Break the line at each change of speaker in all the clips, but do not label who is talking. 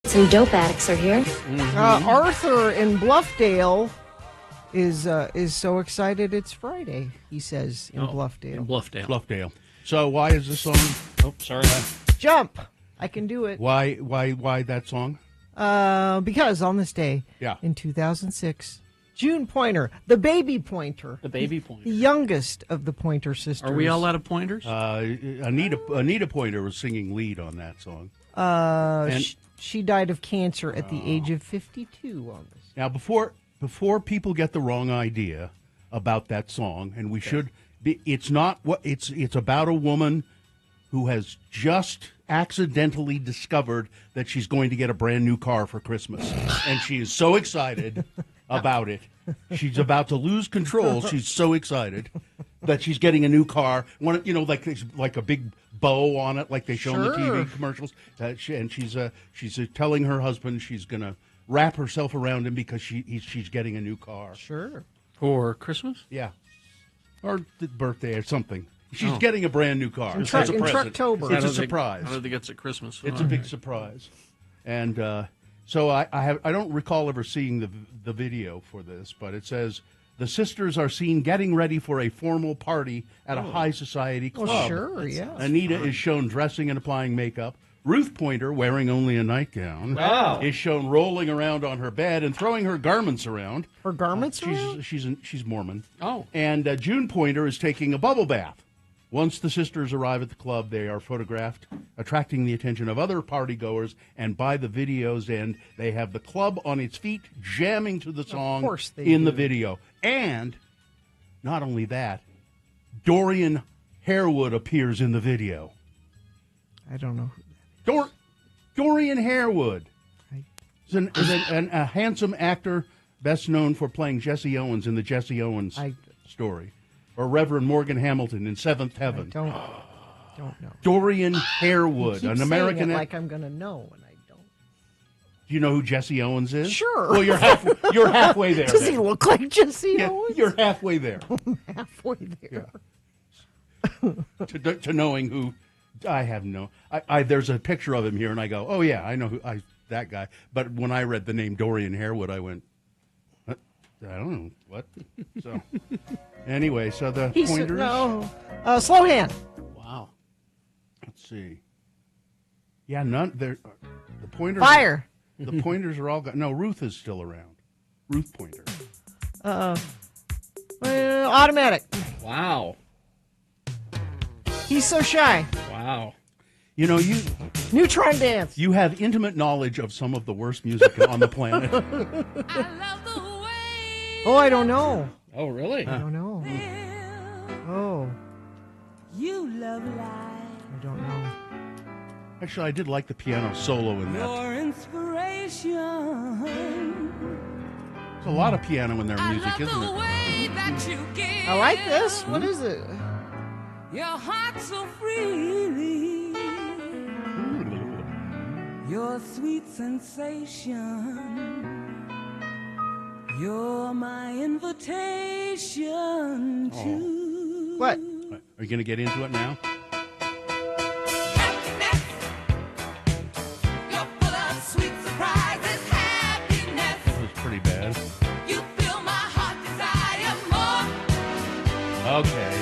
Some dope addicts are here.
Arthur in Bluffdale is so excited it's Friday, he says in Bluffdale.
In Bluffdale.
Bluffdale. So why is this song?
Oh, sorry.
Jump! I can do it.
Why that song?
Because on this day, in 2006, June Pointer, the baby pointer,
the
youngest of the Pointer sisters.
Are we all out of pointers?
Anita Pointer was singing lead on that song.
She died of cancer at the age of 52 on this.
Now, before people get the wrong idea about that song, and we should be, it's not what it's about a woman who has just accidentally discovered that she's going to get a brand new car for Christmas, and she is so excited about it. She's about to lose control. She's so excited that she's getting a new car. One, like a big bow on it, like they show in the TV commercials. And she's telling her husband she's going to wrap herself around him because she's getting a new car.
Sure.
For Christmas?
Yeah. Or the birthday or something. She's getting a brand new car. It's a present.
Trucktober.
It's a surprise.
I don't think it's at Christmas.
It's a big surprise. And so I don't recall ever seeing the video for this, but it says the sisters are seen getting ready for a formal party at a high society club.
Oh, sure, yeah.
Anita is shown dressing and applying makeup. Ruth Pointer, wearing only a nightgown, is shown rolling around on her bed and throwing her garments around.
Her garments around?
She's Mormon.
Oh.
And June Pointer is taking a bubble bath. Once the sisters arrive at the club, they are photographed, attracting the attention of other partygoers, and by the video's end, they have the club on its feet, jamming to the song in the video. And, not only that, Dorian Harewood appears in the video.
I don't know.
Dorian Harewood is a handsome actor, best known for playing Jesse Owens in the Jesse Owens story. Or Reverend Morgan Hamilton in Seventh Heaven.
I don't know.
Dorian Harewood, an American.
Like I'm going to know, and I don't.
Do you know who Jesse Owens is?
Sure.
Well, you're halfway there.
Does he look like Jesse Owens?
You're halfway there.
I'm halfway there.
Yeah. to knowing who, I have no. There's a picture of him here, and I go, oh yeah, I know that guy. But when I read the name Dorian Harewood, I went, I don't know what. So. Anyway, so the pointers.
Slow hand.
Wow. Let's see. Yeah, none. The pointers.
Fire.
The pointers are all gone. No, Ruth is still around. Ruth Pointer.
Automatic.
Wow.
He's so shy.
Wow.
You know,
Neutron dance.
You have intimate knowledge of some of the worst music on the planet.
I don't know.
Oh, really?
I don't know. Oh.
You love life.
I don't know.
Actually, I did like the piano solo in that.
Your inspiration.
There's a lot of piano in their music, isn't it?
I like this. What is it?
Your heart so freely. Your sweet sensation. You're my invitation to...
What?
Are you going to get into it now?
Happiness. You're full of sweet surprises. Happiness.
That was pretty bad.
You fill my heart desire more.
Okay.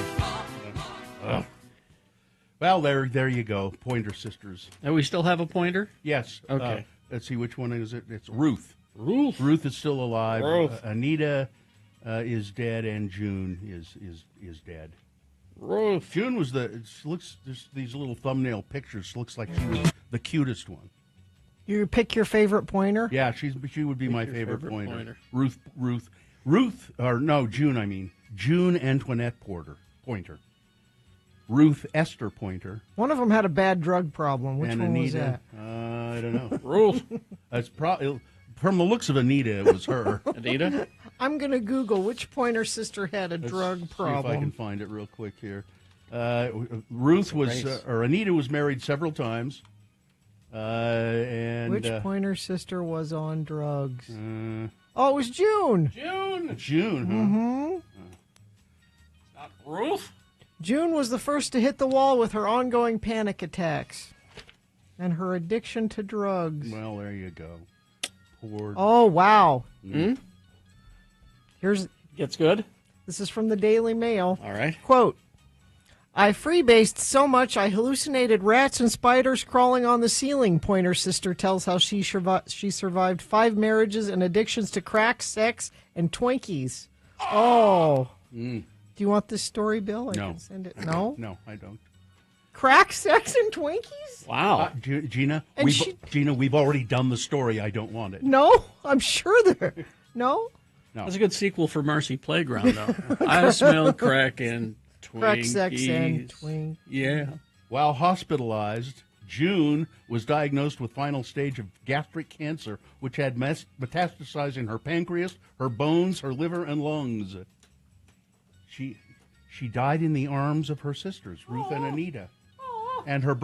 Well, there you go. Pointer sisters.
And we still have a pointer?
Yes.
Okay.
Let's see, which one is it? It's Ruth.
Ruth
is still alive.
Ruth.
Anita is dead, and June is dead.
Ruth.
June was there's these little thumbnail pictures. Looks like she was the cutest one.
You pick your favorite pointer?
Yeah, she would be my favorite pointer. June. I mean June Antoinette Pointer. Ruth Esther Pointer.
One of them had a bad drug problem. Which
and
one
Anita,
was that?
I don't know.
Ruth.
That's probably. From the looks of Anita, it was her.
Anita?
I'm going to Google which Pointer sister had a drug problem.
See if I can find it real quick here. Ruth was, or Anita was married several times. And
which Pointer sister was on drugs? It was June.
June, huh?
Mm-hmm.
Not Ruth?
June was the first to hit the wall with her ongoing panic attacks. and her addiction to drugs.
Well, there you go. Poor.
Oh, wow.
Gets good.
This is from the Daily Mail.
All right.
Quote, I freebased so much I hallucinated rats and spiders crawling on the ceiling, Pointer sister tells how she survived 5 marriages and addictions to crack, sex, and Twinkies. Oh. Do you want this story, Bill? I
No.
can send it. No?
No, I don't.
Crack, sex, and Twinkies?
Wow.
Gina,
And
we've already done the story. I don't want it.
No? I'm sure there. No?
That's a good sequel for Marcy Playground, though. I smell crack and Twinkies.
Crack, sex, and Twinkies.
Yeah.
While hospitalized, June was diagnosed with final stage of gastric cancer, which had metastasized in her pancreas, her bones, her liver, and lungs. She died in the arms of her sisters, Ruth and Anita, and her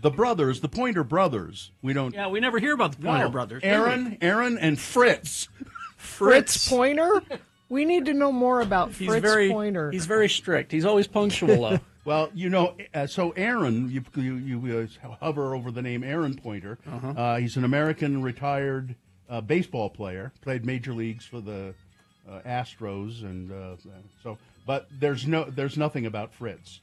the brothers, the Pointer brothers. We don't.
Yeah, we never hear about the Pointer brothers. do we?
Aaron, and Fritz.
Fritz Pointer? We need to know more about Fritz Pointer.
He's very strict. He's always punctual, though.
Well, so Aaron, you hover over the name Aaron Pointer. He's an American retired baseball player. Played major leagues for the Astros, and but there's nothing about Fritz.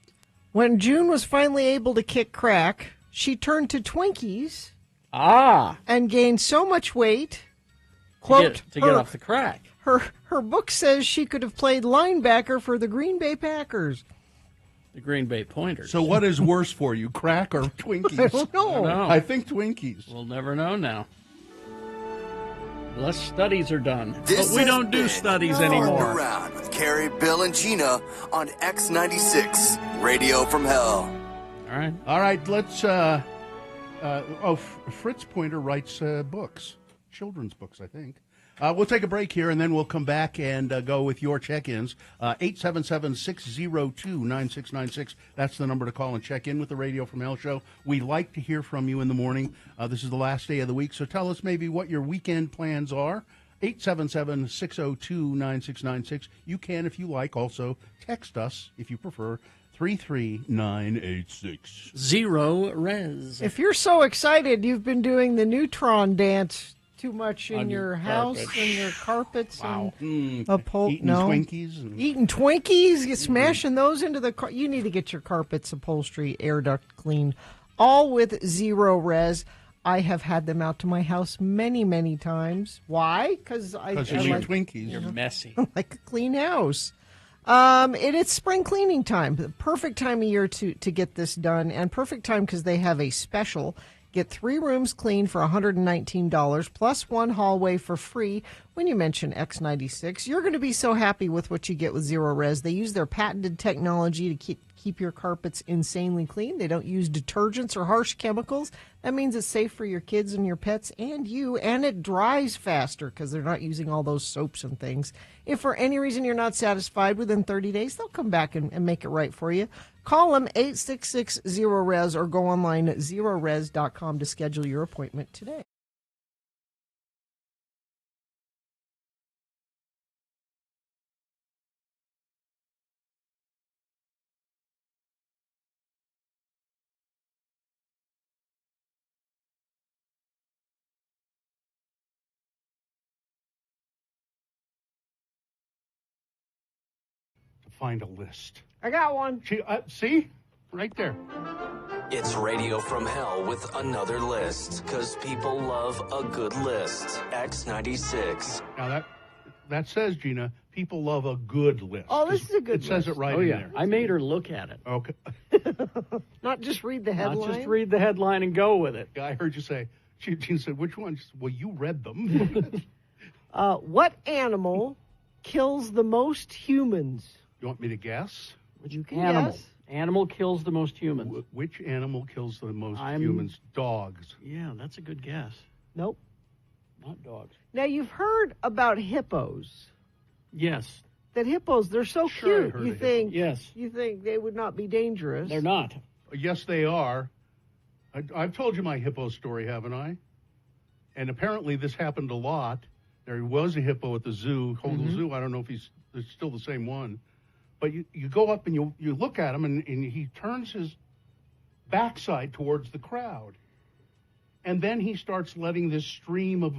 When June was finally able to kick crack, she turned to Twinkies and gained so much weight. Quote,
to get off the crack.
Her book says she could have played linebacker for the Green Bay Packers.
The Green Bay Pointers.
So what is worse for you, crack or Twinkies?
I don't know.
No.
I think Twinkies.
We'll never know now. Less studies are done.
This
But we
has
don't do
been
studies
Flipped
anymore.
Around with Carrie, Bill, and Gina on X96 Radio from Hell.
All right.
Let's. Fritz Pointer writes books, children's books, I think. We'll take a break here, and then we'll come back and go with your check-ins. 877-602-9696. That's the number to call and check in with the Radio from Hell show. We like to hear from you in the morning. This is the last day of the week, so tell us maybe what your weekend plans are. 877-602-9696. You can, if you like, also text us, if you prefer, 33986.
Zero res.
If you're so excited, you've been doing the neutron dance too much in your house
carpet.
and your carpets and
Eating
Twinkies.
and
Eating Twinkies, you're smashing those into the car. You need to get your carpets, upholstery, air duct cleaned, all with zero res. I have had them out to my house many, many times. Why? Because I
you
like,
eat Twinkies.
You're messy.
like a clean house. It's spring cleaning time. The perfect time of year to get this done, and perfect time because they have a special. Get 3 rooms cleaned for $119 plus 1 hallway for free when you mention X96. You're going to be so happy with what you get with Zero Res. They use their patented technology to keep your carpets insanely clean. They don't use detergents or harsh chemicals. That means it's safe for your kids and your pets and you, and it dries faster because they're not using all those soaps and things. If for any reason you're not satisfied within 30 days, they'll come back and make it right for you. Call them 866-0RES or go online at zerores.com to schedule your appointment today.
Find a list.
I got one.
See? Right there.
It's Radio from Hell with another list, because people love a good list. X96.
Now that says, Gina, people love a good list.
Oh, this is a good
It says
list.
it right
Oh,
in
yeah.
there.
I made her look at it.
Okay.
Not just read the headline.
Not just read the headline and go with it.
I heard you say, Gina said, which one? She said, well, you read them.
What animal kills the most humans?
You want me to guess?
You can
Animal.
guess.
Animal kills the most humans.
Which animal kills the most
I'm-
humans? Dogs.
Yeah, that's a good guess.
Nope.
Not dogs.
Now, you've heard about hippos.
Yes.
That hippos, they're so
Sure, I
cute.
heard
You
of
think
Yes.
you think they would not be dangerous.
They're not.
Yes, they are. I've told you my hippo story, haven't I? And apparently this happened a lot. There was a hippo at the zoo, Hogle Zoo. I don't know if it's still the same one. But you go up and you look at him, and he turns his backside towards the crowd. And then he starts letting this stream of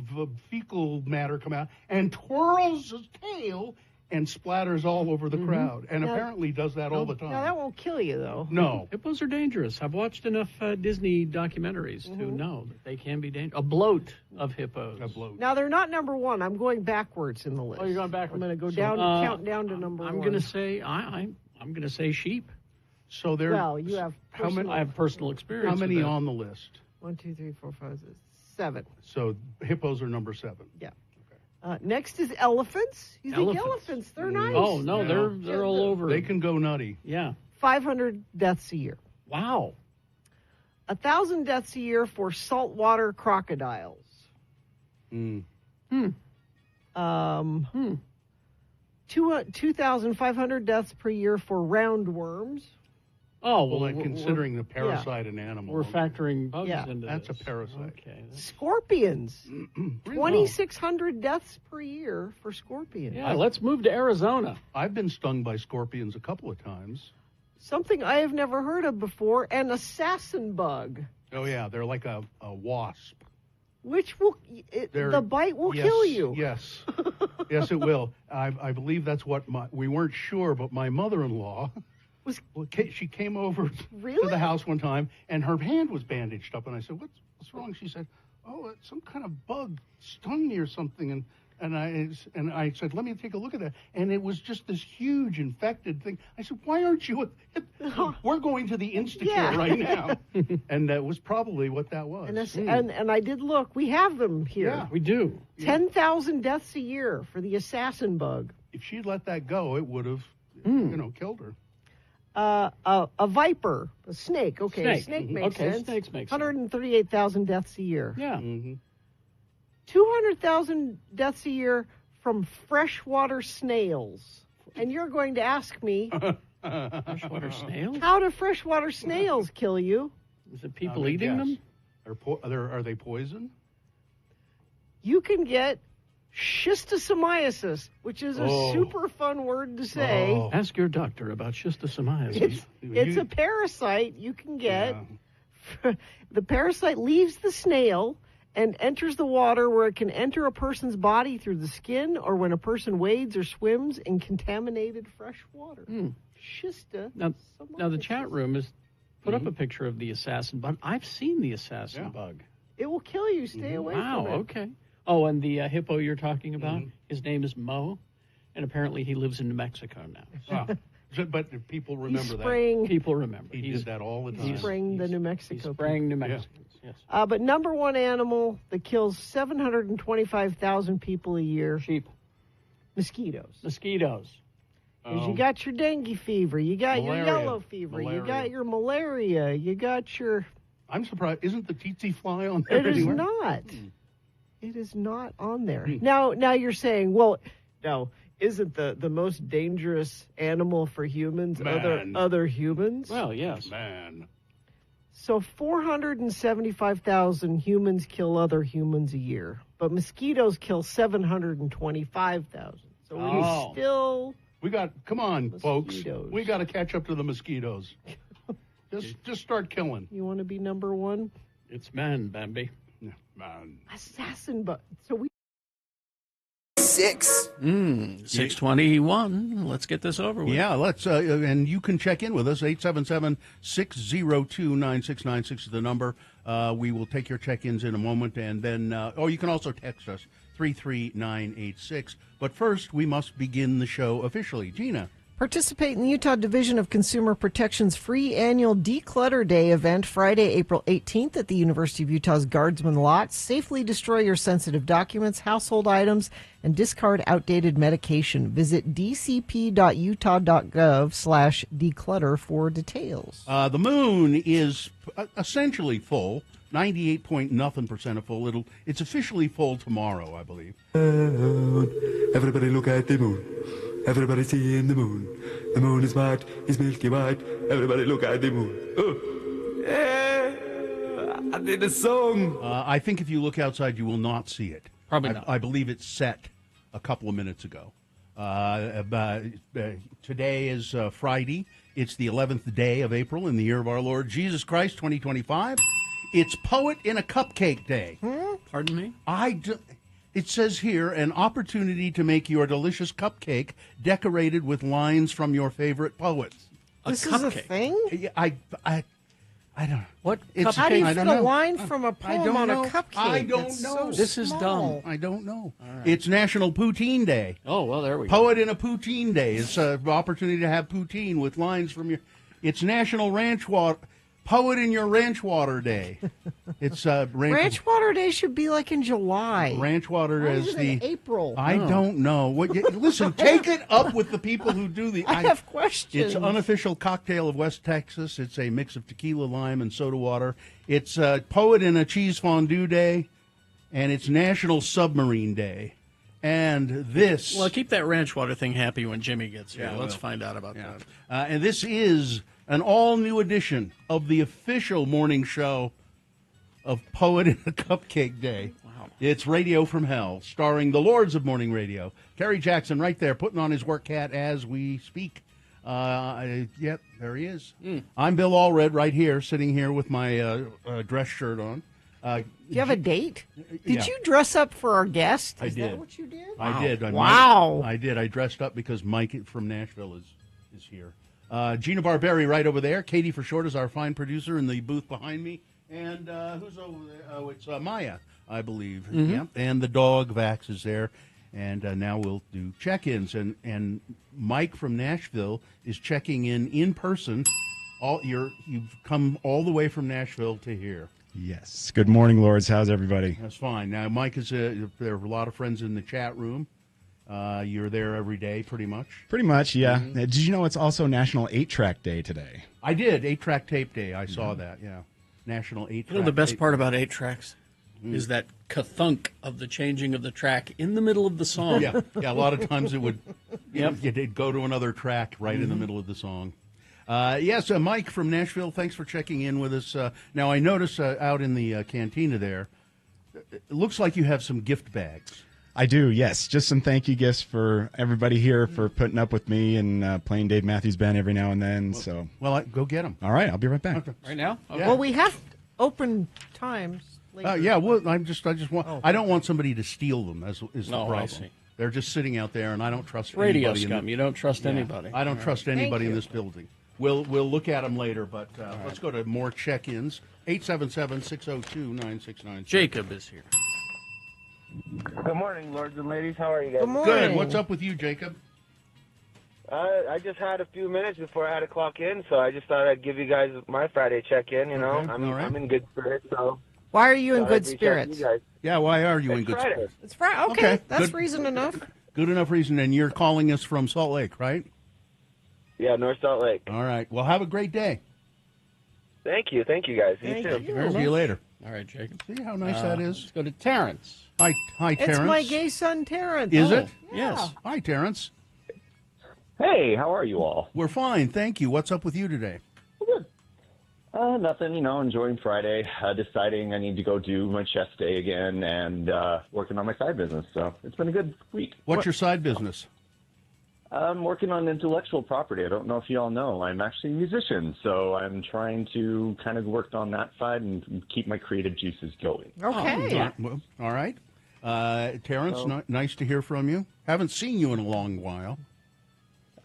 fecal matter come out and twirls his tail and splatters all over the crowd. And apparently does that all the time.
Now, that won't kill you, though.
No.
Hippos are dangerous. I've watched enough Disney documentaries to know that they can be dangerous. A bloat of hippos.
A bloat.
Now, they're not number one. I'm going backwards in the list.
Oh, you're going backwards.
I'm going to go down, count down to number
I'm
one.
going to say I'm going to say sheep.
So there.
Well, you have
How many?
I have personal experience.
How many
with that.
on the list?
1, 2, 3, 4, 5, 6, 7.
So hippos are number 7.
Yeah. Next is elephants. You think elephants? They're nice.
Oh no, they're all over.
They can go nutty.
Yeah.
500 deaths a year.
Wow.
1,000 deaths a year for saltwater crocodiles. 2,500 deaths per year for roundworms.
Oh
Well,
well,
considering the parasite in animals.
we're factoring bugs
Yeah.
into
That's
this.
a parasite.
Okay.
Scorpions. 2,600 deaths per year for scorpions.
Yeah, let's move to Arizona.
I've been stung by scorpions a couple of times.
Something I have never heard of before, an assassin bug,
Oh, yeah, they're like a wasp.
which will the bite will kill you.
Yes. Yes, it will. I believe that's what we weren't sure, but my mother-in-law, she came over to
Really?
the house one time, and her hand was bandaged up, and I said, what's wrong? She said, some kind of bug stung me or something, and I said, let me take a look at that. And it was just this huge infected thing. I said, why aren't you? We're going to the Instacare right now. And that was probably what that was.
And I did look. We have them here.
Yeah.
We do.
10,000 deaths a year for the assassin bug.
If she'd let that go, it would have, killed her.
A viper, a snake. Okay,
Snake.
makes
Okay,
sense.
snakes make sense.
138,000 deaths a year.
Yeah.
200,000 deaths a year from freshwater snails. And you're going to ask me,
Freshwater snails?
how do freshwater snails kill you?
Is it people eating them?
Are they poison?
You can get schistosomiasis, which is a super fun word to say.
Oh.
Ask your doctor about schistosomiasis.
It's a parasite you can get. The parasite leaves the snail and enters the water, where it can enter a person's body through the skin or when a person wades or swims in contaminated fresh water. Schistosomiasis.
Now the chat room has put up a picture of the assassin bug. I've seen the assassin bug.
It will kill you. Stay away
Wow,
from it.
okay. Oh, and the hippo you're talking about, his name is Mo, and apparently he lives in New Mexico now.
But people remember
spraying,
People remember.
He did that all the time.
He's spraying the New
He's
Mexico.
spraying New Mexicans, yes.
But number one animal that kills 725,000 people a year,
Sheep.
mosquitoes.
Mosquitoes.
'Cause you got your dengue fever, you got
Malaria.
your yellow fever, you
Malaria.
got your malaria, you got your...
I'm surprised. Isn't the tsetse fly on there
It is
anywhere?
not. It is not on there. Now you're saying, well, no, isn't the most dangerous animal for humans
Man.
other humans?
Well, yes.
Man.
So 475,000 humans kill other humans a year, but mosquitoes kill 725,000. So we still...
Come on, folks.
Mosquitoes.
We got to catch up to the mosquitoes. Just start killing.
You want to be number one?
It's man, Bambi.
Man.
Assassin, but so we...
6.
621. Let's get this over with.
Yeah, let's, and you can check in with us. 877-602-9696 is the number. We will take your check-ins in a moment, and then, you can also text us, 33986. But first, we must begin the show officially. Gina.
Participate in the Utah Division of Consumer Protection's free annual Declutter Day event Friday, April 18th at the University of Utah's Guardsman Lot. Safely destroy your sensitive documents, household items, and discard outdated medication. Visit dcp.utah.gov/declutter for details.
The moon is essentially full, 98.nothing% of full. It's officially full tomorrow, I believe.
Everybody look at the moon. Everybody seeing the moon. The moon is white, is milky white. Everybody look at the moon. Oh. Yeah, I did a song.
I think if you look outside, you will not see it.
Probably not.
I believe it's set a couple of minutes ago. Today is Friday. It's the 11th day of April in the year of our Lord Jesus Christ, 2025. It's Poet in a Cupcake Day.
Pardon me?
It says here, an opportunity to make your delicious cupcake decorated with lines from your favorite poets.
This is a thing?
Yeah, I don't know.
What
It's-
How do you
I
fit
don't
a
know.
line from a poem on a cupcake?
I don't
That's
know.
So
This is
small.
dumb.
I don't know. It's National Poutine Day.
Oh, well, there we go.
Poet in a Poutine Day. It's an opportunity to have poutine with lines from your... It's National Ranch Water... Poet in your Ranch Water Day. It's
Ranch Water Day should be like in July.
Ranch Water
Why
is
is it
the...
in April?
I don't know. Listen, take it up with the people who do the...
I have questions.
It's unofficial cocktail of West Texas. It's a mix of tequila, lime, and soda water. It's Poet in a Cheese Fondue Day, and it's National Submarine Day. And this...
Well, keep that ranch water thing happy when Jimmy gets here.
Yeah,
Let's
well,
find out about that.
and this is an all-new edition of the official morning show of Poet in a Cupcake Day.
Wow.
It's Radio from Hell, starring the Lords of Morning Radio. Kerry Jackson right there, putting on his work hat as we speak. Yep, there he is. I'm Bill Allred right here, sitting here with my dress shirt on.
Do you have a date? Did
Yeah.
you dress up for our guest?
I
Is
did.
that what you did?
I did.
Wow.
I did. I dressed up because Mike from Nashville is here. Gina Barberi right over there. Katie for short is our fine producer in the booth behind me. And who's over there? Oh, it's Maya, I believe. Yeah. And the dog Vax is there. And now we'll do check-ins. And Mike from Nashville is checking in person. You've come all the way from Nashville to here.
Yes. Good morning, Lords. How's everybody?
That's fine. Now, Mike is there are a lot of friends in the chat room. You're there every day, pretty much.
Pretty much, yeah. Did you know it's also National 8-Track Day today?
I did. 8-track tape day. I saw that, yeah. National 8-track.
You know, the best
tape
part about 8 tracks is that ka-thunk of the changing of the track in the middle of the song.
Yeah, a lot of times it would
Yep.
it'd go to another track right in the middle of the song. Yes, Mike from Nashville, thanks for checking in with us. Now, I notice out in the cantina there, it looks like you have some gift bags.
I do, yes. Just some thank you gifts for everybody here for putting up with me and playing Dave Matthews Band every now and then.
Well, go get them.
All right, I'll be right back.
Right now? Okay.
Yeah.
Well, we have open times later.
Yeah, well, I just want. I don't want somebody to steal them. Is the
No, I
problem?
see.
They're just sitting out there, and I don't trust
Radio
anybody.
scum. You don't trust anybody.
I don't trust anybody in
you.
this building. We'll look at them later, but let's go to more check-ins. 877-602-9696.
Jacob is here.
Good morning, lords and ladies. How are you guys?
Good morning.
Good. What's up with you, Jacob?
I just had a few minutes before I had to clock in, so I just thought I'd give you guys my Friday check-in. You know,
Okay, all right.
I'm in good spirits, so.
Why are you in
thought
good
I'd reach out to
spirits?
you guys.
Yeah, why are you in
It's
good
Friday.
spirits?
It's Friday. Okay,
Okay,
that's
good.
reason enough.
Good enough reason, and you're calling us from Salt Lake, right?
Yeah, North Salt Lake.
All right. Well, have a great day.
Thank you guys.
Thank
you too.
you.
See you later.
All right, Jacob.
See how nice that
Let's
is?
go to Terrence.
Hi, Terrence.
It's my gay son, Terrence.
Is it?
Yes.
Hi, Terrence.
Hey, how are you all?
We're fine, thank you. What's up with you today?
Nothing, enjoying Friday, deciding I need to go do my chest day again and working on my side business. So it's been a good week.
What's your side business?
I'm working on intellectual property. I don't know if you all know. I'm actually a musician, so I'm trying to kind of work on that side and keep my creative juices going.
Okay.
Well, all right. Terrence, nice to hear from you. Haven't seen you in a long while.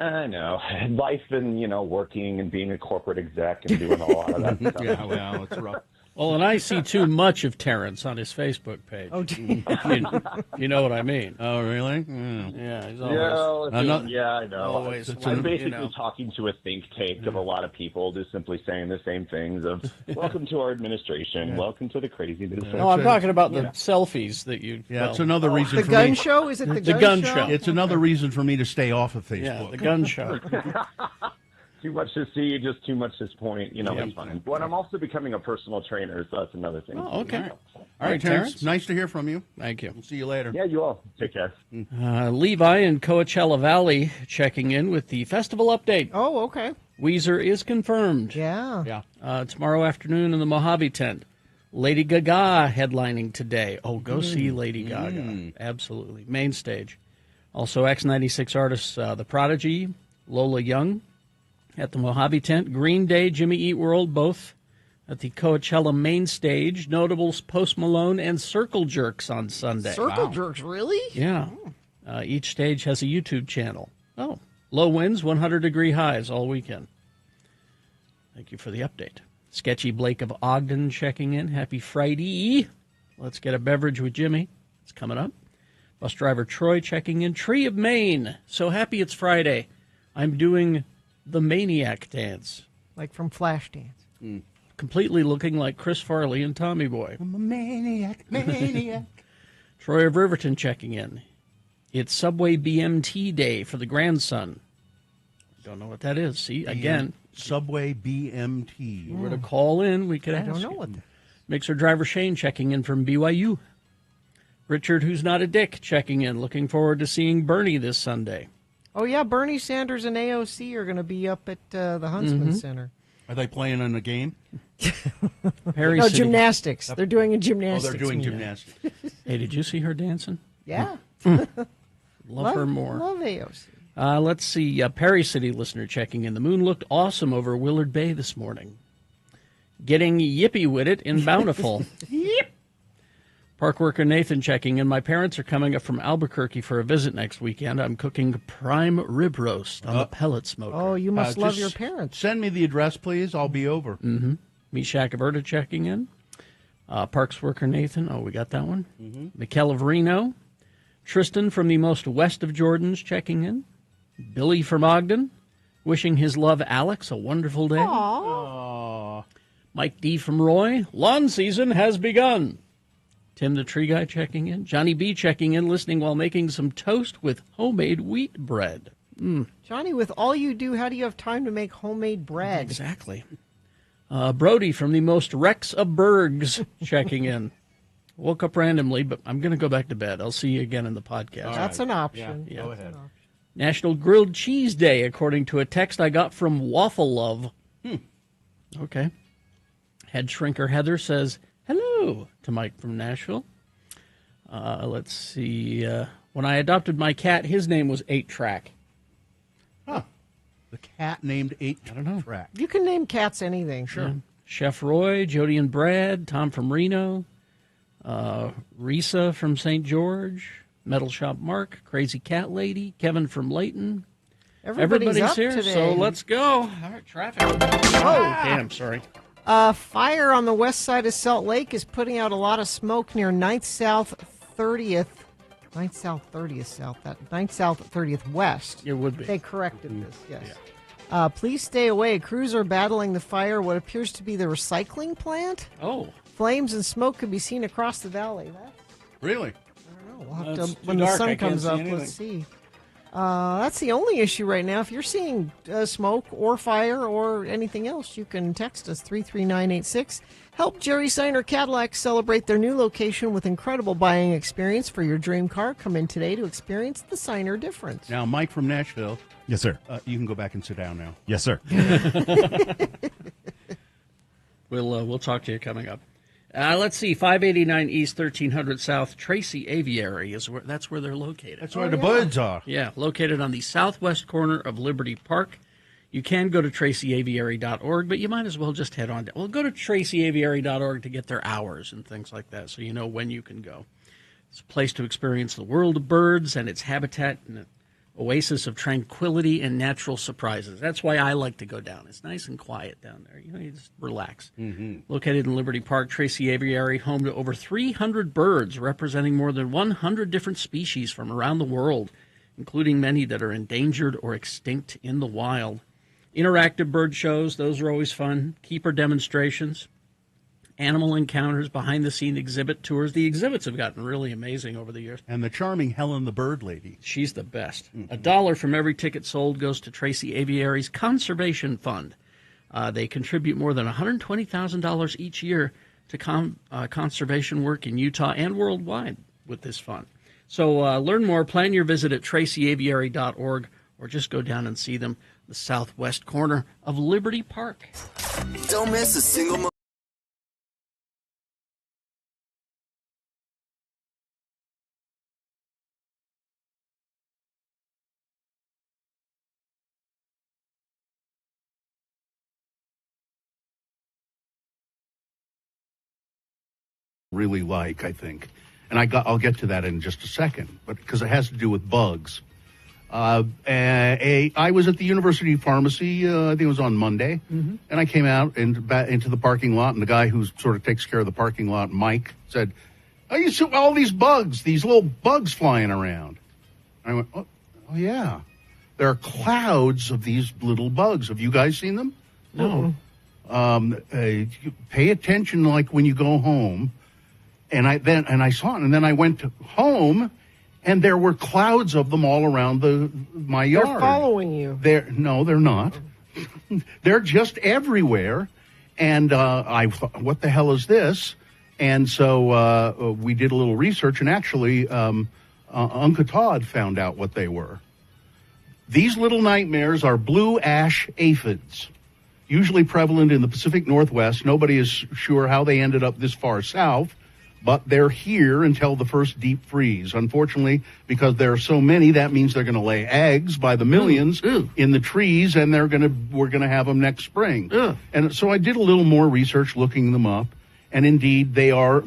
I know. Life's been, working and being a corporate exec and doing a lot of that stuff.
Yeah, well, it's rough.
Well, and I see too much of Terrence on his Facebook page.
Oh, gee.
You know what I mean?
Oh, really?
Yeah, he's
Yeah,
always.
I know.
Always
I'm basically
you know.
talking to a think tank of a lot of people, just simply saying the same things of, welcome to our administration, welcome to the craziness.
No, I'm talking about the selfies that you.
Yeah,
well,
it's another reason
The
for
gun
me.
show? Is it the
gun
show?
show.
It's another reason for me to stay off of Facebook.
Yeah, the gun show.
Too much to see, just too much to point. It's fine. But I'm also becoming a personal trainer, so that's another thing.
Oh, okay.
All right, Terrence. Nice to hear from you.
Thank you.
We'll see you later.
Yeah, you all. Take care.
Levi in Coachella Valley checking in with the festival update.
Oh, okay.
Weezer is confirmed.
Yeah.
Yeah. Tomorrow afternoon in the Mojave tent. Lady Gaga headlining today. Oh, go see Lady Gaga. Absolutely. Main stage. Also, X96 artists The Prodigy, Lola Young at the Mojave tent. Green Day, Jimmy Eat World, both at the Coachella main stage. Notables Post Malone and Circle Jerks on Sunday.
Circle Jerks, really?
Yeah. Each stage has a YouTube channel. Oh, low winds, 100-degree highs all weekend. Thank you for the update. Sketchy Blake of Ogden checking in. Happy Friday. Let's get a beverage with Jimmy. It's coming up. Bus driver Troy checking in. Tree of Maine. So happy it's Friday. I'm doing the Maniac dance.
Like from Flashdance.
Completely looking like Chris Farley and Tommy Boy.
I'm a maniac.
Troy of Riverton checking in. It's Subway BMT Day for the grandson. Don't know what that is. See, again.
Subway BMT.
If you were to call in, we could ask.
I don't know
you.
what that is.
Mixer driver Shane checking in from BYU. Richard, who's not a dick, checking in. Looking forward to seeing Bernie this Sunday.
Oh, yeah, Bernie Sanders and AOC are going to be up at the Huntsman Center.
Are they playing in a game?
Perry
No,
City.
gymnastics. They're doing a
Oh,
gymnastics.
they're doing
meet.
gymnastics.
Hey, did you see her dancing?
Yeah.
Love her more.
Love AOC.
Let's see. Perry City listener checking in. The moon looked awesome over Willard Bay this morning. Getting yippy with it in Bountiful. Yep. Park worker Nathan checking in. My parents are coming up from Albuquerque for a visit next weekend. I'm cooking prime rib roast on the pellet smoker.
Oh, you must love
just
your parents.
Send me the address, please. I'll be over.
Mm-hmm. Mishak Averta checking in. Parks worker Nathan. Oh, we got that one. Mikel of Reno. Tristan from the most west of Jordans checking in. Billy from Ogden. Wishing his love Alex a wonderful day.
Aww.
Mike D. from Roy. Lawn season has begun. Tim the Tree Guy checking in. Johnny B. checking in, listening while making some toast with homemade wheat bread.
Johnny, with all you do, how do you have time to make homemade bread?
Exactly. Brody from the most Rex of Bergs checking in. Woke up randomly, but I'm going to go back to bed. I'll see you again in the podcast.
That's an option.
Yeah.
Go ahead.
National Grilled Cheese Day, according to a text I got from Waffle Love. Okay. Head shrinker Heather says, hello to Mike from Nashville. Let's see. When I adopted my cat, his name was 8-Track.
Huh. The cat named 8
I don't know.
Track.
You can name cats anything.
Sure. Chef Roy, Jody and Brad, Tom from Reno, Risa from St. George, Metal Shop Mark, Crazy Cat Lady, Kevin from Layton.
Everybody's up
here,
today.
so let's go. All right, traffic. Oh, damn, sorry.
Fire on the west side of Salt Lake is putting out a lot of smoke near 9th South 30th. 9th South 30th South. That 9th South 30th West.
It would be.
They corrected this, yes. Please stay away. Crews are battling the fire, what appears to be the recycling plant.
Oh.
Flames and smoke could be seen across the valley.
Really?
I don't know. We'll have
It's
to,
too
when the
dark,
sun
I can't
comes
see
up,
anything.
let's see. That's the only issue right now. If you're seeing smoke or fire or anything else, you can text us 33986. Help Jerry Seiner Cadillac celebrate their new location with incredible buying experience for your dream car. Come in today to experience the Seiner difference.
Now, Mike from Nashville,
Yes, sir.
you can go back and sit down now.
Yes, sir.
We'll talk to you coming up. Let's see, 589 East, 1300 South, Tracy Aviary that's where they're located.
That's where the buds are.
Yeah, located on the southwest corner of Liberty Park. You can go to tracyaviary.org, but you might as well just head on down. Well, go to tracyaviary.org to get their hours and things like that, so you know when you can go. It's a place to experience the world of birds and its habitat and an oasis of tranquility and natural surprises. That's why I like to go down. It's nice and quiet down there. You just relax. Located in Liberty Park, Tracy Aviary, home to over 300 birds representing more than 100 different species from around the world, including many that are endangered or extinct in the wild. Interactive bird shows, those are always fun. Keeper demonstrations, animal encounters, behind-the-scene exhibit tours. The exhibits have gotten really amazing over the years.
And the charming Helen the Bird Lady.
She's the best. $1 from every ticket sold goes to Tracy Aviary's Conservation Fund. They contribute more than $120,000 each year to conservation work in Utah and worldwide with this fund. So learn more, plan your visit at tracyaviary.org, or just go down and see them, the southwest corner of Liberty Park.
Don't miss a single
really like, I think. And I'll get to that in just a second, but because it has to do with bugs. I was at the University Pharmacy, I think it was on Monday, and I came out into the parking lot, and the guy who sort of takes care of the parking lot, Mike, said, "Oh, you see all these bugs, these little bugs flying around." I went, "Oh yeah. There are clouds of these little bugs. Have you guys seen them?"
No.
Pay attention, like when you go home. And I saw it, and then I went home, and there were clouds of them all around my yard.
They're following you.
No, they're not. They're just everywhere. And I thought, what the hell is this? And so we did a little research, and actually, Uncle Todd found out what they were. These little nightmares are blue ash aphids, usually prevalent in the Pacific Northwest. Nobody is sure how they ended up this far south, but they're here until the first deep freeze. Unfortunately, because there are so many, that means they're going to lay eggs by the millions in the trees, and we're going to have them next spring. And so I did a little more research looking them up, and indeed they are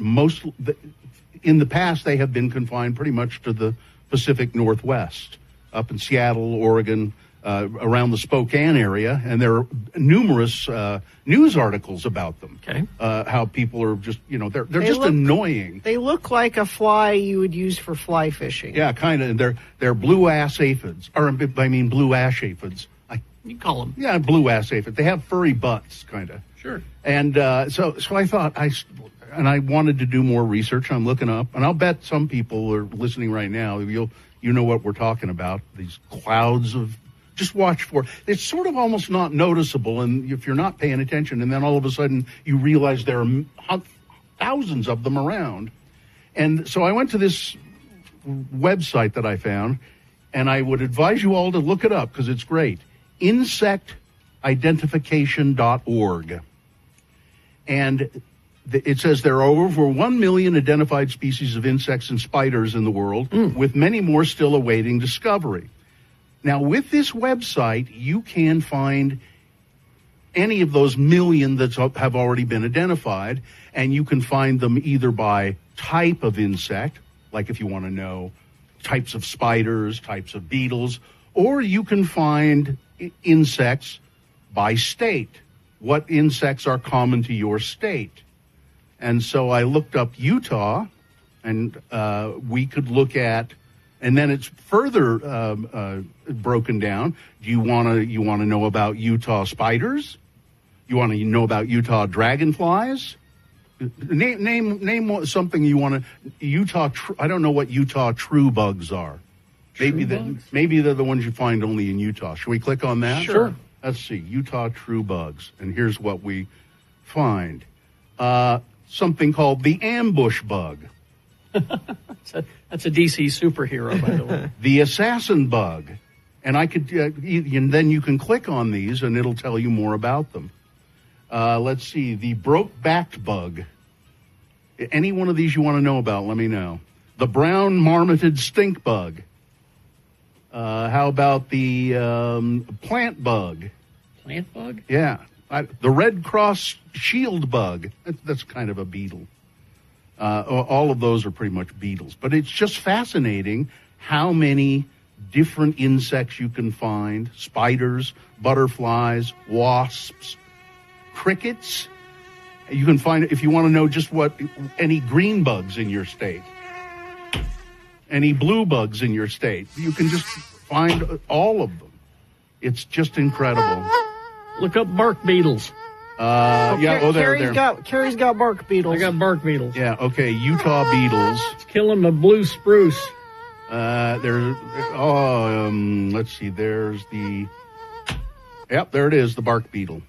in the past they have been confined pretty much to the Pacific Northwest, up in Seattle, Oregon, around the Spokane area, and there are numerous news articles about them.
Okay.
How people are just, they're just annoying.
They look like a fly you would use for fly fishing.
Yeah, kind of. They're blue ash aphids, blue ash aphids.
You call them.
Yeah, blue ash aphids. They have furry butts, kind of.
Sure.
And so I thought I wanted to do more research. I'm looking up, and I'll bet some people are listening right now. You know what we're talking about? These clouds of. Just watch for it. It's sort of almost not noticeable, and if you're not paying attention, and then all of a sudden you realize there are thousands of them around. And so I went to this website that I found, and I would advise you all to look it up because it's great. Insectidentification.org. And it says there are over 1 million identified species of insects and spiders in the world, with many more still awaiting discovery. Now, with this website, you can find any of those million that have already been identified, and you can find them either by type of insect, like if you want to know types of spiders, types of beetles, or you can find insects by state. What insects are common to your state? And so I looked up Utah, and we could look at. And then it's further broken down. Do you want to know about Utah spiders? You want to know about Utah dragonflies? Name something you want to. Utah. I don't know what Utah true bugs are. Maybe they're the ones you find only in Utah. Should we click on that?
Sure.
Let's see. Utah true bugs, and here's what we find: something called the ambush bug.
That's a DC superhero, by the way.
The assassin bug. And and then you can click on these and it'll tell you more about them. Let's see. The broke-backed bug. Any one of these you want to know about, let me know. The brown marmoted stink bug. How about the plant bug?
Plant bug?
Yeah. The Red Cross shield bug. That's kind of a beetle. All of those are pretty much beetles. But it's just fascinating how many different insects you can find. Spiders, butterflies, wasps, crickets. You can find, if you want to know just any green bugs in your state, any blue bugs in your state, you can just find all of them. It's just incredible.
Look up bark beetles.
Carrie's got bark beetles.
I got bark beetles.
Yeah, okay, Utah beetles.
It's killing the blue spruce.
Let's see, there it is, the bark beetle.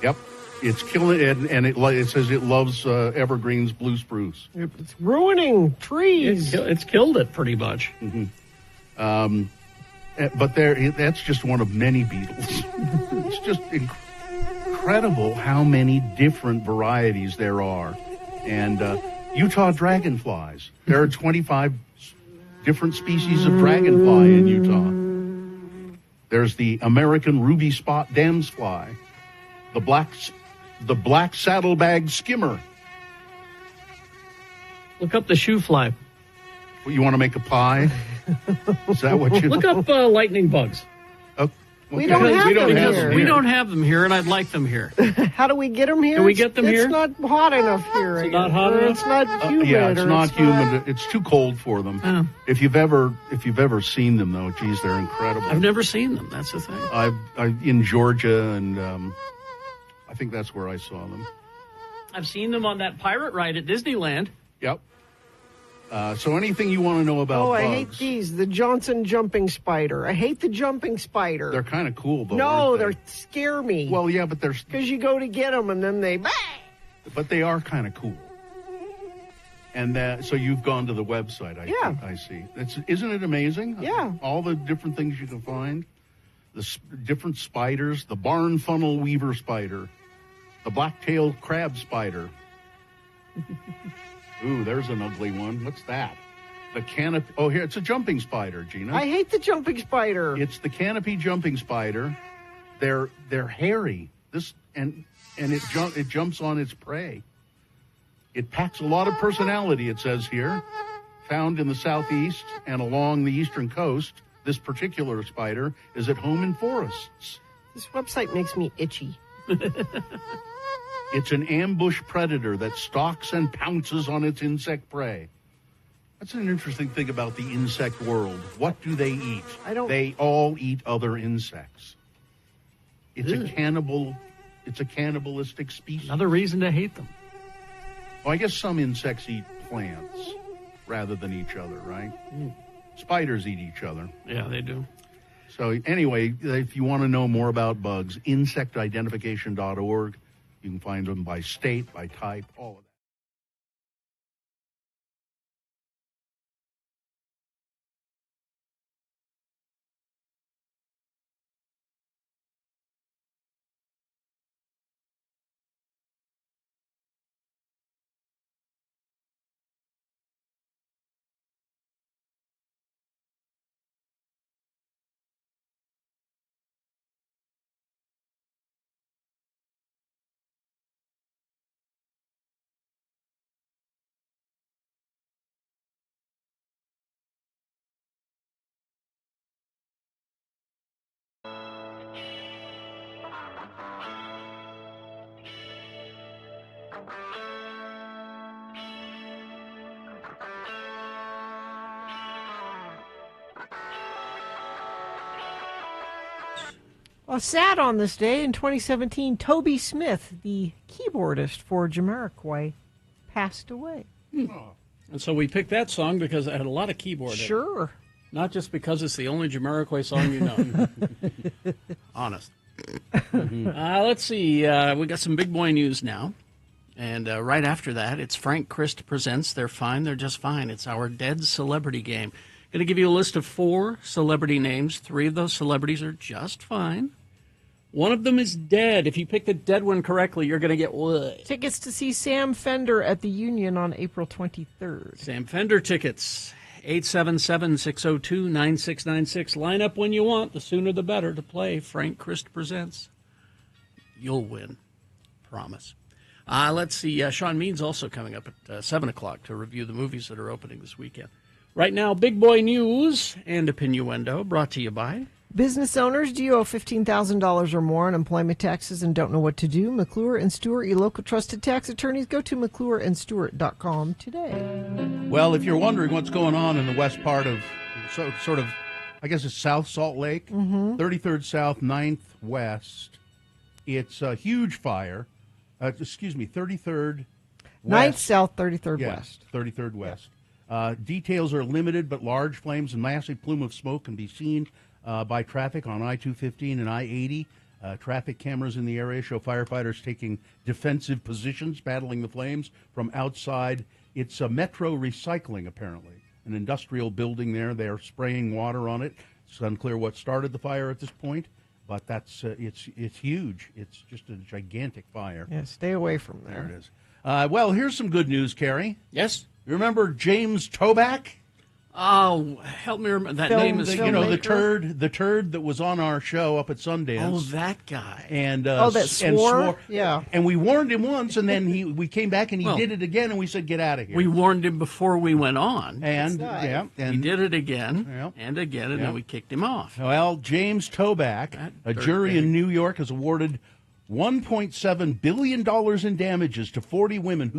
Yep, it's killing it, and it says it loves evergreens, blue spruce.
It's ruining trees.
It's killed it pretty much.
Mm-hmm. But that's just one of many beetles. It's just incredible how many different varieties there are. And Utah dragonflies. There are 25 different species of dragonfly in Utah. There's the American ruby spot damsfly, the black saddlebag skimmer,
Look up the shoe fly.
You want to make a pie? Is that what you
look up? Lightning bugs.
Oh,
we don't have them here.
We don't have them here, and I'd like them here.
How do we get them here?
Can we get them here?
It's not hot enough here.
It's not hot enough.
It's not humid.
Yeah, it's not humid. It's too cold for them.
Oh.
If you've ever seen them, though, geez, they're incredible.
I've never seen them. That's the thing.
I've in Georgia, and I think that's where I saw them.
I've seen them on that pirate ride at Disneyland.
Yep. So anything you want to know about bugs?
I hate these. The Johnson jumping spider. I hate the jumping spider.
They're kind of cool, though.
No,
they
scare me.
Well, yeah, but
because you go to get them and then they.
But they are kind of cool. And so you've gone to the website. I see. Isn't it amazing?
Yeah.
All the different things you can find. The different spiders. The barn funnel weaver spider. The black-tailed crab spider. Ooh, there's an ugly one. What's that? The canopy. Oh, here, it's a jumping spider, Gina.
I hate the jumping spider.
It's the canopy jumping spider. They're hairy. It jumps on its prey. It packs a lot of personality, it says here. Found in the southeast and along the eastern coast, this particular spider is at home in forests.
This website makes me itchy.
It's an ambush predator that stalks and pounces on its insect prey. That's an interesting thing about the insect world. What do they eat? They all eat other insects. It's a cannibalistic species.
Another reason to hate them.
Well, I guess some insects eat plants rather than each other, right? Spiders eat each other.
Yeah, they do.
So anyway, if you want to know more about bugs, insectidentification.org. You can find them by state, by type, all of that.
Well, sad on this day in 2017, Toby Smith, the keyboardist for Jamiroquai, passed away.
And so we picked that song because it had a lot of keyboard in it.
Sure.
Not just because it's the only Jamiroquai song you know. Honest. Let's see. We got some big boy news now. And right after that, it's Frank Christ Presents They're Fine, They're Just Fine. It's our Dead Celebrity Game. Going to give you a list of 4 celebrity names. 3 of those celebrities are just fine. One of them is dead. If you pick the dead one correctly, you're going to get what?
Tickets to see Sam Fender at the Union on April 23rd.
Sam Fender tickets. 877-602-9696. Line up when you want. The sooner the better to play Frank Christ Presents. You'll win. Promise. Let's see. Sean Means also coming up at 7 o'clock to review the movies that are opening this weekend. Right now, big boy news and opinioendo brought to you by...
Business owners, do you owe $15,000 or more on employment taxes and don't know what to do? McClure and Stewart, your local trusted tax attorneys. Go to McClureandStewart.com today.
Well, if you're wondering what's going on in the west part of, sort of, I guess it's South Salt Lake, 33rd South, 9th West, it's a huge fire. 33rd West.
9th South, 33rd West.
33rd West. Details are limited, but large flames and massive plume of smoke can be seen by traffic on I-215 and I-80. Traffic cameras in the area show firefighters taking defensive positions, battling the flames from outside. It's a Metro Recycling, apparently, an industrial building there. They're spraying water on it. It's unclear what started the fire at this point, but that's it's huge. It's just a gigantic fire.
Yeah, stay away from there.
There it is. Well, here's some good news, Carrie.
Yes?
You remember James Toback?
Oh, help me remember. That
Film-
name is...
the turd that was on our show up at Sundance.
Oh, that guy.
And
that swore? Yeah.
And we warned him once, and then we came back and he did it again, and we said, "Get out of here."
We warned him before we went on.
And
he did it again and again, and
Yeah.
then we kicked him off.
Well, James Toback, a jury in New York, has awarded $1.7 billion in damages to 40 women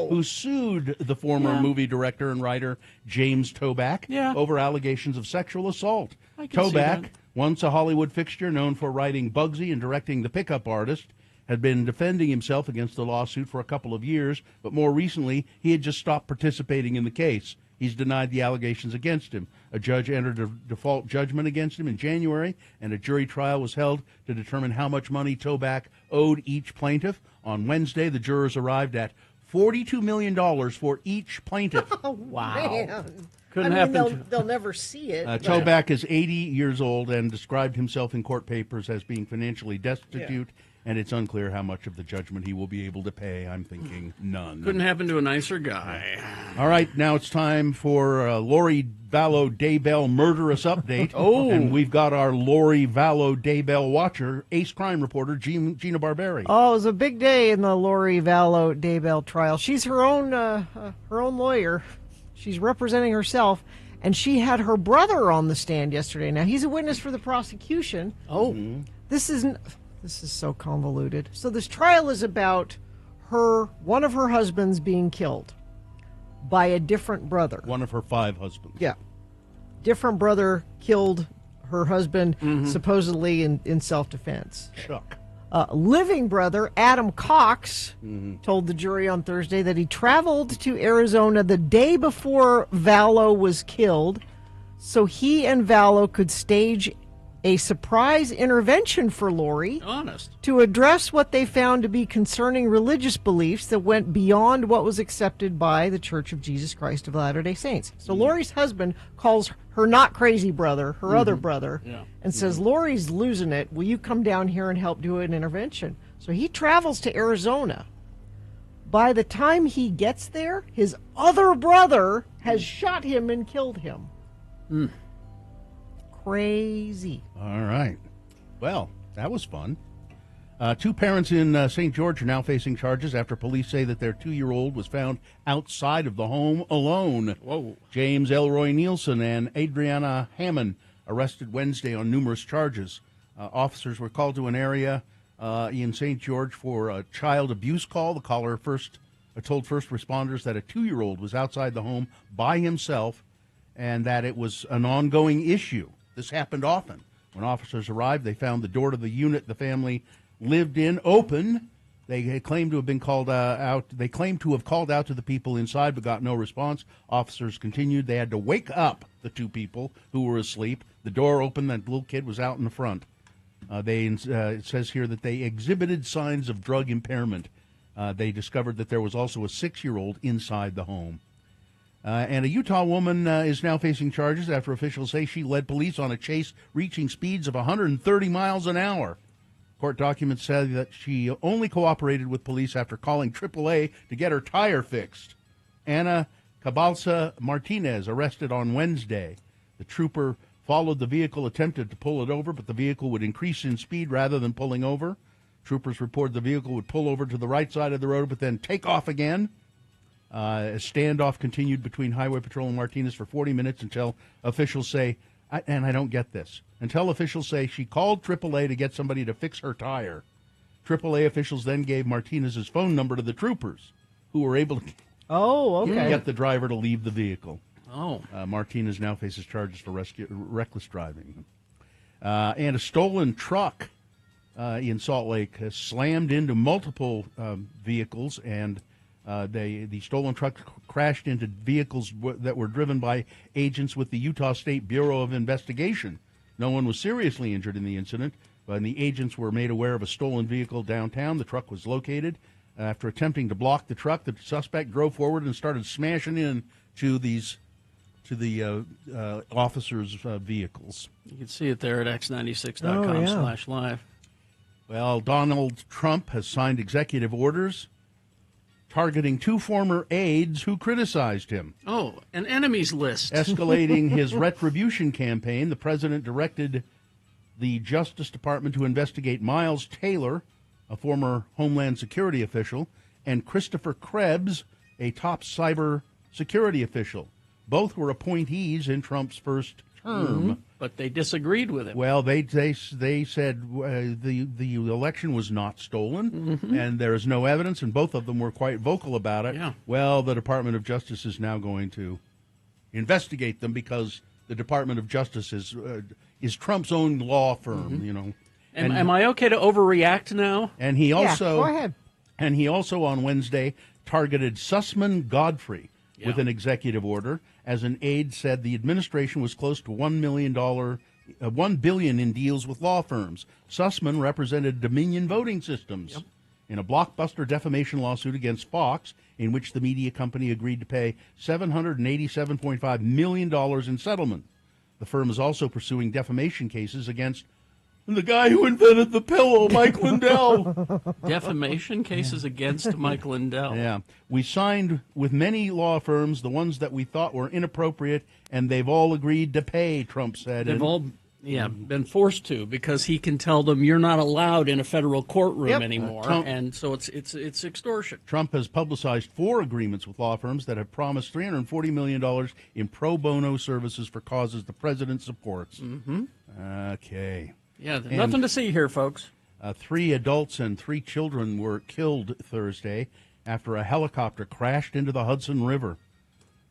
who sued the former movie director and writer James Toback over allegations of sexual assault.
I can see
Toback,
that.
once a Hollywood fixture known for writing Bugsy and directing The Pickup Artist, had been defending himself against the lawsuit for a couple of years, but more recently he had just stopped participating in the case. He's denied the allegations against him. A judge entered a default judgment against him in January, and a jury trial was held to determine how much money Toback owed each plaintiff. On Wednesday, the jurors arrived at $42 million for each plaintiff.
Wow.
Man.
Couldn't
I mean,
happen.
they'll never see it. but-
Toback is 80 years old and described himself in court papers as being financially destitute, and it's unclear how much of the judgment he will be able to pay. I'm thinking none.
Couldn't happen to a nicer guy.
All right, now it's time for Lori Vallow Daybell Murderous Update.
Oh.
And we've got our Lori Vallow Daybell watcher, ace crime reporter, Gina Barberi.
Oh, it was a big day in the Lori Vallow Daybell trial. She's her own lawyer. She's representing herself, and she had her brother on the stand yesterday. Now, he's a witness for the prosecution.
Oh.
This is so convoluted. So this trial is about one of her husbands being killed by a different brother.
One of her 5 husbands.
Yeah. Different brother killed her husband, supposedly in self-defense.
Chuck.
Living brother, Adam Cox, told the jury on Thursday that he traveled to Arizona the day before Vallow was killed so he and Vallow could stage a surprise intervention for Lori
Honest.
to address what they found to be concerning religious beliefs that went beyond what was accepted by the Church of Jesus Christ of Latter-day Saints. So Lori's husband calls her not crazy brother, her other brother, and says, Lori's losing it. Will you come down here and help do an intervention? So he travels to Arizona. By the time he gets there, his other brother has shot him and killed him. Crazy.
All right. Well, that was fun. 2 parents in St. George are now facing charges after police say that their 2-year-old was found outside of the home alone.
Whoa.
James Elroy Nielsen and Adriana Hammond arrested Wednesday on numerous charges. Officers were called to an area in St. George for a child abuse call. The caller told first responders that a 2-year-old was outside the home by himself and that it was an ongoing issue. This happened often. When officers arrived, they found the door to the unit the family lived in open. They claimed to have been called out. They claimed to have called out to the people inside, but got no response. Officers continued. They had to wake up the 2 people who were asleep. The door opened. That little kid was out in the front. It says here that they exhibited signs of drug impairment. They discovered that there was also a 6-year-old inside the home. And a Utah woman is now facing charges after officials say she led police on a chase reaching speeds of 130 miles an hour. Court documents said that she only cooperated with police after calling AAA to get her tire fixed. Ana Cabalsa Martinez arrested on Wednesday. The trooper followed the vehicle, attempted to pull it over, but the vehicle would increase in speed rather than pulling over. Troopers reported the vehicle would pull over to the right side of the road, but then take off again. A standoff continued between Highway Patrol and Martinez for 40 minutes until officials say, and I don't get this, until officials say she called AAA to get somebody to fix her tire. AAA officials then gave Martinez's phone number to the troopers, who were able to get the driver to leave the vehicle.
Oh.
Martinez now faces charges for reckless driving. And a stolen truck in Salt Lake has slammed into multiple vehicles, and the stolen truck crashed into vehicles that were driven by agents with the Utah State Bureau of Investigation. No one was seriously injured in the incident, but the agents were made aware of a stolen vehicle downtown. The truck was located. After attempting to block the truck, the suspect drove forward and started smashing into the officers' vehicles.
You can see it there at x96.com/live.
Well, Donald Trump has signed executive orders targeting 2 former aides who criticized him.
Oh, an enemies list.
Escalating his retribution campaign, the president directed the Justice Department to investigate Miles Taylor, a former Homeland Security official, and Christopher Krebs, a top cyber security official. Both were appointees in Trump's first term.
But they disagreed with him.
Well, they said the election was not stolen, and there is no evidence, and both of them were quite vocal about it.
Yeah.
Well, the Department of Justice is now going to investigate them because the Department of Justice is Trump's own law firm, you know.
Am I okay to overreact now?
And he also
go ahead.
And he also on Wednesday targeted Sussman Godfrey with an executive order. As an aide said, the administration was close to $1 billion in deals with law firms. Sussman represented Dominion Voting Systems in a blockbuster defamation lawsuit against Fox, in which the media company agreed to pay $787.5 million in settlement. The firm is also pursuing defamation cases against the guy who invented the pillow, Mike Lindell.
Defamation cases against Mike Lindell.
Yeah. We signed with many law firms, the ones that we thought were inappropriate, and they've all agreed to pay, Trump said.
They've all been forced to, because he can tell them you're not allowed in a federal courtroom anymore, and so it's extortion.
Trump has publicized 4 agreements with law firms that have promised $340 million in pro bono services for causes the president supports. Okay.
Yeah, there's nothing to see here, folks.
3 adults and 3 children were killed Thursday after a helicopter crashed into the Hudson River.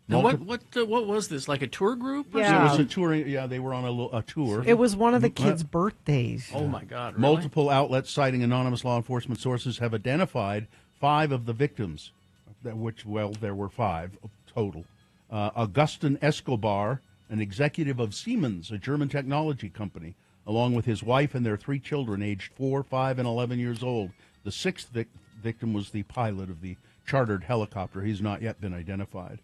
Now, what was this? Like a tour group? Or
Yeah.
It was a touring. Yeah, they were on a tour.
It was one of the kids' birthdays.
Oh my God! Really?
Multiple outlets citing anonymous law enforcement sources have identified 5 of the victims, there were 5 total. Augustin Escobar, an executive of Siemens, a German technology company, along with his wife and their 3 children, aged 4, 5, and 11 years old. The 6th victim was the pilot of the chartered helicopter. He's not yet been identified.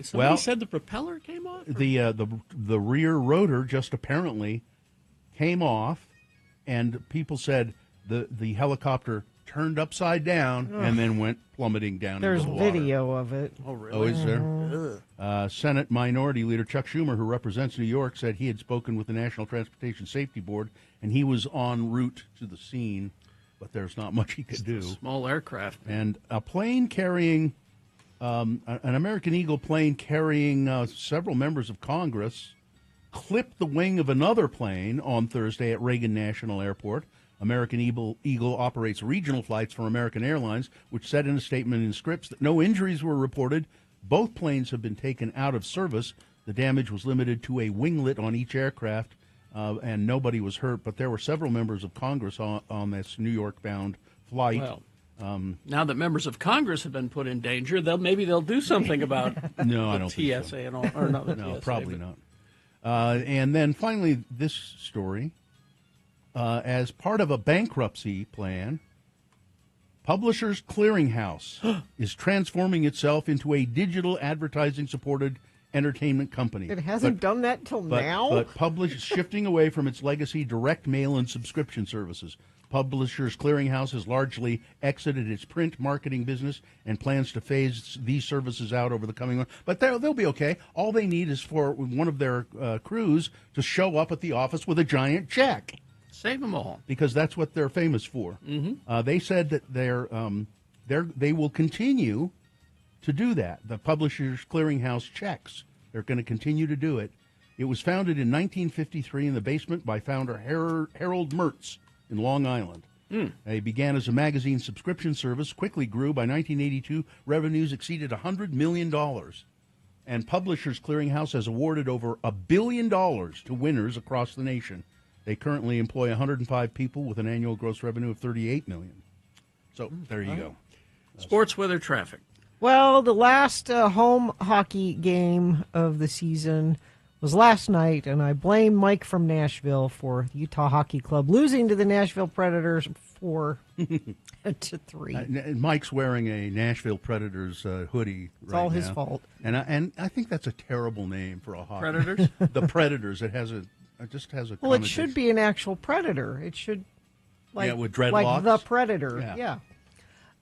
Somebody said the propeller came off?
The rear rotor just apparently came off, and people said the helicopter turned upside down and then went plummeting down
There's
into the water.
video of it.
Oh, really?
Oh, is there? Senate Minority Leader Chuck Schumer, who represents New York, said he had spoken with the National Transportation Safety Board, and he was en route to the scene, but there's not much he could do.
Small aircraft.
And a plane carrying, an American Eagle plane carrying several members of Congress clipped the wing of another plane on Thursday at Reagan National Airport. American Eagle operates regional flights for American Airlines, which said in a statement in Scripps that no injuries were reported. Both planes have been taken out of service. The damage was limited to a winglet on each aircraft, and nobody was hurt. But there were several members of Congress on this New York-bound flight.
Well, now that members of Congress have been put in danger, maybe they'll do something about
No, I don't
TSA
think so.
and all. Or not the
No,
TSA,
probably
but-
not. And then finally, this story. As part of a bankruptcy plan, Publishers Clearinghouse is transforming itself into a digital advertising-supported entertainment company.
It hasn't done that till now?
But shifting away from its legacy direct mail and subscription services. Publishers Clearinghouse has largely exited its print marketing business and plans to phase these services out over the coming months. But they'll be okay. All they need is for one of their crews to show up at the office with a giant check.
Save them all.
Because that's what they're famous for. Mm-hmm. They said that they will continue to do that. The Publishers Clearinghouse checks. They're going to continue to do it. It was founded in 1953 in the basement by founder Harold Mertz in Long Island. They began as a magazine subscription service, quickly grew. By 1982, revenues exceeded $100 million. And Publishers Clearinghouse has awarded over $1 billion to winners across the nation. They currently employ 105 people with an annual gross revenue of $38 million. So there you go.
Sports, weather, traffic.
Well, the last home hockey game of the season was last night, and I blame Mike from Nashville for the Utah Hockey Club losing to the Nashville Predators 4-3.
Mike's wearing a Nashville Predators hoodie right now.
It's all his fault.
And I think that's a terrible name for a hockey.
Predators?
The Predators. It just has a
Well, it should be an actual predator. It should,
with dreadlocks.
like the Predator.
Yeah.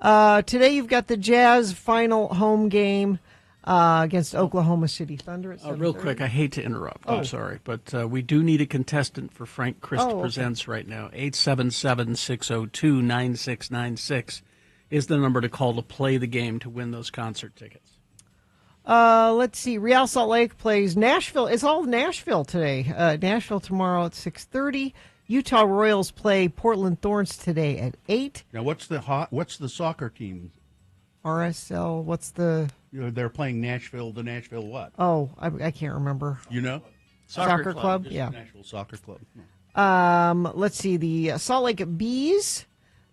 Today you've got the Jazz final home game against Oklahoma City Thunder at 7:30.
Real quick, I hate to interrupt. I'm sorry, but we do need a contestant for Frank Christ Presents right now. 877-602-9696 is the number to call to play the game to win those concert tickets.
Let's see. Real Salt Lake plays Nashville. It's all Nashville today. Nashville tomorrow at 6:30. Utah Royals play Portland Thorns today at 8.
Now, what's the soccer team?
RSL. What's the?
They're playing Nashville. The Nashville what?
Oh, I can't remember.
You know?
Soccer club.
Just
Yeah.
Nashville Soccer Club.
Let's see. The Salt Lake Bees.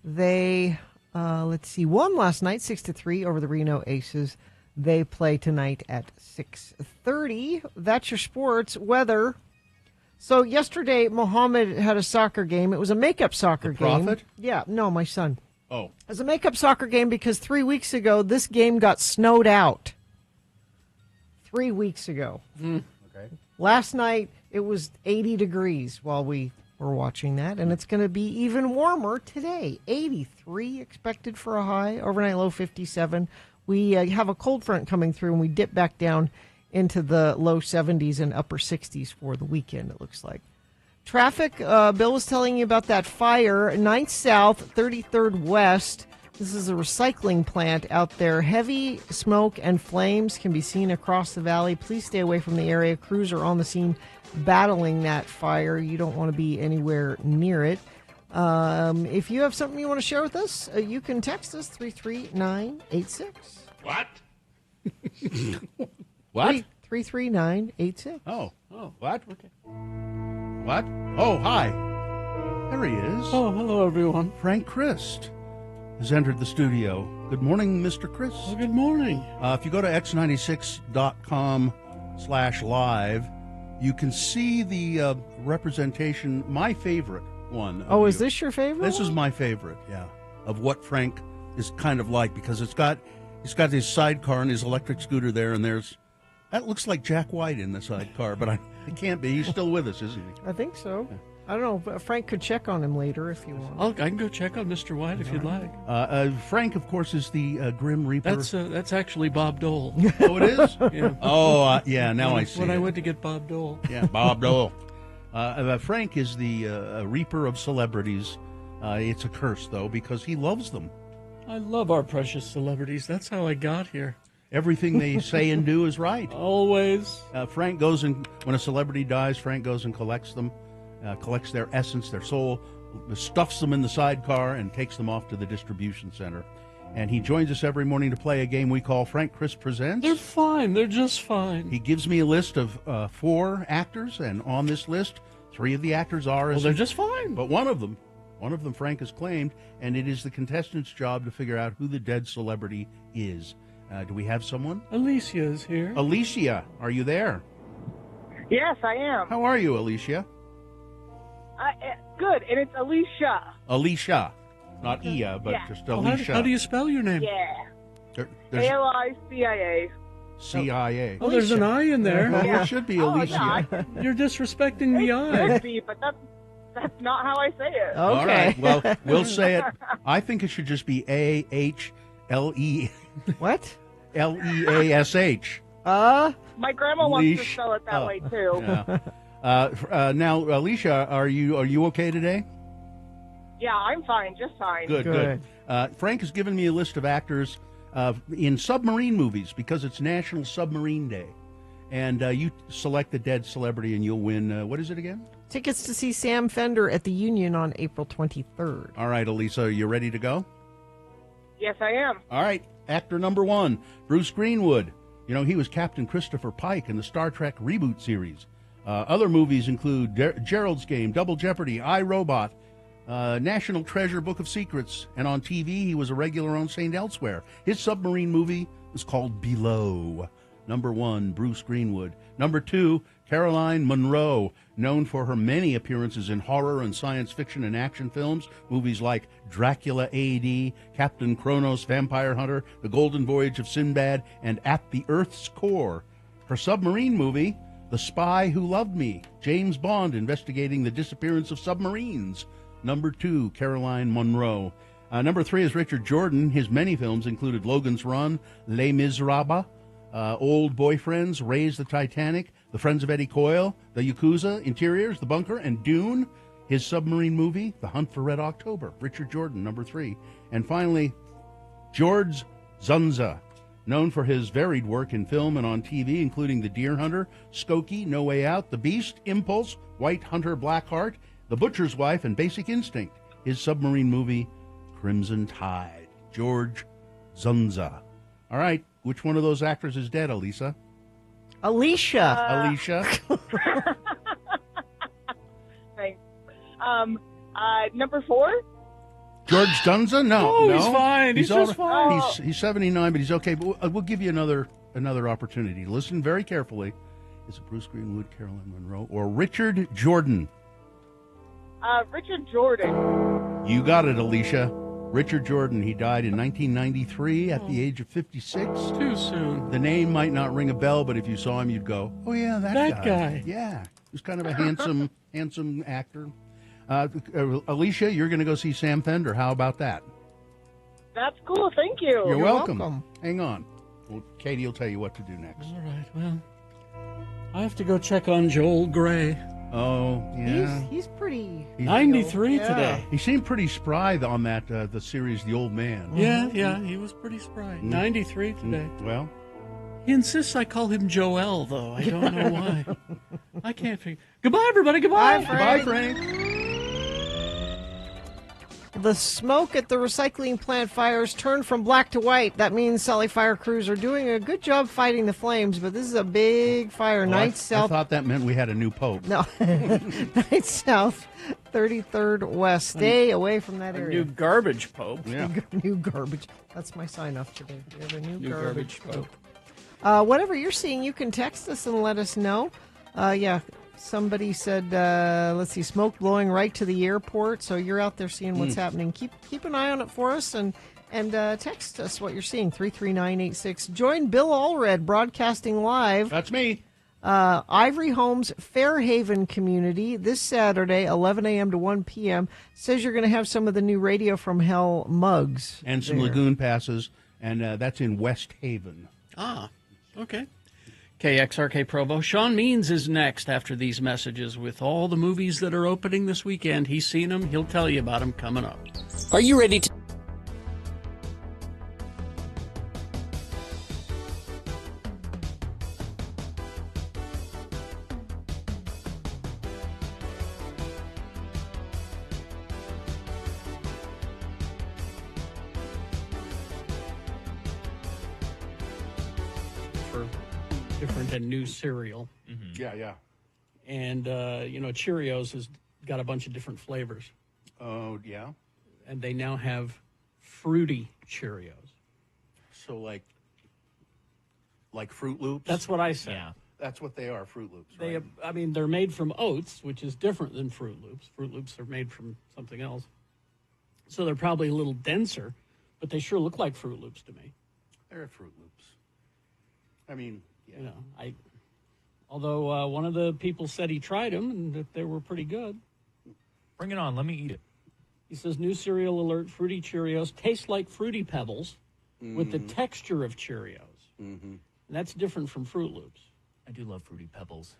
They won last night 6-3 over the Reno Aces. They play tonight at 6:30. That's your sports. Weather. So yesterday, Mohammed had a soccer game. It was a makeup soccer game.
Prophet?
Yeah, no, my son.
Oh.
It was a makeup soccer game because 3 weeks ago, this game got snowed out. 3 weeks ago.
Okay.
Last night, it was 80 degrees while we were watching that, and it's going to be even warmer today. 83 expected for a high, overnight low 57. We have a cold front coming through, and we dip back down into the low 70s and upper 60s for the weekend, it looks like. Traffic, Bill was telling you about that fire, 9th South, 33rd West. This is a recycling plant out there. Heavy smoke and flames can be seen across the valley. Please stay away from the area. Crews are on the scene battling that fire. You don't want to be anywhere near it. If you have something you want to share with us, you can text us 33986.
What? What?
33986.
Oh. What? Okay. What? Oh, hi. There he is.
Oh, hello, everyone.
Frank Christ has entered the studio. Good morning, Mr. Christ.
Well, good morning.
If you go to x96.com/live, you can see the representation, my favorite one.
Oh, is this your favorite?
This is my favorite, yeah, of what Frank is kind of like, because he's got his sidecar and his electric scooter there, and that looks like Jack White in the sidecar, but it can't be. He's still with us, isn't he?
I think so. I don't know, but Frank could check on him later if you want.
I can go check on Mr. White if you'd like.
Frank, of course, is the Grim Reaper.
That's actually Bob Dole.
Oh, it is?
Yeah.
Oh, yeah, now I see
When I
it.
went to get Bob Dole.
Yeah, Bob Dole. Frank is the Reaper of celebrities. It's a curse, though, because he loves them.
I love our precious celebrities. That's how I got here.
Everything they say and do is right.
Always.
Frank goes and, when a celebrity dies, Frank goes and collects them, collects their essence, their soul, stuffs them in the sidecar, and takes them off to the distribution center. And he joins us every morning to play a game we call Frank Christ Presents.
They're fine. They're just fine.
He gives me a list of 4 actors, and on this list, 3 of the actors are...
Well, they're just fine.
But one of them Frank has claimed, and it is the contestant's job to figure out who the dead celebrity is. Do we have someone?
Alicia is here.
Alicia, are you there?
Yes, I am.
How are you, Alicia?
Good, and it's Alicia.
Alicia. Not Ia, but
Yeah.
just
Well,
Alicia.
how do you spell your name?
Yeah.
There's
ALICIA.
CIA.
Oh, there's an I in there.
Well,
Yeah.
it should be
Oh,
Alicia.
yeah,
You're disrespecting the
It
I.
could be, but that's not how I say it.
Okay.
All right. Well, we'll say it. I think it should just be AHLE.
What?
LEASH.
My grandma wants to
Leash.
spell it that way too.
Yeah. Now, Alicia, are you okay today?
Yeah, I'm fine, just fine.
Good. Frank has given me a list of actors in submarine movies because it's National Submarine Day. And you select the dead celebrity and you'll win, what is it again?
Tickets to see Sam Fender at the Union on April 23rd.
All right, Elisa, are you ready to go?
Yes, I am.
All right, actor number 1, Bruce Greenwood. You know, he was Captain Christopher Pike in the Star Trek reboot series. Other movies include Gerald's Game, Double Jeopardy, I, Robot, National Treasure, Book of Secrets, and on TV he was a regular on St. Elsewhere. His submarine movie was called Below. Number 1, Bruce Greenwood. Number 2, Caroline Munro, known for her many appearances in horror and science fiction and action films, movies like Dracula AD, Captain Kronos, Vampire Hunter, The Golden Voyage of Sinbad, and At the Earth's Core. Her submarine movie, The Spy Who Loved Me, James Bond investigating the disappearance of submarines. Number 2, Caroline Munro. Number 3 is Richard Jordan. His many films included Logan's Run, Les Miserables, Old Boyfriends, Raise the Titanic, The Friends of Eddie Coyle, The Yakuza, Interiors, The Bunker, and Dune. His submarine movie, The Hunt for Red October. Richard Jordan, number 3. And finally, George Zunza, known for his varied work in film and on TV, including The Deer Hunter, Skokie, No Way Out, The Beast, Impulse, White Hunter, Blackheart, The Butcher's Wife, and Basic Instinct. His submarine movie, Crimson Tide. George Zunza. All right, which one of those actors is dead, Alicia?
Alicia.
Thanks. Number 4?
George Zunza? No,
he's fine. He's just fine.
He's 79, but he's okay. But we'll give you another opportunity. Listen very carefully. Is it Bruce Greenwood, Carolyn Monroe, or Richard Jordan?
Richard Jordan.
You got it, Alicia. Richard Jordan. He died in 1993 at the age of 56.
Too soon.
The name might not ring a bell, but if you saw him, you'd go, "Oh yeah, that
guy."
Yeah, he was kind of a handsome actor. Alicia, you're going to go see Sam Fender. How about that?
That's cool. Thank you.
You're welcome. Hang on. Well, Katie will tell you what to do next.
All right. Well, I have to go check on Joel Gray.
Oh, yeah.
He's pretty...
93 today.
He seemed pretty spry on that the series The Old Man.
Yeah, he was pretty spry. 93 today.
Well,
he insists I call him Joel, though. I don't know why. I can't figure... Goodbye, everybody. Goodbye.
Bye, Frank.
Goodbye, Frank.
The smoke at the recycling plant fires turned from black to white. That means Sally fire crews are doing a good job fighting the flames, but this is a big fire.
I
South.
thought that meant we had a new pope.
No. Night South, 33rd West. Stay away from that area.
New garbage pope.
Yeah.
New garbage. That's my sign-off today. We have a new
garbage
pope. Whatever you're seeing, you can text us and let us know. Somebody said, let's see, smoke blowing right to the airport. So you're out there seeing what's happening. Keep an eye on it for us and text us what you're seeing, 33986. Join Bill Allred broadcasting live.
That's me.
Ivory Homes Fairhaven community this Saturday, 11 a.m. to 1 p.m. Says you're going to have some of the new Radio from Hell mugs.
And some
there.
lagoon passes, and that's in West Haven.
Ah, okay. KXRK Provo. Sean Means is next after these messages with all the movies that are opening this weekend. He's seen them. He'll tell you about them coming up.
Are you ready to...
Different and new cereal.
Mm-hmm. Yeah.
And, Cheerios has got a bunch of different flavors.
Oh, yeah?
And they now have fruity Cheerios.
So, like Fruit Loops?
That's what I said.
Yeah.
That's what they are, Fruit Loops, right?
They're made from oats, which is different than Fruit Loops. Fruit Loops are made from something else. So they're probably a little denser, but they sure look like Fruit Loops to me.
They're Fruit Loops. I mean...
Yeah. Although one of the people said he tried them and that they were pretty good.
Bring it on. Let me eat it.
He says, new cereal alert, Fruity Cheerios taste like Fruity Pebbles with the texture of Cheerios. Mm-hmm. And that's different from Fruit Loops.
I do love Fruity Pebbles.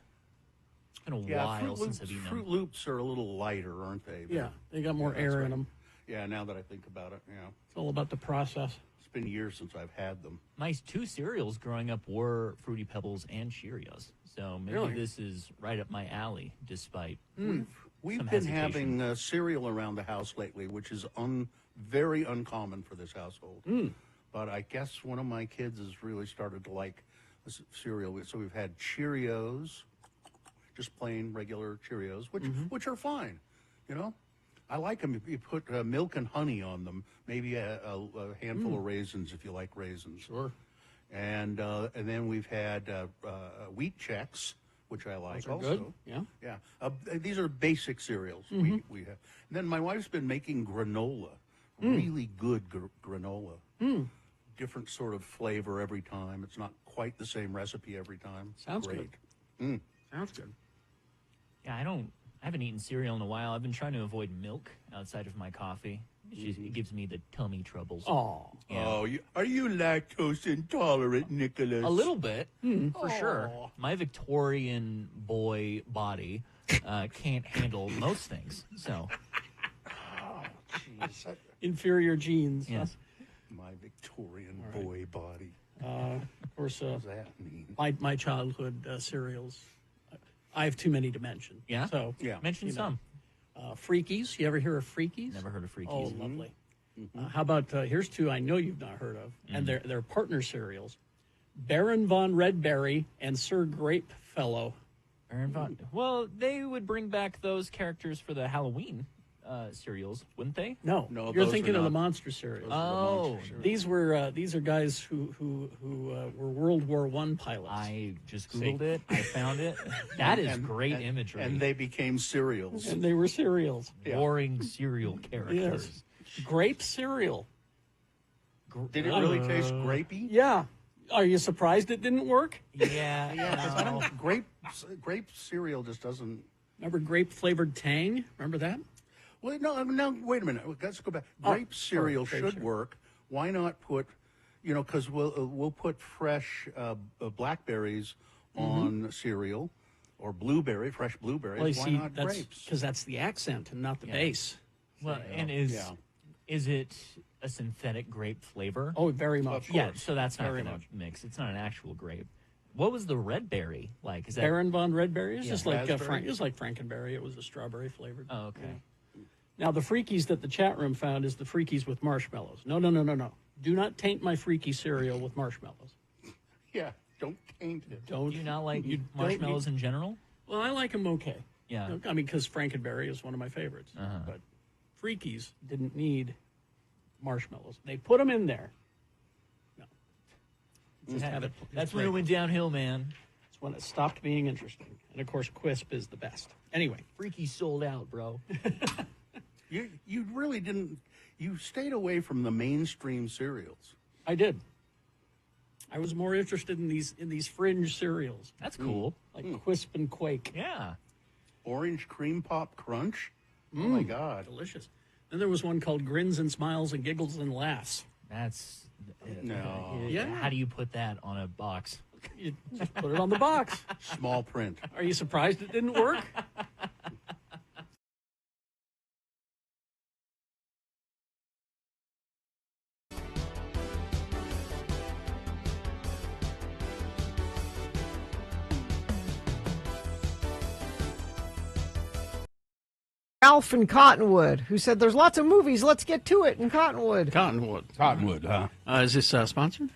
It's been a while since I've eaten them.
Fruit Loops are a little lighter, aren't they?
Yeah, they got more air in them.
Yeah, now that I think about it, yeah.
It's all about the process.
It's been years since I've had them.
My two cereals growing up were Fruity Pebbles and Cheerios. So maybe this is right up my alley, despite
We've
some
been
hesitation.
having cereal around the house lately, which is very uncommon for this household. But I guess one of my kids has really started to like cereal. So we've had Cheerios, just plain regular Cheerios, which are fine, you know. I like them. You put milk and honey on them, maybe a handful of raisins if you like raisins.
Sure.
And then we've had wheat checks, which I like
Those are
also.
good.
Yeah. These are basic cereals we have. And then my wife's been making granola, really good granola. Different sort of flavor every time. It's not quite the same recipe every time.
Sounds
great.
good. Sounds good.
Yeah, I haven't eaten cereal in a while. I've been trying to avoid milk outside of my coffee. It gives me the tummy troubles.
Oh.
Yeah.
Oh, are you lactose intolerant, Nicholas?
A little bit, for sure. My Victorian boy body can't handle most things. So,
Inferior genes.
yes.
My Victorian boy body.
Of course,
What does that mean?
my childhood cereals. I have too many to mention.
Yeah?
So
Yeah.
Mention some.
Freakies. You ever hear of Freakies?
Never heard of Freakies.
Oh, lovely. How about here's two I know you've not heard of, and they're partner cereals: Baron von Redberry and Sir Grapefellow.
Baron von. Well, they would bring back those characters for the Halloween cereals, wouldn't they?
No,
No,
you're
those
thinking
are
of the
not-
monster cereals.
Oh,
These are guys who were World War I pilots.
I just Googled it. I found it. That is great
and,
imagery.
And they became cereals.
And they were cereals.
Warring cereal characters.
Yes. Grape cereal.
Did it really taste grapey?
Yeah. Are you surprised it didn't work?
Yeah.
Yeah, 'cause I don't. Grape cereal just doesn't.
Remember grape flavored Tang? Remember that?
Well, no. Wait a minute. Let's go back. Grape cereal
grape
should
cereal.
work. Why not put, because we'll put fresh blackberries on cereal, or fresh blueberries.
Well, you
Why
see,
not
that's
grapes?
because that's the accent and not the base.
Well, and is it a synthetic grape flavor?
Oh, very much.
Yeah, so that's not
Very
going to
much.
mix. It's not an actual grape. What was the red berry like? Is that
Baron von Redberry. It's
Yeah.
just like
Raspberry?
it was like Frankenberry. It was a strawberry flavored.
Oh, okay.
Now the Freakies that the chat room found is the Freakies with marshmallows. No. Do not taint my Freaky cereal with marshmallows.
Yeah, don't taint it.
Don't.
Do you not like
you
marshmallows in general?
Well, I like them okay.
Yeah.
I mean, because Frankenberry is one of my favorites. But Freakies didn't need marshmallows. They put them in there. No. Just have it.
That's when it went downhill, man.
That's when it stopped being interesting. And of course, Quisp is the best. Anyway,
Freaky sold out, bro.
You really didn't. You stayed away from the mainstream cereals.
I did. I was more interested in these fringe cereals,
That's cool.
like Quisp and Quake.
Yeah.
Orange cream pop crunch. Oh my God.
Delicious. Then there was one called Grins and Smiles and Giggles and Laughs.
That's
No.
Yeah.
How do you put that on a box?
You just put it on the box.
Small print.
Are you surprised it didn't work?
Ralph in Cottonwood, who said, "There's lots of movies. Let's get to it in Cottonwood."
Cottonwood.
Huh?
Is this sponsored?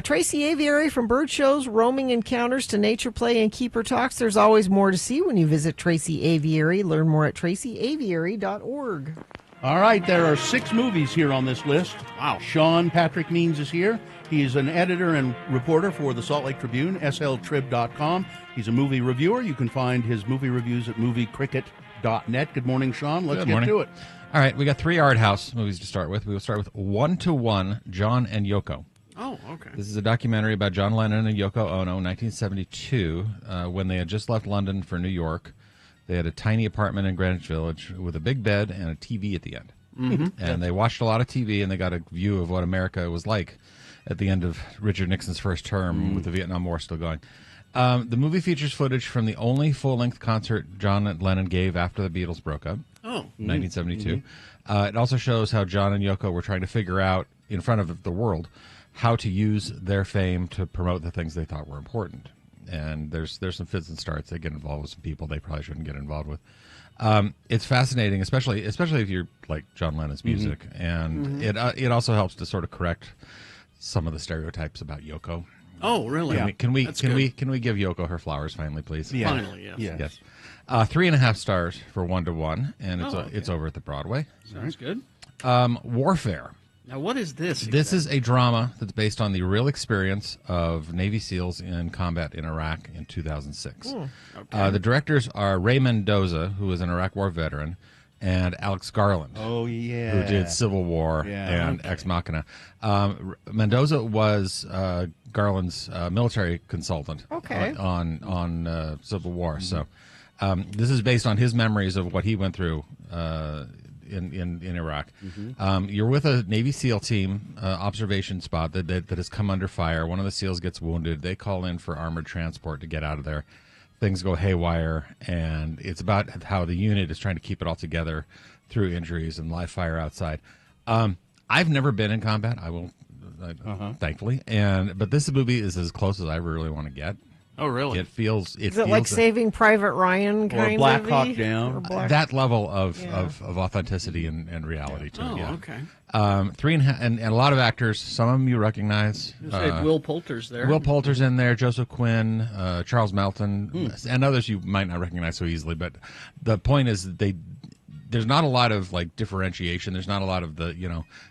Tracy Aviary from Bird Shows, Roaming Encounters to Nature Play and Keeper Talks. There's always more to see when you visit Tracy Aviary. Learn more at tracyaviary.org.
All right, there are 6 movies here on this list.
Wow.
Sean Patrick Means is here. He is an editor and reporter for the Salt Lake Tribune, sltrib.com. He's a movie reviewer. You can find his movie reviews at moviecricket.net. Good morning, Sean. Let's
Good
get
morning.
to it.
All right, we got 3 art house movies to start with. We will start with 1-to-1, John and Yoko.
Oh, okay.
This is a documentary about John Lennon and Yoko Ono, 1972, when they had just left London for New York. They had a tiny apartment in Greenwich Village with a big bed and a TV at the end.
Mm-hmm.
And they watched a lot of TV, and they got a view of what America was like at the end of Richard Nixon's first term with the Vietnam War still going. The movie features footage from the only full-length concert John Lennon gave after the Beatles broke up.
Oh.
1972. It also shows how John and Yoko were trying to figure out, in front of the world, how to use their fame to promote the things they thought were important. And there's some fits and starts. They get involved with some people they probably shouldn't get involved with. It's fascinating, especially if you like John Lennon's music, and it also helps to sort of correct some of the stereotypes about Yoko.
Oh, really?
Can we
That's
give
good.
Yoko her flowers finally, please?
Yeah.
Finally, yes.
Yes. 3.5 stars for 1-to-1, and
Oh,
it's over at the Broadway.
Sounds good.
Warfare.
Now, what is this?
This is a drama that's based on the real experience of Navy SEALs in combat in Iraq in 2006.
Okay.
The directors are Ray Mendoza, who is an Iraq War veteran, and Alex Garland,
Oh, yeah.
who did Civil War
Yeah.
and Ex Machina. Mendoza was Garland's military consultant on Civil War. So this is based on his memories of what he went through in Iraq. You're with a Navy SEAL team observation spot that has come under fire. One of the SEALs gets wounded. They call in for armored transport to get out of there. Things go haywire, and it's about how the unit is trying to keep it all together through injuries and live fire outside. I've never been in combat. I will, thankfully, but this movie is as close as I really want to get.
Oh, really?
It feels.
Is it like Saving Private Ryan kind
or Black
of
Hawk Down?
That level of authenticity and reality to it.
Oh,
Yeah.
okay.
3.5, and a lot of actors. Some of them you recognize.
Will Poulter's there.
Will Poulter's in there. Joseph Quinn, Charles Melton, and others you might not recognize so easily. But the point is that there's not a lot of like differentiation. There's not a lot of the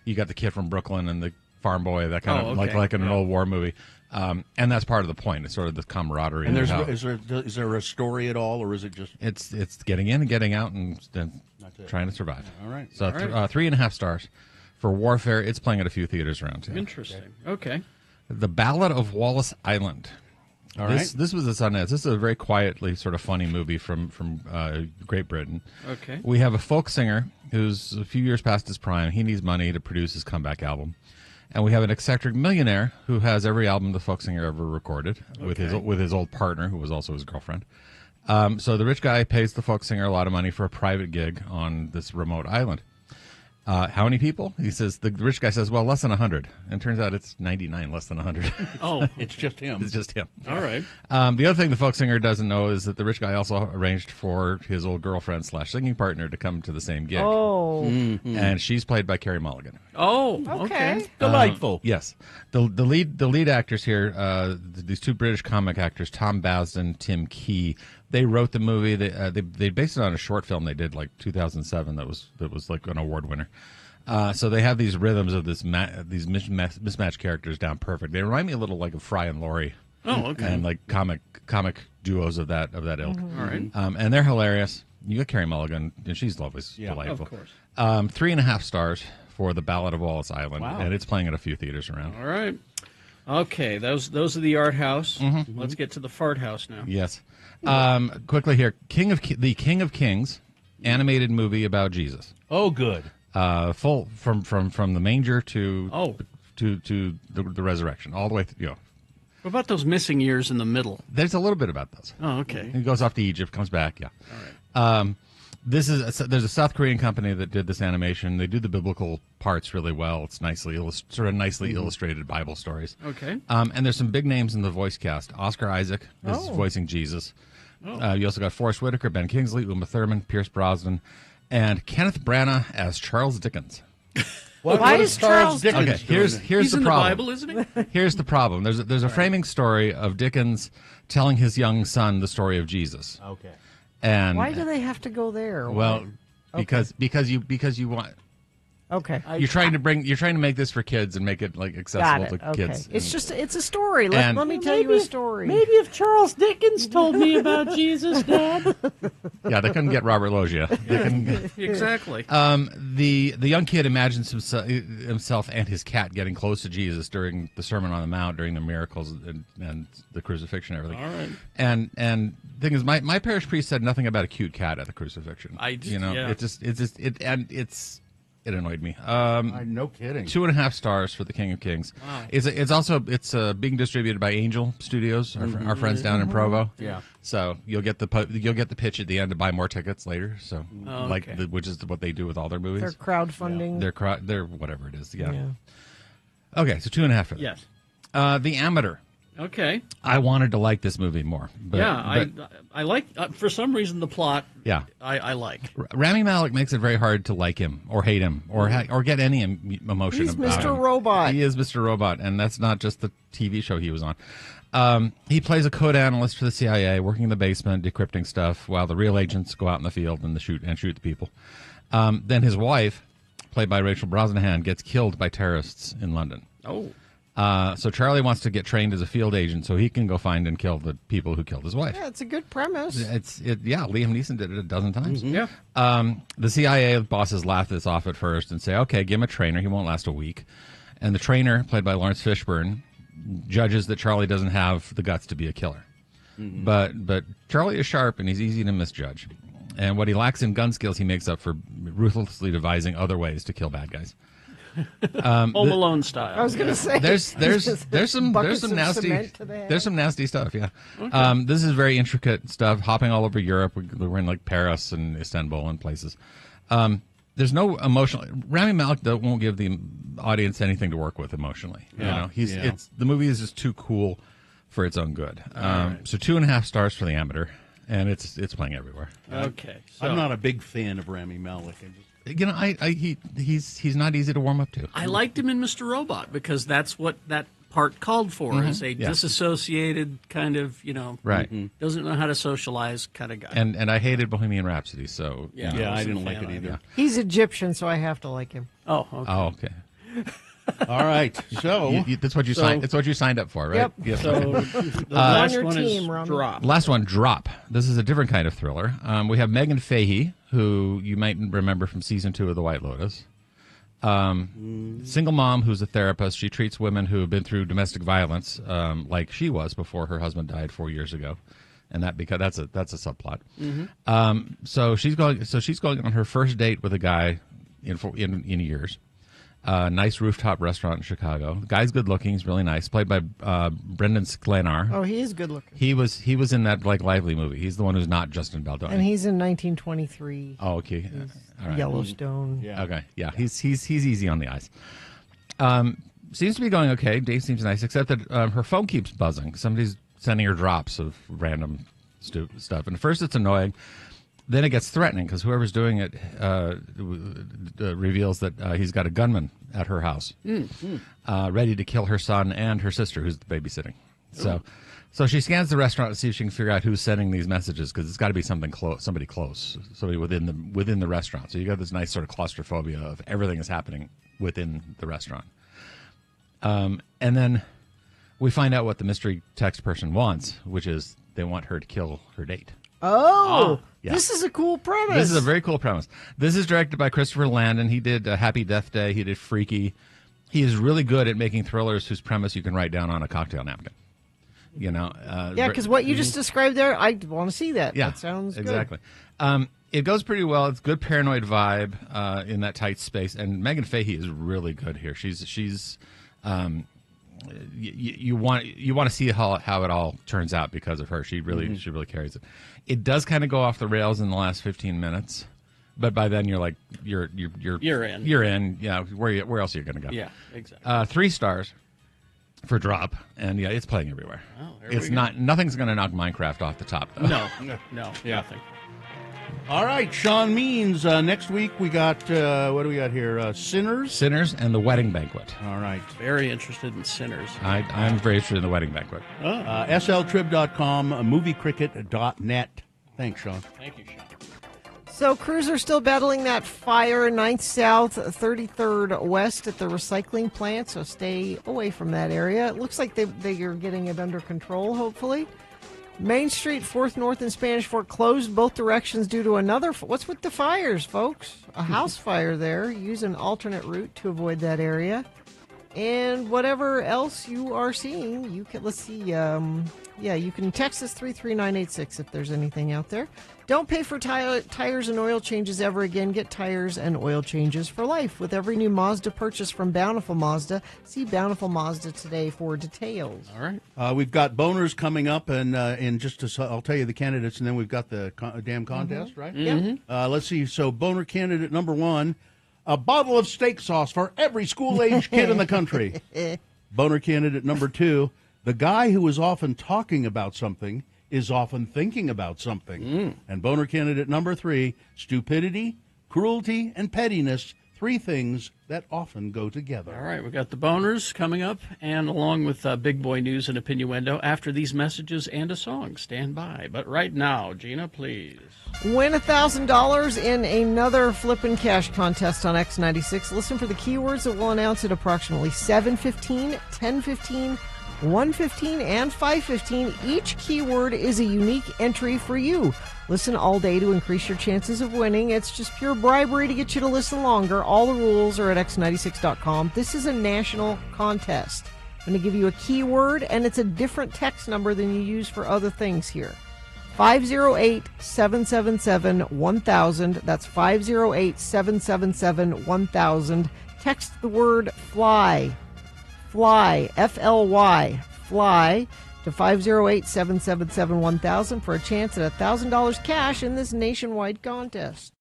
you got the kid from Brooklyn and the farm boy, that kind of like in an old war movie. And that's part of the point. It's sort of the camaraderie.
And is there a story at all, or is it just
it's getting in and getting out and then trying to survive.
All right.
So 3.5 stars for Warfare. It's playing at a few theaters around town.
Interesting. Okay.
The Ballad of Wallace Island.
All right.
This was a Sundance. This is a very quietly sort of funny movie from Great Britain.
Okay.
We have a folk singer who's a few years past his prime. He needs money to produce his comeback album. And we have an eccentric millionaire who has every album the folk singer ever recorded with his old partner, who was also his girlfriend. So the rich guy pays the folk singer a lot of money for a private gig on this remote island. How many people? He says, the rich guy says, well, less than 100. And it turns out it's 99, less than 100.
Oh,
it's just him.
It's just him.
All right.
The other thing the folk singer doesn't know is that the rich guy also arranged for his old girlfriend / singing partner to come to the same gig.
Oh.
And she's played by Carey Mulligan.
Oh, okay.
Delightful.
Yes. The lead actors here, these two British comic actors, Tom Basden, Tim Key, they wrote the movie. They based it on a short film they did like 2007 that was like an award winner. So they have these rhythms of these mismatched characters down perfect. They remind me a little like of Fry and Laurie.
Oh, okay.
And like comic duos of that ilk.
All right.
And they're hilarious. You got Carey Mulligan, and she's always delightful.
Of course.
3.5 stars for The Ballad of Wallace Island,
Wow.
and it's playing at a few theaters around.
All right. Okay, those are the art house. Let's get to the fart house now.
Yes. Quickly here, the King of Kings animated movie about Jesus.
Oh, good.
Full from the manger to the resurrection, all the way through.
What about those missing years in the middle?
There's a little bit about those.
Oh, okay.
He goes off to Egypt, comes back. Yeah.
All right.
There's a South Korean company that did this animation. They do the biblical parts really well. It's nicely illustrated Bible stories.
Okay.
And there's some big names in the voice cast. Oscar Isaac is voicing Jesus. You also got Forrest Whitaker, Ben Kingsley, Uma Thurman, Pierce Brosnan, and Kenneth Branagh as Charles Dickens.
Why is Charles Dickens?
Okay, here's
He's
the
in
problem.
the Bible, isn't he?
Here's the problem. There's a framing story of Dickens telling his young son the story of Jesus.
Okay.
And
Why do they have to go there?
well, because you want.
Okay.
You're trying to make this for kids and make it like accessible to
Okay.
kids.
It's a story. Let me tell you a story.
Maybe if Charles Dickens told me about Jesus, Dad.
Yeah, they couldn't get Robert Loggia.
Exactly.
The young kid imagines himself and his cat getting close to Jesus during the Sermon on the Mount, during the miracles and the crucifixion and everything.
All right.
And the thing is, my parish priest said nothing about a cute cat at the crucifixion. It annoyed me.
No kidding.
2.5 stars for The King of Kings.
Wow.
It's being distributed by Angel Studios, our friends down in Provo.
Yeah.
So you'll get the pitch at the end to buy more tickets later. So
okay.
which is what they do with all their movies.
They're crowdfunding.
They're whatever it is. Yeah. Okay, so 2.5 for that.
Yes.
The Amateur.
Okay.
I wanted to like this movie more. But,
I like, for some reason, the plot.
Yeah.
I like.
Rami Malek makes it very hard to like him or hate him or get any emotion
He's
about him.
Mr. Robot.
He is Mr. Robot, and that's not just the TV show he was on. He plays a code analyst for the CIA, working in the basement, decrypting stuff, while the real agents go out in the field and shoot the people. Then his wife, played by Rachel Brosnahan, gets killed by terrorists in London.
Oh.
So Charlie wants to get trained as a field agent so he can go find and kill the people who killed his wife.
Yeah, it's a good premise.
Liam Neeson did it a dozen times.
Yeah.
The CIA bosses laugh this off at first and say, okay, give him a trainer. He won't last a week. And the trainer, played by Lawrence Fishburne, judges that Charlie doesn't have the guts to be a killer. But Charlie is sharp and he's easy to misjudge. And what he lacks in gun skills, he makes up for ruthlessly devising other ways to kill bad guys.
Home Alone style.
I was going to say
there's some nasty stuff. Yeah,
Okay.
this is very intricate stuff. Hopping all over Europe. We're in like Paris and Istanbul and places. There's no emotional. Rami Malek won't give the audience anything to work with emotionally. You know, the movie is just too cool for its own good. So 2.5 stars for the amateur, and it's playing everywhere.
Okay, so
I'm not a big fan of Rami Malek.
You know, he's not easy to warm up to.
I liked him in Mr. Robot because that's what that part called for, is a disassociated kind of,
Right.
doesn't know how to socialize kind of guy.
And I hated Bohemian Rhapsody, so
I didn't like it either.
He's Egyptian, so I have to like him.
Oh, okay.
Oh, okay.
All right, so
that's what you signed. That's what you signed up for, right?
Yep.
Yes.
So the last one is Drop.
Last one, Drop. This is a different kind of thriller. We have Megan Fahey, who you might remember from season 2 of The White Lotus. Single mom who's a therapist. She treats women who have been through domestic violence like she was before her husband died 4 years ago, and that's a subplot. So she's going on her first date with a guy in years. Nice rooftop restaurant in Chicago. The guy's good looking. He's really nice. Played by Brendan Sklenar.
Oh, he is good looking.
He was in that Blake Lively movie. He's the one who's not Justin Baldoni.
And he's in 1923.
Oh, okay. All right.
Yellowstone.
Yeah.
Okay. Yeah. He's easy on the eyes. Seems to be going okay. Dave seems nice, except that her phone keeps buzzing. Somebody's sending her drops of random stuff. And at first it's annoying. Then it gets threatening because whoever's doing it reveals that he's got a gunman at her house, ready to kill her son and her sister, who's babysitting. So she scans the restaurant to see if she can figure out who's sending these messages, because it's got to be somebody close, somebody within the restaurant. So you got this nice sort of claustrophobia of everything is happening within the restaurant. And then we find out what the mystery text person wants, which is they want her to kill her date.
Oh,
yeah.
This is a cool premise.
This is a very cool premise. This is directed by Christopher Landon. He did Happy Death Day. He did Freaky. He is really good at making thrillers whose premise you can write down on a cocktail napkin. You know.
Yeah, because what you just described there, I want to see that.
Yeah,
that sounds
exactly. It goes pretty well. It's good paranoid vibe in that tight space, and Megan Fahey is really good here. She's you want to see how it all turns out because of her. She really carries it. It does kind of go off the rails in the last 15 minutes, but by then you're like you're in. You're in. Yeah. Where else are you going to go?
Yeah. Exactly.
3 stars for Drop, and yeah, it's playing everywhere.
Oh,
it's not. Nothing's going to knock Minecraft off the top, though.
No,
Yeah.
nothing.
All right, Sean Means. Next week we got what do we got here? Sinners
and The Wedding Banquet.
All right.
Very interested in Sinners.
I'm very interested in The Wedding Banquet.
sltrib.com, moviecricket.net. Thanks, Sean.
Thank you, Sean.
So crews are still battling that fire, 9th South, 33rd West at the recycling plant, so stay away from that area. It looks like they are getting it under control, hopefully. Main Street, 4th North and Spanish Fork closed both directions due to another... What's with the fires, folks? A house fire there. Use an alternate route to avoid that area. And whatever else you are seeing, you can... Let's see. You can text us 33986 if there's anything out there. Don't pay for tires and oil changes ever again. Get tires and oil changes for life with every new Mazda purchase from Bountiful Mazda. See Bountiful Mazda today for details.
All right.
We've got boners coming up, and I'll tell you the candidates, and then we've got the damn contest, right?
Yeah.
Let's see. So boner candidate number 1, a bottle of steak sauce for every school-age kid in the country. Boner candidate number 2, the guy who is often talking about something is often thinking about something. And boner candidate number 3, stupidity, cruelty, and pettiness, 3 things that often go together.
All right, we got the boners coming up, and along with big boy news and opinioendo after these messages and a song. Stand by. But right now, Gina, please.
Win $1,000 in another flippin' cash contest on X96. Listen for the keywords that we'll announce at approximately 7:15, 10:15, 1:15, and 5:15. Each keyword is a unique entry for you. Listen all day to increase your chances of winning. It's just pure bribery to get you to listen longer. All the rules are at x96.com. This is a national contest. I'm going to give you a keyword, and it's a different text number than you use for other things here. 508-777-1000. That's 508-777-1000. Text the word FLY. Fly, F-L-Y, fly, to 508-777-1000 for a chance at $1,000 cash in this nationwide contest.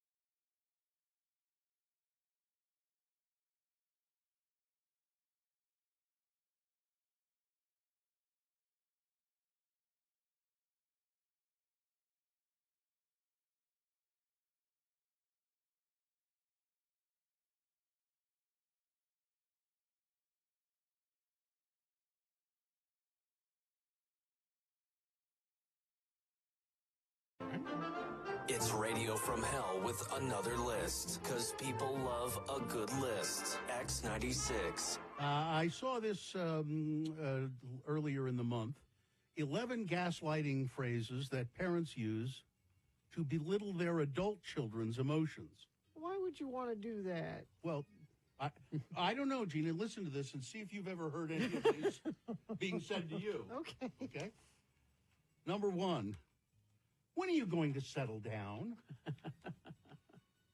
It's Radio from Hell with another list, because people love a good list. X96.
I saw this earlier in the month. 11 gaslighting phrases that parents use to belittle their adult children's emotions.
Why would you want to do that?
Well, I don't know, Gina. Listen to this and see if you've ever heard any of these being said to you.
Okay.
Okay? Number one, when are you going to settle down?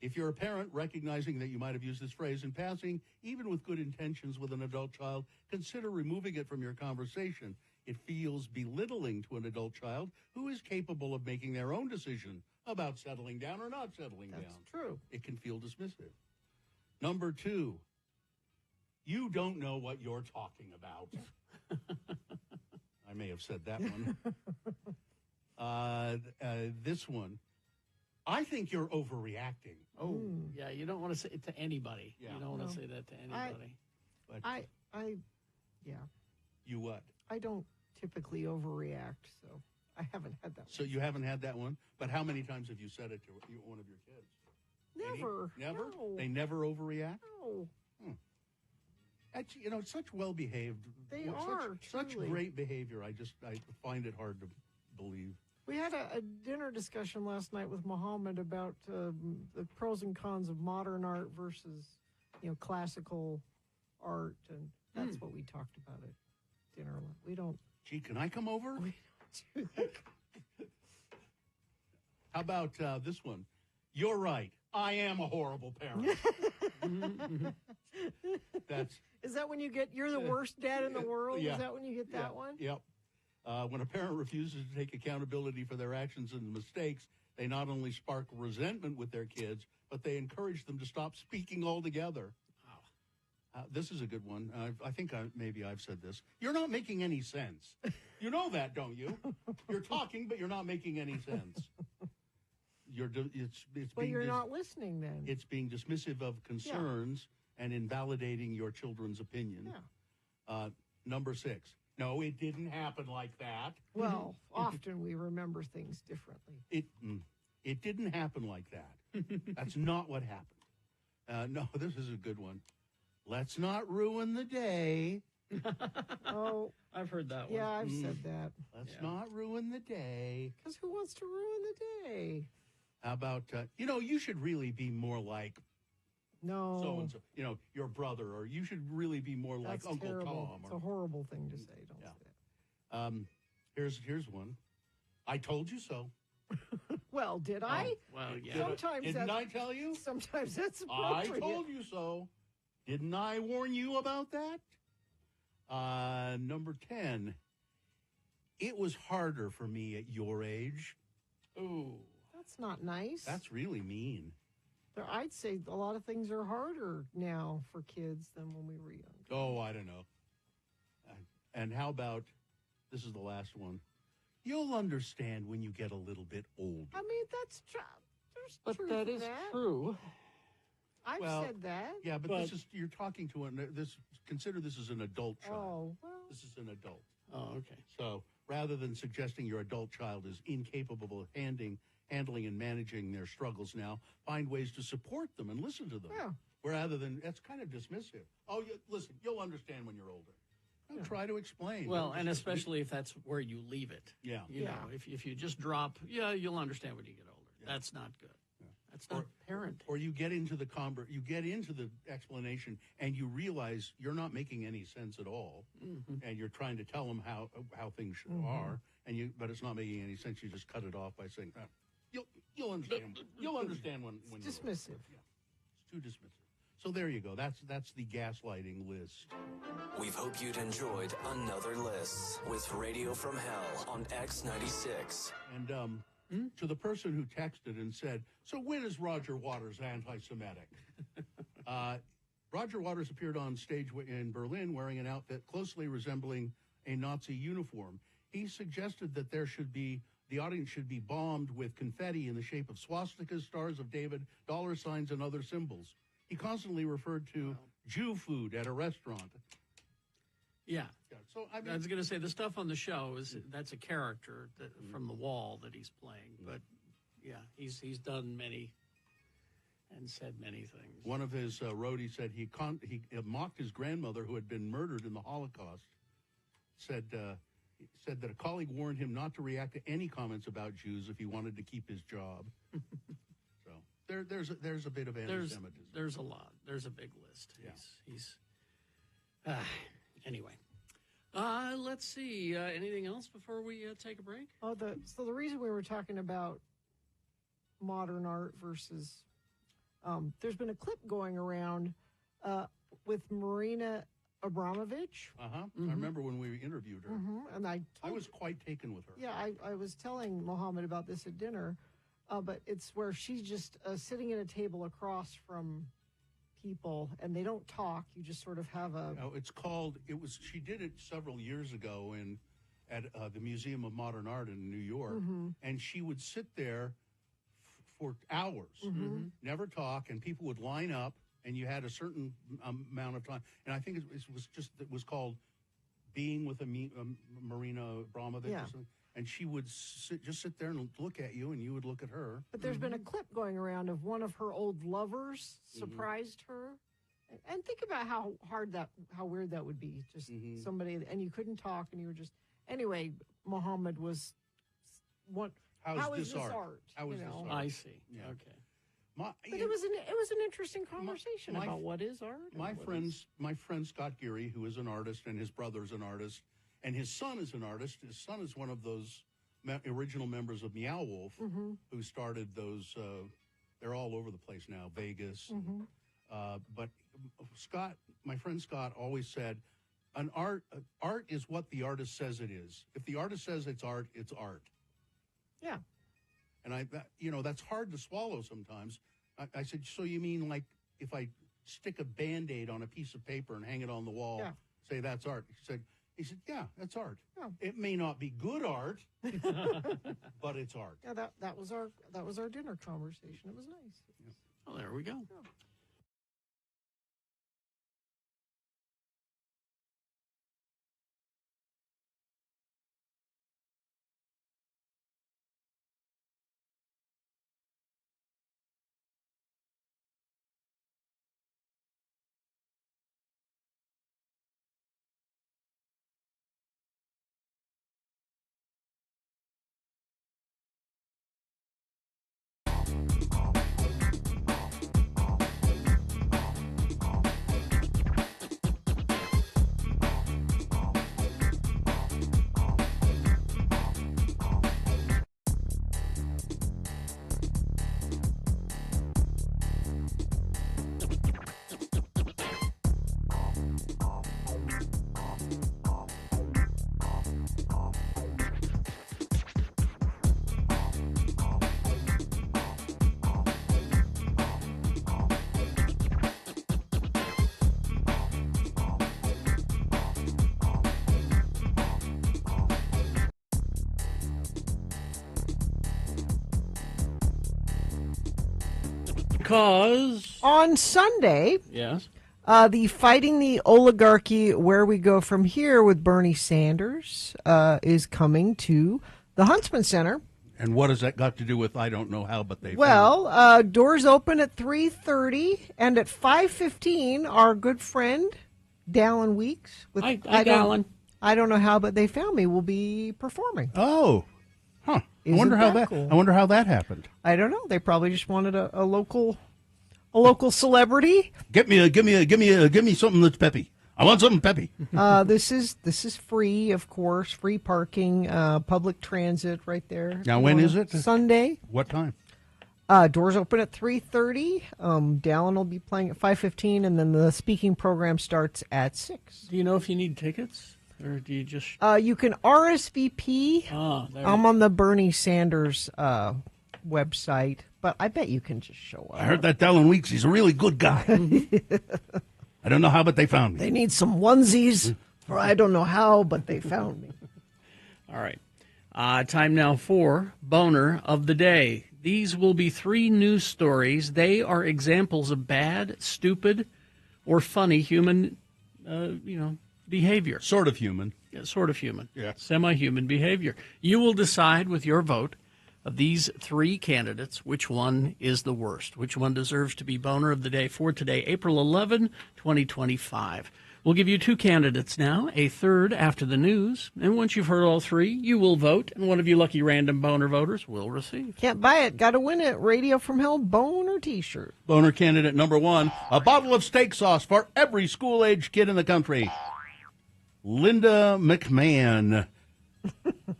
If you're a parent recognizing that you might have used this phrase in passing, even with good intentions with an adult child, consider removing it from your conversation. It feels belittling to an adult child who is capable of making their own decision about settling down or not settling down.
That's true.
It can feel dismissive. Number two, you don't know what you're talking about. I may have said that one. This one, I think you're overreacting.
Oh, yeah, you don't want to say it to anybody.
Yeah.
You don't want to say that to anybody.
Yeah.
You what?
I don't typically overreact, so I haven't had that.
So you haven't had that one? But how many times have you said it to one of your kids?
Never.
Never?
No.
They never overreact?
No.
That's, it's such well-behaved.
They
such,
are,
Such
truly.
great behavior. I find it hard to believe.
We had a dinner discussion last night with Muhammad about the pros and cons of modern art versus, classical art, and that's what we talked about at dinner. We don't.
Gee, can I come over?
We don't do that.
How about this one? You're right. I am a horrible parent.
Is that when you're the worst dad in the world?
Yeah.
Is that when you get that one?
Yep. When a parent refuses to take accountability for their actions and mistakes, they not only spark resentment with their kids, but they encourage them to stop speaking altogether. This is a good one. I think maybe I've said this. You're not making any sense. You know that, don't you? You're talking, but you're not making any sense.
You're not listening then.
It's being dismissive of concerns and invalidating your children's opinion.
Yeah.
Number 6. No, it didn't happen like that.
Well, often we remember things differently.
It didn't happen like that. That's not what happened. No, this is a good one. Let's not ruin the day.
Oh,
I've heard that one.
Yeah, I've said that.
Let's not ruin the day.
Because who wants to ruin the day?
How about, you should really be more like
No.
so-and-so, your brother, or you should really be more like
That's
Uncle
terrible.
Tom.
It's a horrible thing to say. Don't say that.
Here's one. I told you so.
Well, did I?
Well, yeah.
Sometimes
Didn't I tell you?
Sometimes that's
I
appropriate.
told you so. Didn't I warn you about that? Number 10. It was harder for me at your age.
Ooh.
That's not nice.
That's really mean.
I'd say a lot of things are harder now for kids than when we were young.
Oh, I don't know. And how about, this is the last one. You'll understand when you get a little bit older.
I mean, that's true.
But that is true.
I've said that.
Yeah, but this is, you're talking to consider this as an adult child.
Oh, well.
This is an adult.
Oh, okay.
So rather than suggesting your adult child is incapable of handling and managing their struggles now, find ways to support them and listen to them.
Yeah.
Rather than, that's kind of dismissive. Oh, listen, you'll understand when you're older. No, try to explain.
Well, and especially if that's where you leave it.
Yeah.
You know, if you just drop, you'll understand when you get older. Yeah. That's not good. Yeah. That's not parenting.
Or you get into the explanation and you realize you're not making any sense at all, and you're trying to tell them how things are, but it's not making any sense. You just cut it off by saying, "You'll understand. You'll understand when
It's
you're
dismissive."
Yeah, it's too dismissive. So there you go. That's the gaslighting list.
We hope you'd enjoyed another list with Radio from Hell on X96.
And to the person who texted and said, "So when is Roger Waters anti-Semitic?" Roger Waters appeared on stage in Berlin wearing an outfit closely resembling a Nazi uniform. He suggested that the audience should be bombed with confetti in the shape of swastikas, stars of David, dollar signs, and other symbols. He constantly referred to Jew food at a restaurant.
Yeah.
So I
was going to say the stuff on the show that's a character from the wall that he's playing. But yeah, he's done many and said many things.
One of his roadies said he mocked his grandmother who had been murdered in the Holocaust. Said that a colleague warned him not to react to any comments about Jews if he wanted to keep his job. So there's a bit of anti-Semitism.
There's a lot. There's a big list.
Yeah.
Anyway. Let's see. Anything else before we take a break?
So the reason we were talking about modern art versus there's been a clip going around with Marina Abramovich.
I remember when we interviewed her.
And I
was quite taken with her.
Yeah, I was telling Mohammed about this at dinner, but it's where she's just sitting at a table across from people, and they don't talk. You just sort of have a.
She did it several years ago at the Museum of Modern Art in New York, and she would sit there for hours, never talk, and people would line up, and you had a certain amount of time. And I think it was called Being with Marina Abramovich or something. And she would just sit there and look at you, and you would look at her.
But there's been a clip going around of one of her old lovers surprised her. And think about how weird that would be. Just somebody, and you couldn't talk, and you were just. Anyway, Muhammad was. How is this art?
How is this art?
I see. Yeah. Okay.
But it was an interesting conversation about what is art.
My friend Scott Geary, who is an artist, and his brother's an artist, and his son is an artist. His son is one of those original members of Meow Wolf, who started those. They're all over the place now, Vegas. But Scott, my friend Scott, always said, art is what the artist says it is. If the artist says it's art, it's art.
Yeah.
And that's hard to swallow sometimes. I said, so you mean like if I stick a Band-Aid on a piece of paper and hang it on the wall, say that's art? He said, yeah, that's art. Yeah. It may not be good art, but it's art.
Yeah, that was our dinner conversation. It was nice.
Yeah.
Oh, there we go. Yeah. Because
on Sunday,
yes,
the Fighting the Oligarchy, Where We Go From Here with Bernie Sanders is coming to the Huntsman Center.
And what has that got to do with I don't know how, but they
doors open at 3:30, and at 5:15, our good friend Dallin Weeks with
Hi, Dallin.
I don't know how, but they found me will be performing.
Oh, huh. I
Isn't
wonder how
that cool?
I wonder how that happened.
I don't know. They probably just wanted a local celebrity.
Give me something that's peppy. I want something peppy.
This is free, of course. Free parking, public transit right there.
Now, when is it?
Sunday.
What time?
Doors open at 3:30. Dallin will be playing at 5:15, and then the speaking program starts at 6.
Do you know if you need tickets, or do you just?
You can RSVP. I'm on the Bernie Sanders website, but I bet you can just show up.
I heard that Dallin Weeks. He's a really good guy. I don't know how, but they found me.
They need some onesies, or I don't know how, but they found me.
All right. Time now for Boner of the Day. These will be 3 news stories. They are examples of bad, stupid, or funny human, behavior.
Sort of human.
Yeah, sort of human.
Yeah.
Semi-human behavior. You will decide with your vote of these 3 candidates which one is the worst, which one deserves to be Boner of the Day for today, April 11, 2025. We'll give you 2 candidates now, a third after the news, and once you've heard all 3, you will vote, and one of you lucky random Boner voters will receive.
Can't buy it, got to win it. Radio from Hell Boner T-shirt.
Boner candidate number 1, a bottle of steak sauce for every school-age kid in the country. Linda McMahon,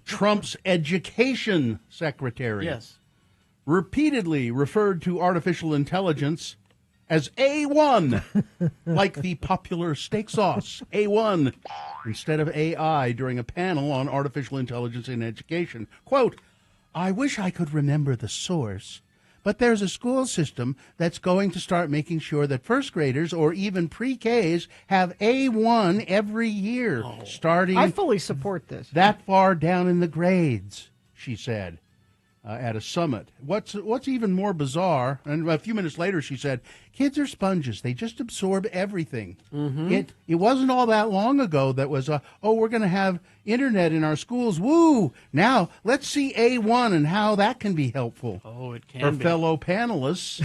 Trump's education secretary.
Yes.
Repeatedly referred to artificial intelligence as A1, like the popular steak sauce, A1, instead of AI during a panel on artificial intelligence in education. Quote, I wish I could remember the source, but there's a school system that's going to start making sure that first graders or even pre-Ks have A1 every year, starting
I fully support this.
that far down in the grades, she said. At a summit. What's even more bizarre, and a few minutes later she said, kids are sponges. They just absorb everything. Mm-hmm. It wasn't all that long ago that was, we're going to have internet in our schools. Woo! Now, let's see A1 and how that can be helpful.
Oh, it can
Her
be.
fellow panelists,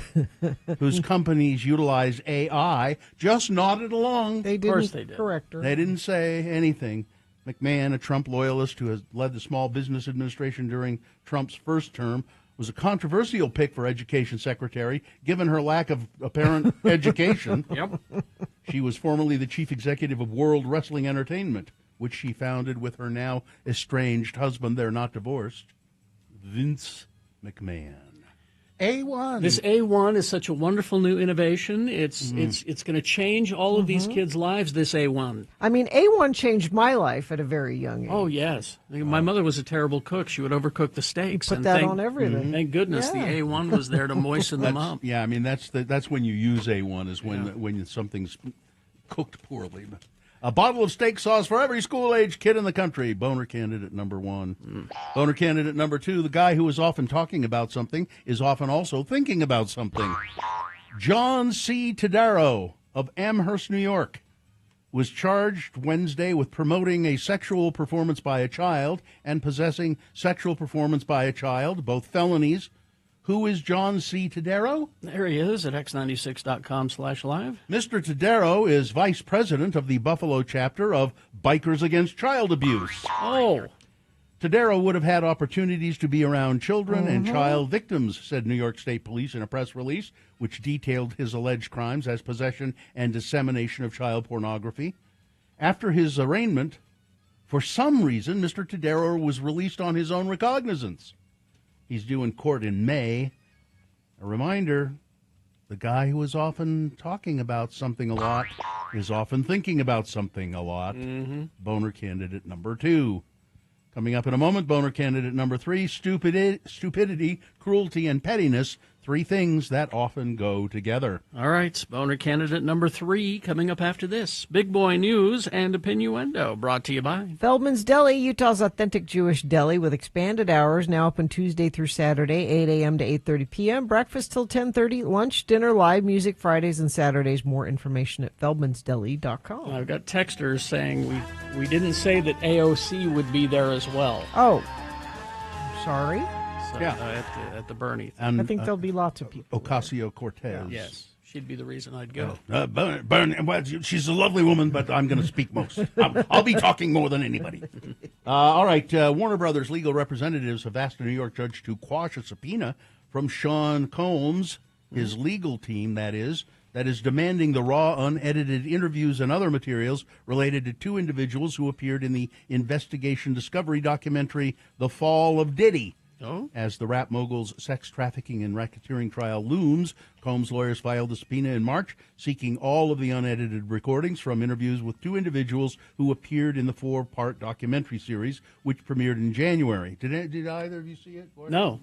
whose companies utilize AI, just nodded along.
They didn't
Of course they did.
correct her.
They didn't say anything. McMahon, a Trump loyalist who has led the Small Business Administration during Trump's first term, was a controversial pick for education secretary, given her lack of apparent education.
Yep.
She was formerly the chief executive of World Wrestling Entertainment, which she founded with her now estranged husband. They're not divorced, Vince McMahon. A1.
This A1 is such a wonderful new innovation. It's going to change all of these kids' lives, this A1.
I mean, A1 changed my life at a very young age.
Oh, yes. My mother was a terrible cook. She would overcook the steaks.
Put that on everything.
Thank goodness
Yeah.
the A1 was there to moisten them up.
Yeah, I mean, that's when you use A1 is when something's cooked poorly. A bottle of steak sauce for every school-age kid in the country. Boner candidate number 1. Boner candidate number 2, the guy who is often talking about something is often also thinking about something. John C. Todaro of Amherst, New York, was charged Wednesday with promoting a sexual performance by a child and possessing sexual performance by a child, both felonies. Who is John C. Todaro?
There he is at x96.com/live.
Mr. Todaro is vice president of the Buffalo chapter of Bikers Against Child Abuse.
Oh.
Todaro would have had opportunities to be around children and child victims, said New York State Police in a press release, which detailed his alleged crimes as possession and dissemination of child pornography. After his arraignment, for some reason, Mr. Todaro was released on his own recognizance. He's due in court in May. A reminder, the guy who is often talking about something a lot is often thinking about something a lot. Boner candidate number 2. Coming up in a moment, Boner candidate number 3, stupidity, cruelty, and pettiness, 3 things that often go together.
All right, Boner candidate number 3 coming up after this. Big Boy News and Opinioendo, brought to you by
Feldman's Deli, Utah's authentic Jewish deli with expanded hours, now open Tuesday through Saturday, 8 a.m. to 8:30 p.m., breakfast till 10:30, lunch, dinner, live music Fridays and Saturdays. More information at feldmansdeli.com.
I've got texters saying we didn't say that AOC would be there as well.
Oh, sorry.
So, at the Bernie.
And,
I think there'll be lots of people.
Ocasio-Cortez.
Yes, she'd be the reason I'd go.
She's a lovely woman, but I'm going to speak most. I'll be talking more than anybody. All right, Warner Brothers legal representatives have asked a New York judge to quash a subpoena from Sean Combs, his legal team, that is, that is demanding the raw, unedited interviews and other materials related to two individuals who appeared in the investigation discovery documentary The Fall of Diddy.
Oh.
As the rap mogul's sex trafficking and racketeering trial looms, Combs' lawyers filed a subpoena in March seeking all of the unedited recordings from interviews with two individuals who appeared in the 4-part documentary series, which premiered in January. Did either of you see it?
No.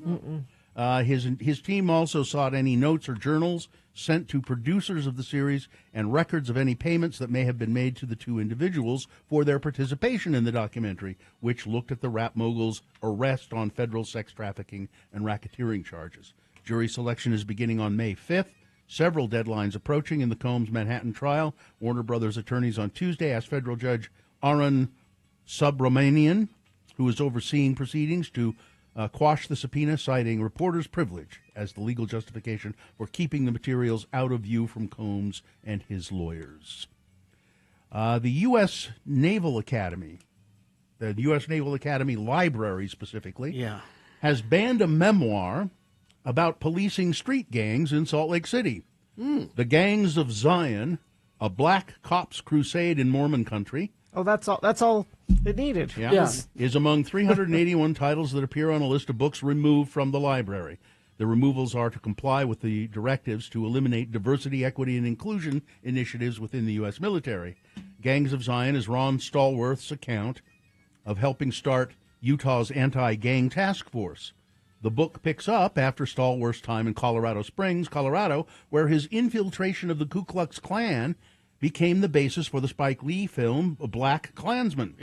His team also sought any notes or journals sent to producers of the series and records of any payments that may have been made to the two individuals for their participation in the documentary, which looked at the rap mogul's arrest on federal sex trafficking and racketeering charges. Jury selection is beginning on May 5th. Several deadlines approaching in the Combs Manhattan trial. Warner Brothers attorneys on Tuesday asked federal judge Arun Subramanian, who is overseeing proceedings, to quash the subpoena, citing reporter's privilege as the legal justification for keeping the materials out of view from Combs and his lawyers. The U.S. Naval Academy, the U.S. Naval Academy Library specifically, has banned a memoir about policing street gangs in Salt Lake City. The Gangs of Zion, a black cops crusade in Mormon country.
Oh, that's all it needed.
Is among 381 titles that appear on a list of books removed from the library. The removals are to comply with the directives to eliminate diversity, equity, and inclusion initiatives within the U.S. military. Gangs of Zion is Ron Stallworth's account of helping start Utah's anti-gang task force. The book picks up after Stallworth's time in Colorado Springs, Colorado, where his infiltration of the Ku Klux Klan became the basis for the Spike Lee film Black Klansman.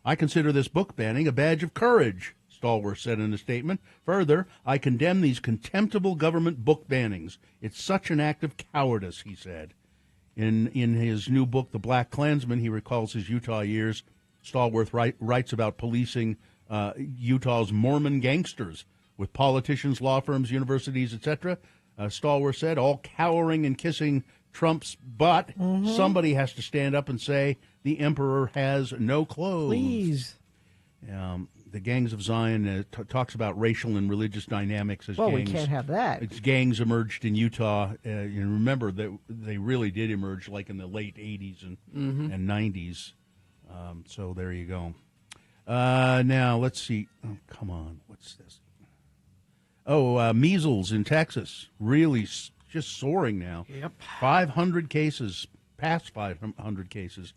I consider this book banning a badge of courage, Stallworth said in a statement. Further, I condemn these contemptible government book bannings. It's such an act of cowardice, he said. In his new book, The Black Klansman, he recalls his Utah years. Stallworth writes about policing Utah's Mormon gangsters with politicians, law firms, universities, etc. Stallworth said, all cowering and kissing Trump's butt. Somebody has to stand up and say the emperor has no clothes.
Please.
The Gangs of Zion talks about racial and religious dynamics as gangs.
We can't have that.
Its gangs emerged in Utah. You remember that they really did emerge like in the late 80s and 90s. So there you go. Now, let's see. Oh, come on. What's this? Measles in Texas. Really just soaring now. 500 cases, past 500 cases.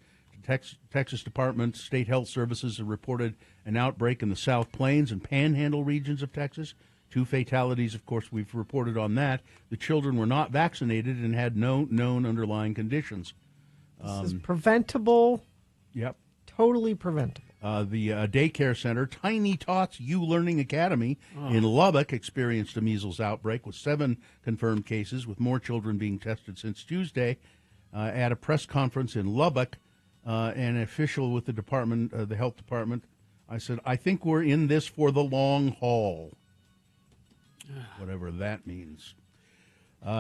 Texas Department State Health Services have reported an outbreak in the South Plains and Panhandle regions of Texas. 2 fatalities, of course, we've reported on that. The children were not vaccinated and had no known underlying conditions.
This is preventable. Totally preventable.
The daycare center, Tiny Tots U Learning Academy in Lubbock, experienced a measles outbreak with 7 confirmed cases, with more children being tested since Tuesday. At a press conference in Lubbock, an official with the department, the health department, I said, I think we're in this for the long haul, whatever that means.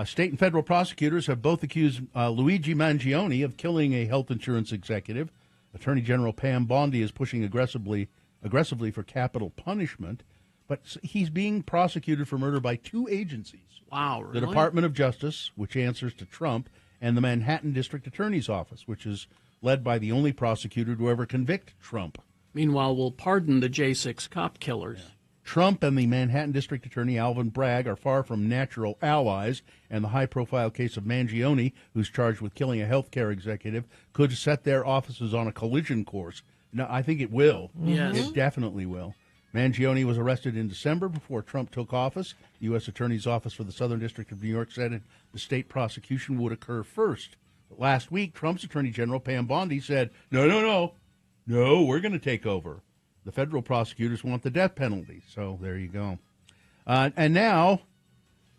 State and federal prosecutors have both accused Luigi Mangione of killing a health insurance executive. Attorney General Pam Bondi is pushing aggressively for capital punishment, but he's being prosecuted for murder by 2 agencies.
Wow, really?
The Department of Justice, which answers to Trump, and the Manhattan District Attorney's Office, which is led by the only prosecutor to ever convict Trump.
Meanwhile, we'll pardon the J6 cop killers.
Trump and the Manhattan District Attorney Alvin Bragg are far from natural allies, and the high-profile case of Mangione, who's charged with killing a health care executive, could set their offices on a collision course. No, I think it will.
Yes.
It definitely will. Mangione was arrested in December before Trump took office. The U.S. Attorney's Office for the Southern District of New York said the state prosecution would occur first. But last week, Trump's Attorney General Pam Bondi said, no, we're going to take over. The federal prosecutors want the death penalty, so there you go. And now,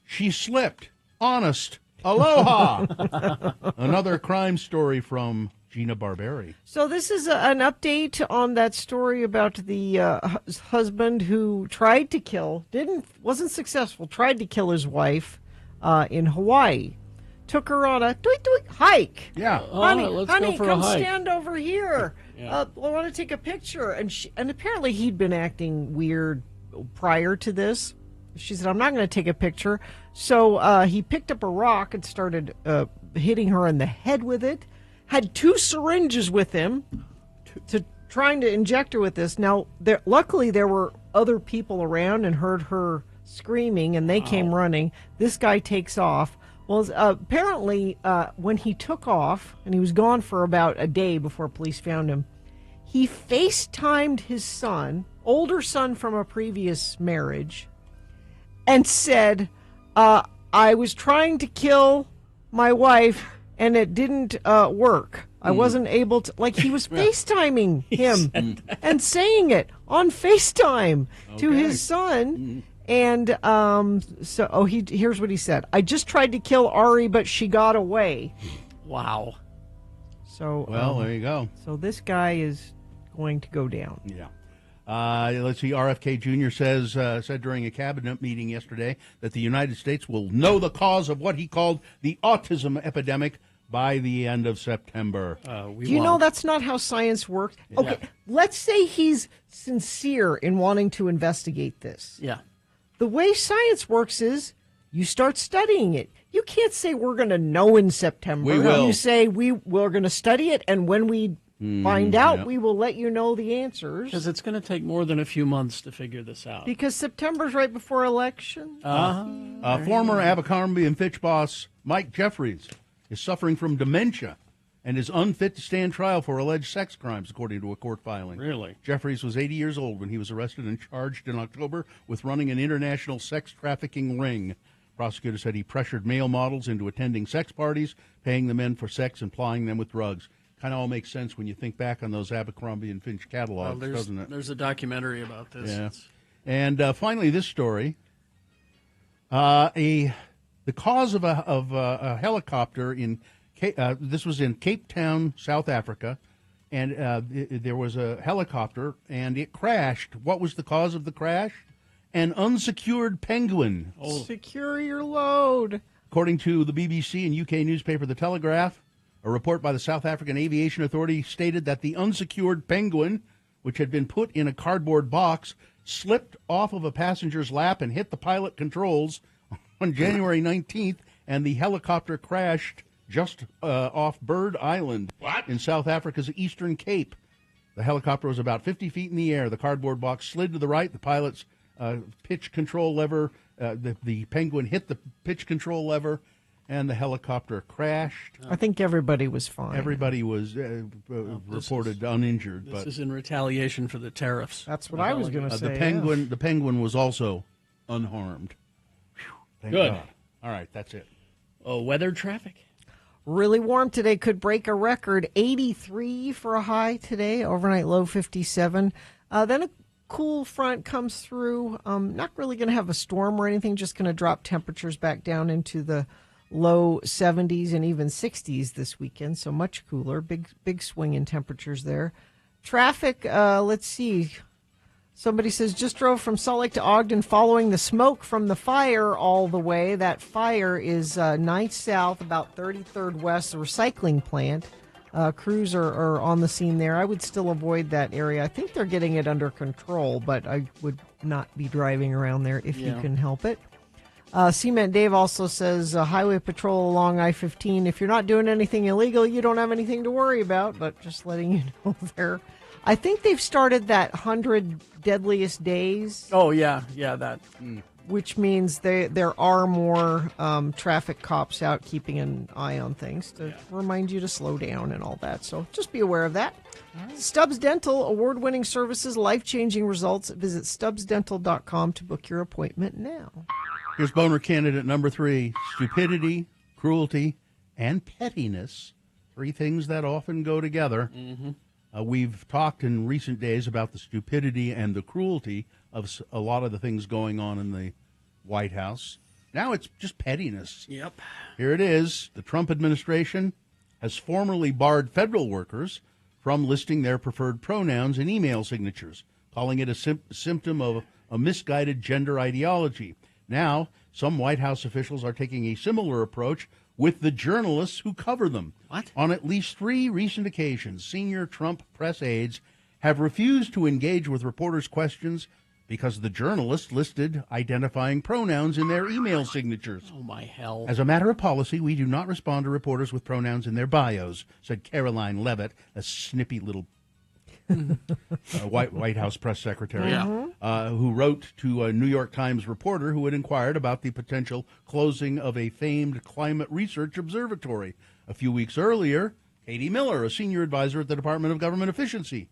she slipped. Honest. Aloha. Another crime story from Gina Barberi.
So this is an update on that story about the husband who tried to kill, wasn't successful, tried to kill his wife in Hawaii. Took her on a hike.
Yeah.
Honey,
go for
come
a hike.
stand over here.
Yeah.
I want to take a picture. And apparently he'd been acting weird prior to this. She said, I'm not going to take a picture. So he picked up a rock and started hitting her in the head with it, had 2 syringes with him to trying to inject her with this. Now, luckily there were other people around and heard her screaming, and they came running. This guy takes off. Well, apparently when he took off, and he was gone for about a day before police found him, he FaceTimed his son, older son from a previous marriage, and said, I was trying to kill my wife, and it didn't work. I wasn't able to, like, he was FaceTiming him and saying it on FaceTime to his son. And here's what he said. I just tried to kill Ari, but she got away.
Wow.
So,
well, there you go.
So this guy is going to go down.
Yeah. Let's see. RFK Jr. said during a cabinet meeting yesterday that the United States will know the cause of what he called the autism epidemic by the end of September.
Do you know that's not how science works?
Yeah.
Okay, let's say he's sincere in wanting to investigate this.
Yeah.
The way science works is you start studying it. You can't say we're going to know in September.
We will.
You say we're going to study it, and when we find out, we will let you know the answers.
Because it's going to take more than a few months to figure this out.
Because September's right before election.
Former Abercrombie and Fitch boss Mike Jeffries is suffering from dementia and is unfit to stand trial for alleged sex crimes, according to a court filing.
Really?
Jeffries was 80 years old when he was arrested and charged in October with running an international sex trafficking ring. Prosecutors said he pressured male models into attending sex parties, paying the men for sex, and plying them with drugs. Kind of all makes sense when you think back on those Abercrombie and Fitch catalogs, doesn't it?
There's a documentary about this.
Yeah. And finally, this story. The cause of a helicopter in this was in Cape Town, South Africa, and there was a helicopter and it crashed. What was the cause of the crash? An unsecured penguin.
Secure your load.
According to the BBC and UK newspaper The Telegraph, a report by the South African Aviation Authority stated that the unsecured penguin, which had been put in a cardboard box, slipped off of a passenger's lap and hit the pilot controls on January 19th, and the helicopter crashed just off Bird Island in South Africa's Eastern Cape. The helicopter was about 50 feet in the air. The cardboard box slid to the right. The pilot's pitch control lever, the penguin hit the pitch control lever, and the helicopter crashed.
I think everybody was fine.
Everybody was reported uninjured.
This
but
is in retaliation for the tariffs.
That's what I was going to say.
The penguin was also unharmed. Thank
Good.
God. All right, that's it.
Oh, weather traffic.
Really warm today, could break a record. 83 for a high today, overnight low 57. Then a cool front comes through. Not really going to have a storm or anything, just going to drop temperatures back down into the low 70s and even 60s this weekend, so much cooler. Big swing in temperatures there. Traffic, let's see. Somebody says, just drove from Salt Lake to Ogden following the smoke from the fire all the way. That fire is 9th South, about 33rd West, the recycling plant. Crews are on the scene there. I would still avoid that area. I think they're getting it under control, but I would not be driving around there if you can help it. Cement Dave also says, highway patrol along I-15. If you're not doing anything illegal, you don't have anything to worry about, but just letting you know there. I think they've started that 100 deadliest days.
Oh, yeah, that.
Which means there are more traffic cops out keeping an eye on things to remind you to slow down and all that. So just be aware of that. Right. Stubbs Dental, award-winning services, life-changing results. Visit stubbsdental.com to book your appointment now.
Here's boner candidate number 3, stupidity, cruelty, and pettiness. 3 things that often go together.
Mm-hmm.
We've talked in recent days about the stupidity and the cruelty of a lot of the things going on in the White House. Now it's just pettiness.
Yep.
Here it is. The Trump administration has formally barred federal workers from listing their preferred pronouns in email signatures, calling it a symptom of a misguided gender ideology. Now, some White House officials are taking a similar approach with the journalists who cover them.
What?
On at least 3 recent occasions, senior Trump press aides have refused to engage with reporters' questions because the journalist listed identifying pronouns in their email signatures.
Oh, my hell.
As a matter of policy, we do not respond to reporters with pronouns in their bios, said Caroline Levitt, a snippy little White House press secretary, who wrote to a New York Times reporter who had inquired about the potential closing of a famed climate research observatory. A few weeks earlier, Katie Miller, a senior advisor at the Department of Government Efficiency,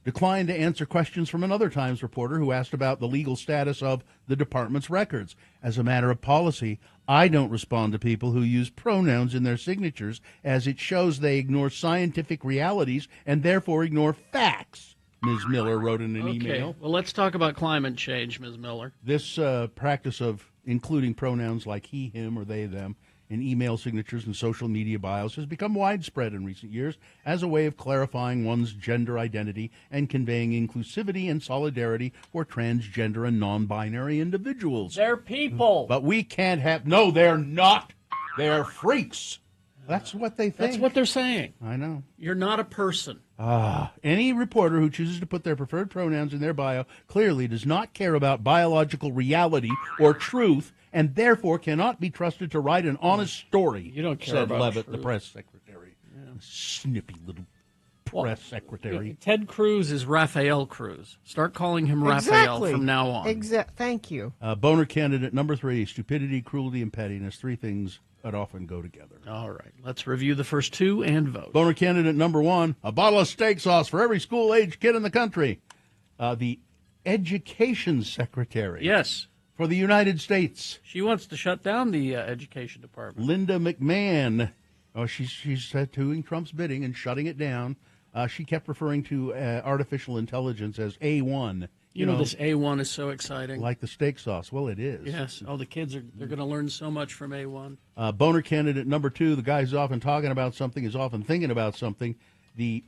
declined to answer questions from another Times reporter who asked about the legal status of the department's records. As a matter of policy, I don't respond to people who use pronouns in their signatures, as it shows they ignore scientific realities and therefore ignore facts, Ms. Miller wrote in an email.
Well, let's talk about climate change, Ms. Miller.
This practice of including pronouns like he, him, or they, them in email signatures and social media bios has become widespread in recent years as a way of clarifying one's gender identity and conveying inclusivity and solidarity for transgender and non-binary individuals.
They're people.
But we can't have... No, they're not. They're freaks. That's what they think.
That's what they're saying.
I know.
You're not a person.
Any reporter who chooses to put their preferred pronouns in their bio clearly does not care about biological reality or truth, and therefore cannot be trusted to write an honest story,
You don't care
said
about
Levitt,
truth.
the press secretary. Snippy little press secretary.
Ted Cruz is Raphael Cruz. Start calling him Raphael from now on.
Thank you.
Boner candidate number 3, stupidity, cruelty, and pettiness, 3 things that often go together.
All right, let's review the first 2 and vote.
Boner candidate number 1, a bottle of steak sauce for every school-age kid in the country. The education secretary.
Yes.
For the United States.
She wants to shut down the education department.
Linda McMahon. Oh, she's doing Trump's bidding and shutting it down. She kept referring to artificial intelligence as A1.
You know, this A1 is so exciting.
Like the steak sauce. Well, it is.
Yes. Oh, the kids they're going to learn so much from A1.
Boner candidate number 2, the guy who's often talking about something is often thinking about something. The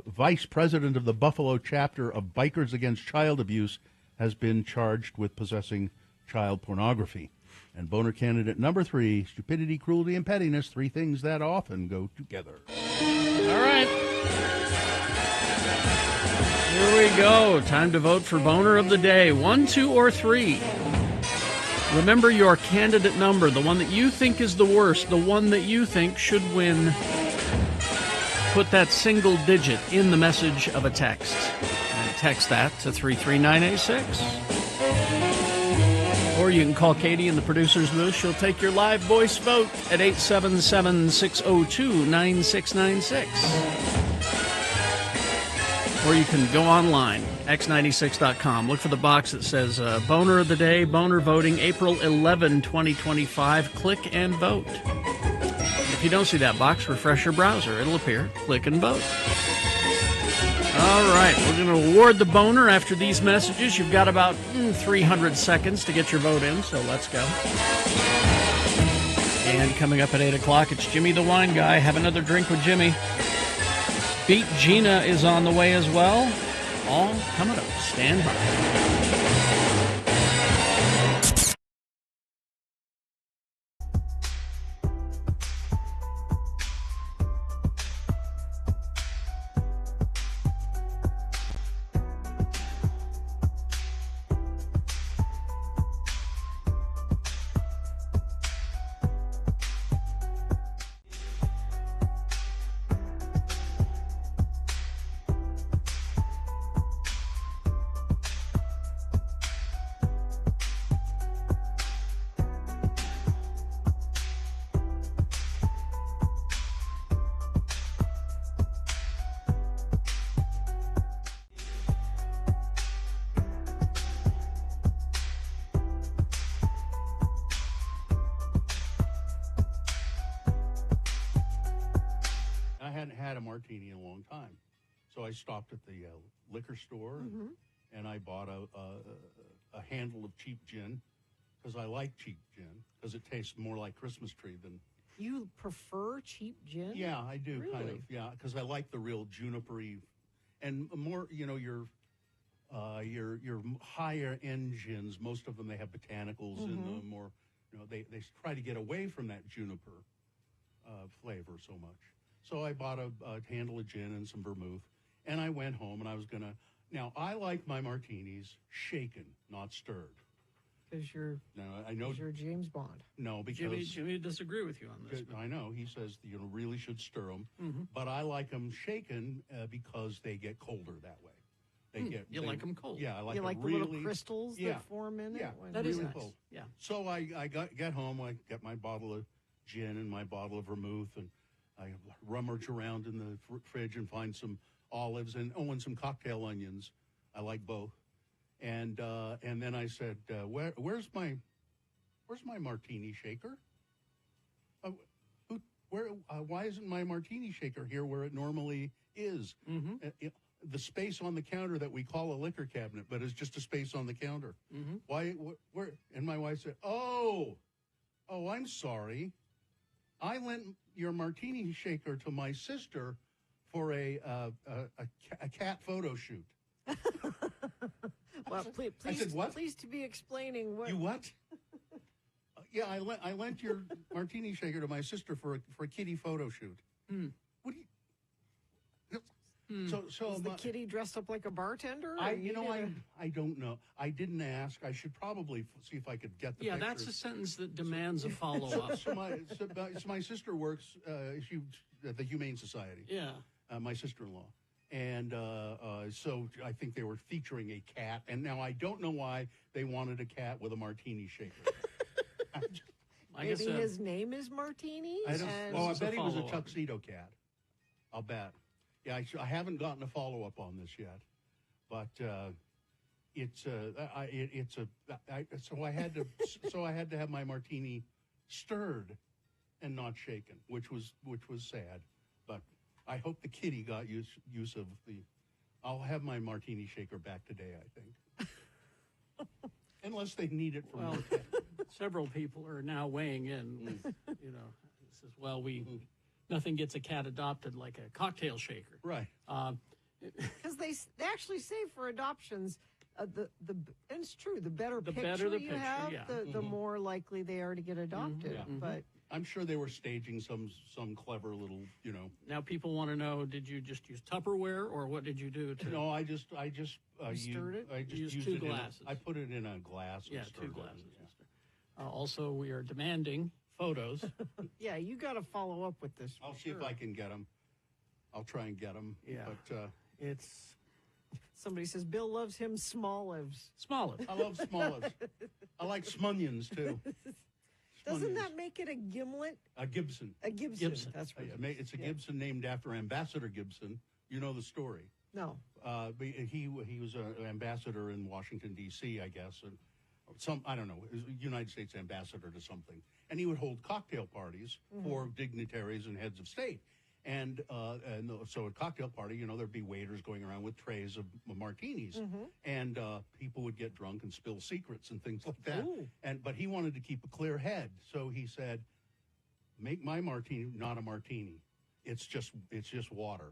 vice president of the Buffalo chapter of Bikers Against Child Abuse has been charged with possessing child pornography. And boner candidate number 3, stupidity, cruelty, and pettiness, 3 things that often go together.
All right. Here we go. Time to vote for boner of the day. 1, 2, or 3. Remember your candidate number, the one that you think is the worst, the one that you think should win. Put that single digit in the message of a text. And text that to 33986. Or you can call Katie in the producer's booth. She'll take your live voice vote at 877-602-9696. Or you can go online, x96.com. Look for the box that says Boner of the Day, Boner Voting, April 11, 2025. Click and vote. If you don't see that box, refresh your browser. It'll appear. Click and vote. All right, we're going to award the boner after these messages. You've got about 300 seconds to get your vote in, so let's go. And coming up at 8 o'clock, it's Jimmy the Wine Guy. Have another drink with Jimmy. Beat Gina is on the way as well. All coming up. Stand by.
Martini in a long time. So I stopped at the liquor store and I bought a handle of cheap gin because I like cheap gin because it tastes more like Christmas tree than...
You prefer cheap gin?
Yeah, I do,
really?
kind of. Yeah, because I like the real juniper-y and more, you know, your higher end gins, most of them, they have botanicals in them, or, you know, they try to get away from that juniper flavor so much. So I bought a handle of gin and some vermouth, and I went home, and I was going to Now, I like my martinis shaken, not stirred.
Because you're,
Now, I know
you're James Bond.
No, because
Jimmy disagree with you on this.
I know he says you really should stir them,
Mhm.
but I like them shaken because they get colder that way.
You like them cold.
Yeah, I like
You
them
like the
really,
little crystals
yeah,
that form in
yeah,
it? When
That is
really
nice.
cold.
Yeah.
So I get home, I get my bottle of gin and my bottle of vermouth, and I rummage around in the fridge and find some olives and some cocktail onions. I like both. And then I said, where's my martini shaker? Why isn't my martini shaker here where it normally is? The space on the counter that we call a liquor cabinet, but it's just a space on the counter. Why? Where? And my wife said, "Oh, I'm sorry. I lent your martini shaker to my sister for a cat photo shoot."
Well, please,
I said, "What?
Please to be explaining what.
You what? Yeah, I lent your martini shaker to my sister for a kitty photo shoot. What do you? So
Was the kitty dressed up like a bartender?
I don't know. I didn't ask. I should probably see if I could get the.
Yeah,
pictures.
that's a sentence that demands a follow-up.
So my sister works at the Humane Society.
Yeah.
My sister-in-law. And so I think they were featuring a cat. And now I don't know why they wanted a cat with a martini shaker.
Maybe his name is Martini?
I bet he was a tuxedo cat. I'll bet. Yeah, I haven't gotten a follow-up on this yet. But so I had to have my martini stirred and not shaken, which was sad. But I hope the kitty got use of the. I'll have my martini shaker back today, I think, unless they need it for more.
Several people are now weighing in. Says, well, nothing gets a cat adopted like a cocktail shaker,
right?
Because they actually say for adoptions. And it's true. The better
The
picture
better the
you
picture,
have,
yeah.
the more likely they are to get adopted.
Yeah.
But
I'm sure they were staging some clever little,
Now people want to know: did you just use Tupperware, or what did you do to?
No, I just
stirred it?
I just
Used
used
two
it
glasses.
I put it in a glass. And
Yeah,
stirred
two
it.
glasses. Also, we are demanding photos.
yeah, you got to follow up with this.
I'll see if I can get them. I'll try and get them.
Yeah.
But
it's.
Somebody says Bill loves him small lives.
Small lives.
I love small lives. I like smunions too.
Doesn't that make it a gimlet?
A Gibson.
A Gibson. That's right.
It's a Gibson named after Ambassador Gibson. You know the story.
No.
But he was an ambassador in Washington D.C. I guess, and I don't know, United States ambassador to something, and he would hold cocktail parties for dignitaries and heads of state. And so at a cocktail party, there'd be waiters going around with trays of martinis, and people would get drunk and spill secrets and things like that.
Ooh.
But he wanted to keep a clear head, so he said, "Make my martini not a martini. It's just water.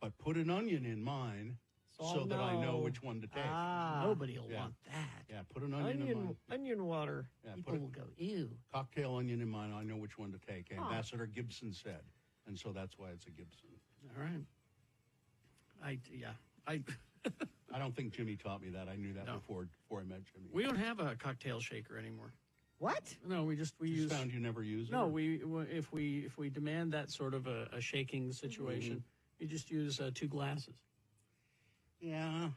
But put an onion in mine so that I know which one to take."
Nobody will want that.
Yeah, put an onion in mine.
Onion water.
Yeah,
People will go, ew.
Cocktail onion in mine. I know which one to take. Ambassador Gibson said. And so that's why it's a Gibson.
All right. I
don't think Jimmy taught me that. I knew that before I met Jimmy.
We don't have a cocktail shaker anymore.
What?
No, we use.
Found you never use it.
No, if we demand that sort of a shaking situation, you just use two glasses.
Yeah,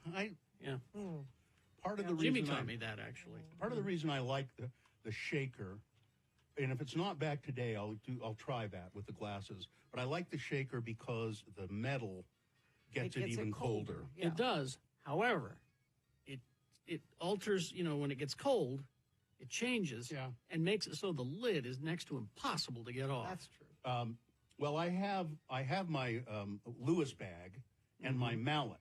Part of the reason
Jimmy taught me that actually.
Part of the reason I like the shaker. And if it's not back today, I'll try that with the glasses. But I like the shaker because the metal gets it even colder.
Yeah.
It does. However, it alters. When it gets cold, it changes and makes it so the lid is next to impossible to get off.
That's true.
Well, I have my Lewis bag and my mallet.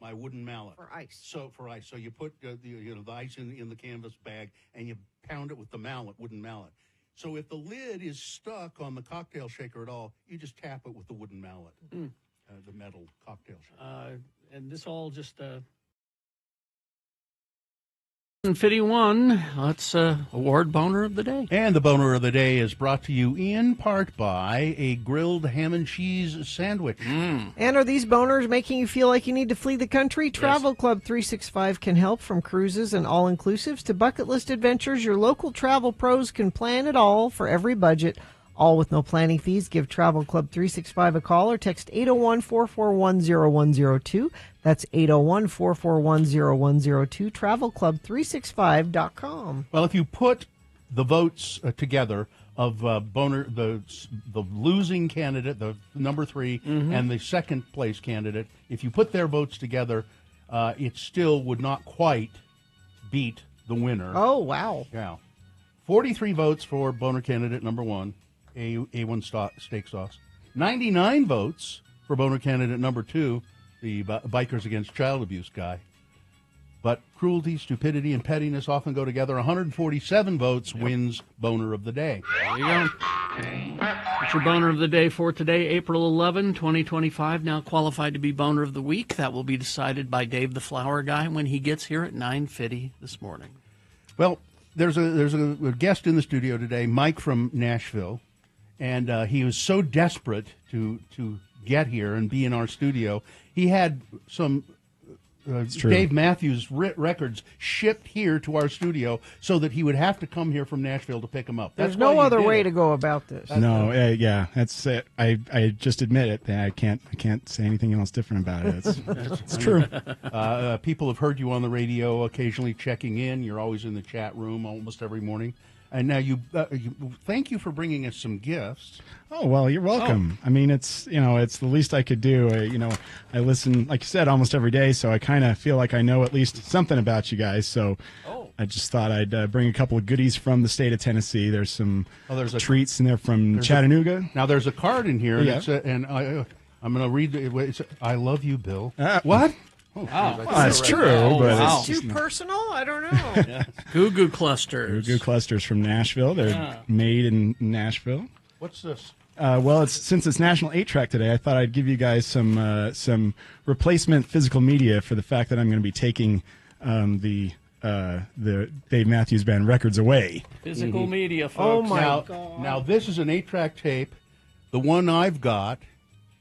My wooden mallet
for ice.
So you put the ice in the canvas bag and you pound it with the wooden mallet. So if the lid is stuck on the cocktail shaker at all, you just tap it with the wooden mallet, the metal cocktail shaker.
And this all just 51. Let's award Boner of the Day.
And the Boner of the Day is brought to you in part by a grilled ham and cheese sandwich.
And are these boners making you feel like you need to flee the country? Travel Club 365 can help, from cruises and all-inclusives to bucket list adventures. Your local travel pros can plan it all for every budget, all with no planning fees. Give Travel Club 365 a call or text 801-441-0102. That's 801-441-0102, travelclub365.com.
Well, if you put the votes together of Boner, the losing candidate, the number 3, and the second place candidate, if you put their votes together, it still would not quite beat the winner.
Oh, wow.
Yeah. 43 votes for Boner candidate number 1, A1 steak sauce. 99 votes for Boner candidate number 2, the Bikers Against Child Abuse guy. But cruelty, stupidity, and pettiness often go together. 147 votes wins Boner of the Day.
There you go. It's your Boner of the Day for today, April 11, 2025. Now qualified to be Boner of the Week. That will be decided by Dave the Flower Guy when he gets here at 9:50 this morning.
Well, there's a guest in the studio today, Mike from Nashville, and he was so desperate to get here and be in our studio. He had some Dave Matthews records shipped here to our studio so that he would have to come here from Nashville to pick them up.
There's no other way to go about this.
Yeah, that's it. I just admit it. I can't say anything else different about it. It's true.
People have heard you on the radio, occasionally checking in. You're always in the chat room almost every morning. And now thank you for bringing us some gifts.
Oh, well, you're welcome. I mean, it's the least I could do. I listen, like you said, almost every day, so I kind of feel like I know at least something about you guys. So I just thought I'd bring a couple of goodies from the state of Tennessee. There's some treats in there from Chattanooga.
Now, there's a card in here, and I'm going to read it. I love you, Bill. What?
Oh, wow. Well, that's true, but
it's too personal. I don't know.
Goo Goo Clusters.
Goo Goo Clusters from Nashville. They're made in Nashville.
What's this?
Well, since it's National 8-Track today, I thought I'd give you guys some replacement physical media for the fact that I'm going to be taking the Dave Matthews Band records away.
Physical media, folks.
Oh my God!
Now this is an 8-track tape. The one I've got.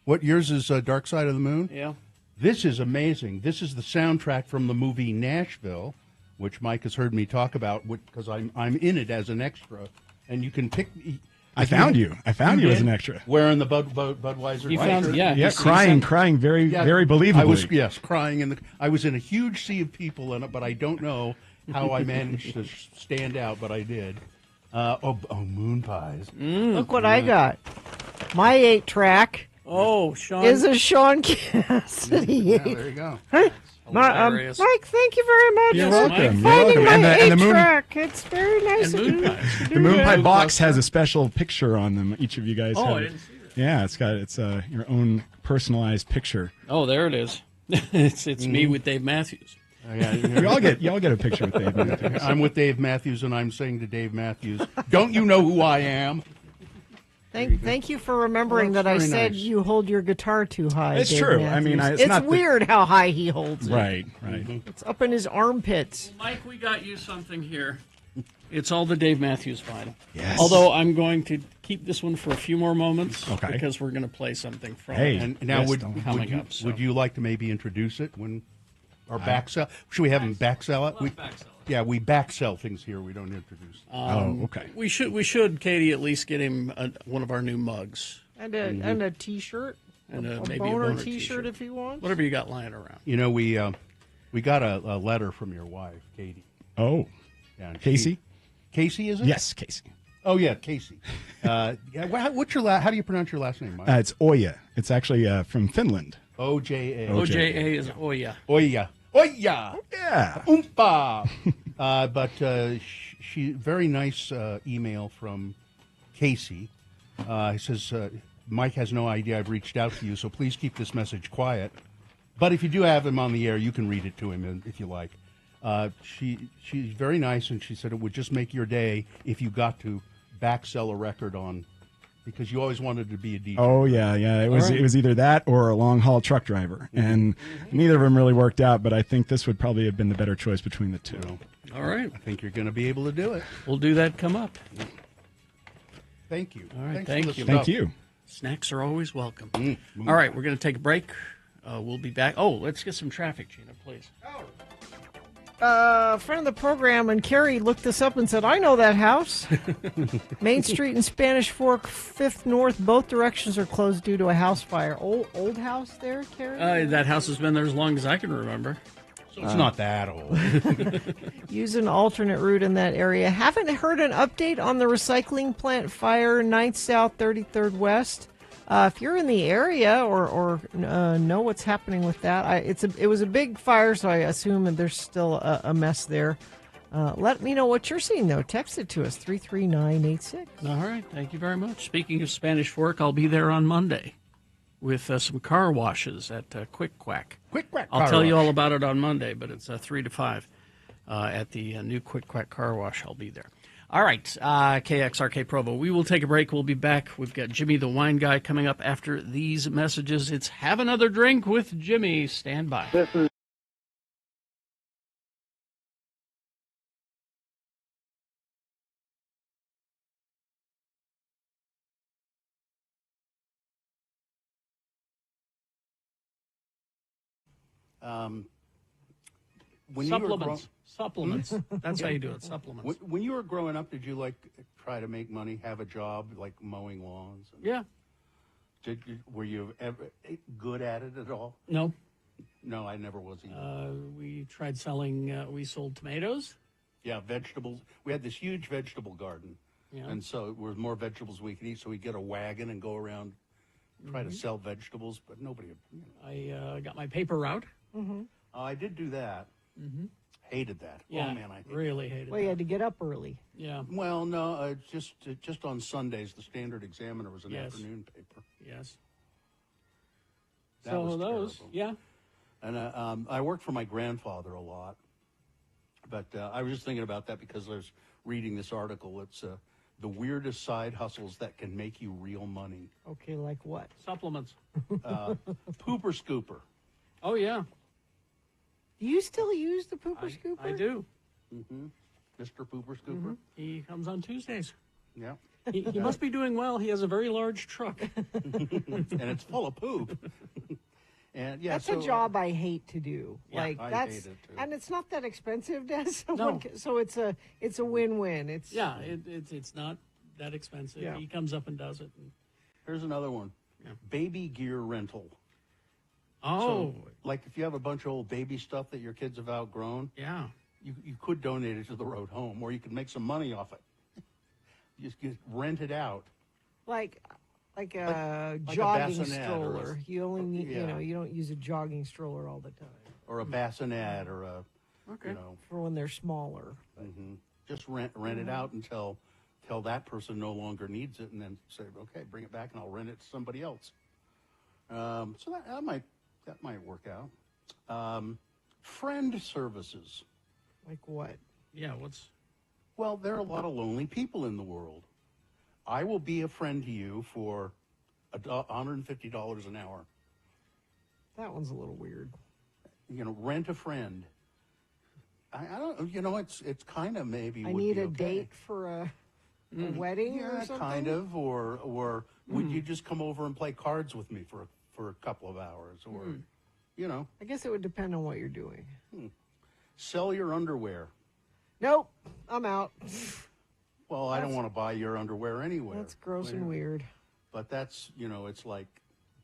What yours is? Dark Side of the Moon.
Yeah.
This is amazing. This is the soundtrack from the movie Nashville, which Mike has heard me talk about because I'm in it as an extra, and you can pick.
I found you as an extra
wearing the Budweiser.
You found,
crying very believably.
Crying I was in a huge sea of people, but I don't know how I managed to stand out, but I did. Moon pies.
Look what I got. My 8-track.
Oh, Sean.
Is a Sean Cassidy.
Yeah, there you go.
Mike, thank you very much.
You're welcome.
Finding my
and the
8-track. It's very nice of you.
The Moon Pie box has a special picture on them. Each of you guys have.
I didn't see that.
Yeah, it's your own personalized picture.
Oh, there it is. It's me with Dave Matthews.
You all get a picture with Dave Matthews.
I'm with Dave Matthews, and I'm saying to Dave Matthews, "Don't you know who I am?"
Thank you for remembering that I said
nice.
You hold your guitar too high.
It's
Dave
true.
Matthews.
I mean,
it's
not
weird how high he holds it.
Right.
It's up in his armpits.
Mike, we got you something here. It's all the Dave Matthews vinyl.
Yes.
Although I'm going to keep this one for a few more moments.
Okay.
Because we're going to play something from
Hey.
it.
And now,
Yes,
would you like to maybe introduce it when our back sell? Should we have him back sell it? Yeah, we back sell things here. We don't introduce.
Okay.
We should, Katie, at least get him one of our new mugs.
And a T-shirt.
And
maybe
boner
a boner T-shirt if he wants.
Whatever you got lying around.
You know, we got a letter from your wife, Katie.
Oh.
Yeah,
Casey?
Casey, is it?
Yes, Casey.
Oh, yeah, Casey. What's your how do you pronounce your last name, Mike?
It's Oya. It's actually from Finland.
O-J-A.
O-J-A is Oya.
Oya. Oya!
Yeah.
Oompa! But she very nice email from Casey. He says, Mike has no idea I've reached out to you, so please keep this message quiet. But if you do have him on the air, you can read it to him if you like. She's very nice, and she said it would just make your day if you got to back sell a record on Because you always wanted to be a DJ.
Oh yeah. It was either that or a long haul truck driver, and neither of them really worked out. But I think this would probably have been the better choice between the two.
All right.
I think you're going to be able to do it.
We'll do that come up.
Thank you.
All right.
Thanks
Thank
for the
you.
stuff.
Thank you.
Snacks are always welcome. All right. We're going to take a break. We'll be back. Oh, let's get some traffic, Gina, please.
Friend of the program, and Carrie looked this up and said, I know that house. Main Street and Spanish Fork, 5th North, both directions are closed due to a house fire. Old house there, Carrie?
That house has been there as long as I can remember.
So it's not that old.
Use an alternate route in that area. Haven't heard an update on the recycling plant fire, 9th South, 33rd West. If you're in the area or know what's happening with that, it was a big fire, so I assume that there's still a mess there. Let me know what you're seeing, though. Text it to us, 33986.
All right. Thank you very much. Speaking of Spanish Fork, I'll be there on Monday with some car washes at Quick Quack.
Quick Quack
I'll
Car
tell you
Wash.
all about it on Monday, but it's 3 to 5 at the new Quick Quack Car Wash. I'll be there. All right, KXRK Provo. We will take a break. We'll be back. We've got Jimmy the Wine Guy coming up after these messages. It's Have Another Drink with Jimmy. Stand by.
When you were
Supplements. Supplements. That's how you do it. Supplements.
When you were growing up, did you try to make money, have a job like mowing lawns?
Yeah.
Were you ever good at it at all?
No.
No, I never was either.
We tried selling, we sold tomatoes.
Yeah, vegetables. We had this huge vegetable garden.
Yeah.
And so there were more vegetables we could eat, so we'd get a wagon and go around, try to sell vegetables, but nobody.
I got my paper route.
I did do that. Hated that.
Yeah,
Oh, man, I
really hated
Well, you
that.
had to get up early.
Yeah.
Well, no, just on Sundays, the Standard Examiner was an
Yes.
afternoon paper.
Yes.
That
So
was
those,
terrible.
yeah.
And I worked for my grandfather a lot. But I was just thinking about that because I was reading this article. It's the weirdest side hustles that can make you real money.
Okay, like what?
Supplements.
Pooper scooper.
Oh, yeah.
Do you still use the pooper scooper?
I do.
Mr. Pooper scooper.
He comes on Tuesdays.
Yeah.
He must be doing well. He has a very large truck.
And it's full of poop. And yeah,
That's
so,
a job I hate to do.
Yeah,
like
I
that's
hate it, too.
and it's not that expensive, Des.
No.
So it's a win-win. It's
Yeah, it's not that expensive.
Yeah.
He comes up and does it. And,
Here's another one.
Yeah.
Baby gear rental.
oh,
So, like if you have a bunch of old baby stuff that your kids have outgrown,
yeah.
you could donate it to the road home, or you could make some money off it. You rent it out.
like a
like a
jogging
bassinet or a-
stroller. You only need
yeah.
you don't use a jogging stroller all the time
Or a bassinet, or a,
Okay.
for when they're smaller.
just rent it out until that person no longer needs it, and then say, okay, bring it back, and I'll rent it to somebody else. So that might work out. Friend services.
Like what?
Yeah, what's...
Well, there are a lot of lonely people in the world. I will be a friend to you for $150 an hour.
That one's a little weird.
Rent a friend. I don't. It's kind of maybe.
I
would
need
be
a
okay.
date for a wedding or
Yeah,
something.
kind of. Or would you just come over and play cards with me for a couple of hours? Or,
I guess it would depend on what you're doing.
sell your underwear.
Nope, I'm out.
Well, I don't want to buy your underwear anywhere.
That's gross and weird.
But that's, it's like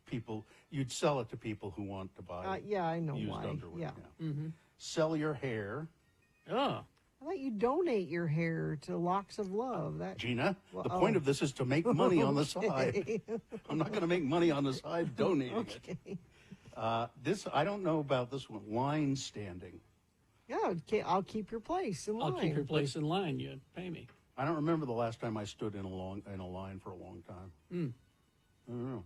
people, you'd sell it to people who want to buy
Yeah, I know
used
why.
underwear.
Yeah.
Sell your hair.
Oh.
I thought you donate your hair to Locks of Love. That
Gina,
Well,
the point
oh.
of this is to make money on the side.
Okay.
I'm not going to make money on the side donating
Okay.
it. I don't know about this one. Line standing.
Yeah, okay, I'll keep your place in line.
I'll keep your place in line. You pay me.
I don't remember the last time I stood in a line for a long time. I don't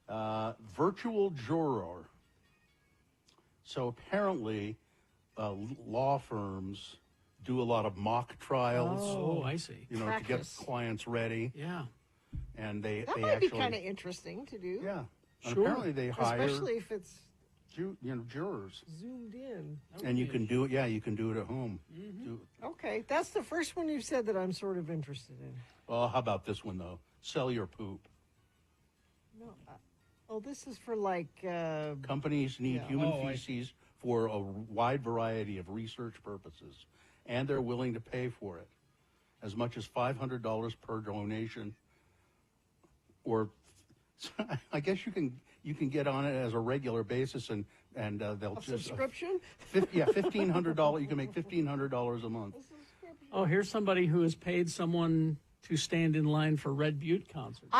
know. Virtual juror. So apparently, law firms do a lot of mock trials.
Oh, I see.
To get
Practice.
clients ready.
Yeah.
and they
That
they
might
actually
be kind of interesting to do.
yeah. And
Sure.
apparently they hire
Especially if it's
jurors,
zoomed in.
and you can do it. Yeah, you can do it at home.
Okay, that's the first one you've said that I'm sort of interested in.
Well, how about this one though? Sell your poop.
No, oh, this is for like.
Companies need
Yeah.
human
Oh, I
feces for a wide variety of research purposes, and they're willing to pay for it, as much as $500 per donation. Or, I guess you can get on it as a regular basis, and they'll
A
just
subscription?
$1,500. You can make $1,500 a month.
Oh, here's somebody who has paid someone to stand in line for Red Butte concerts.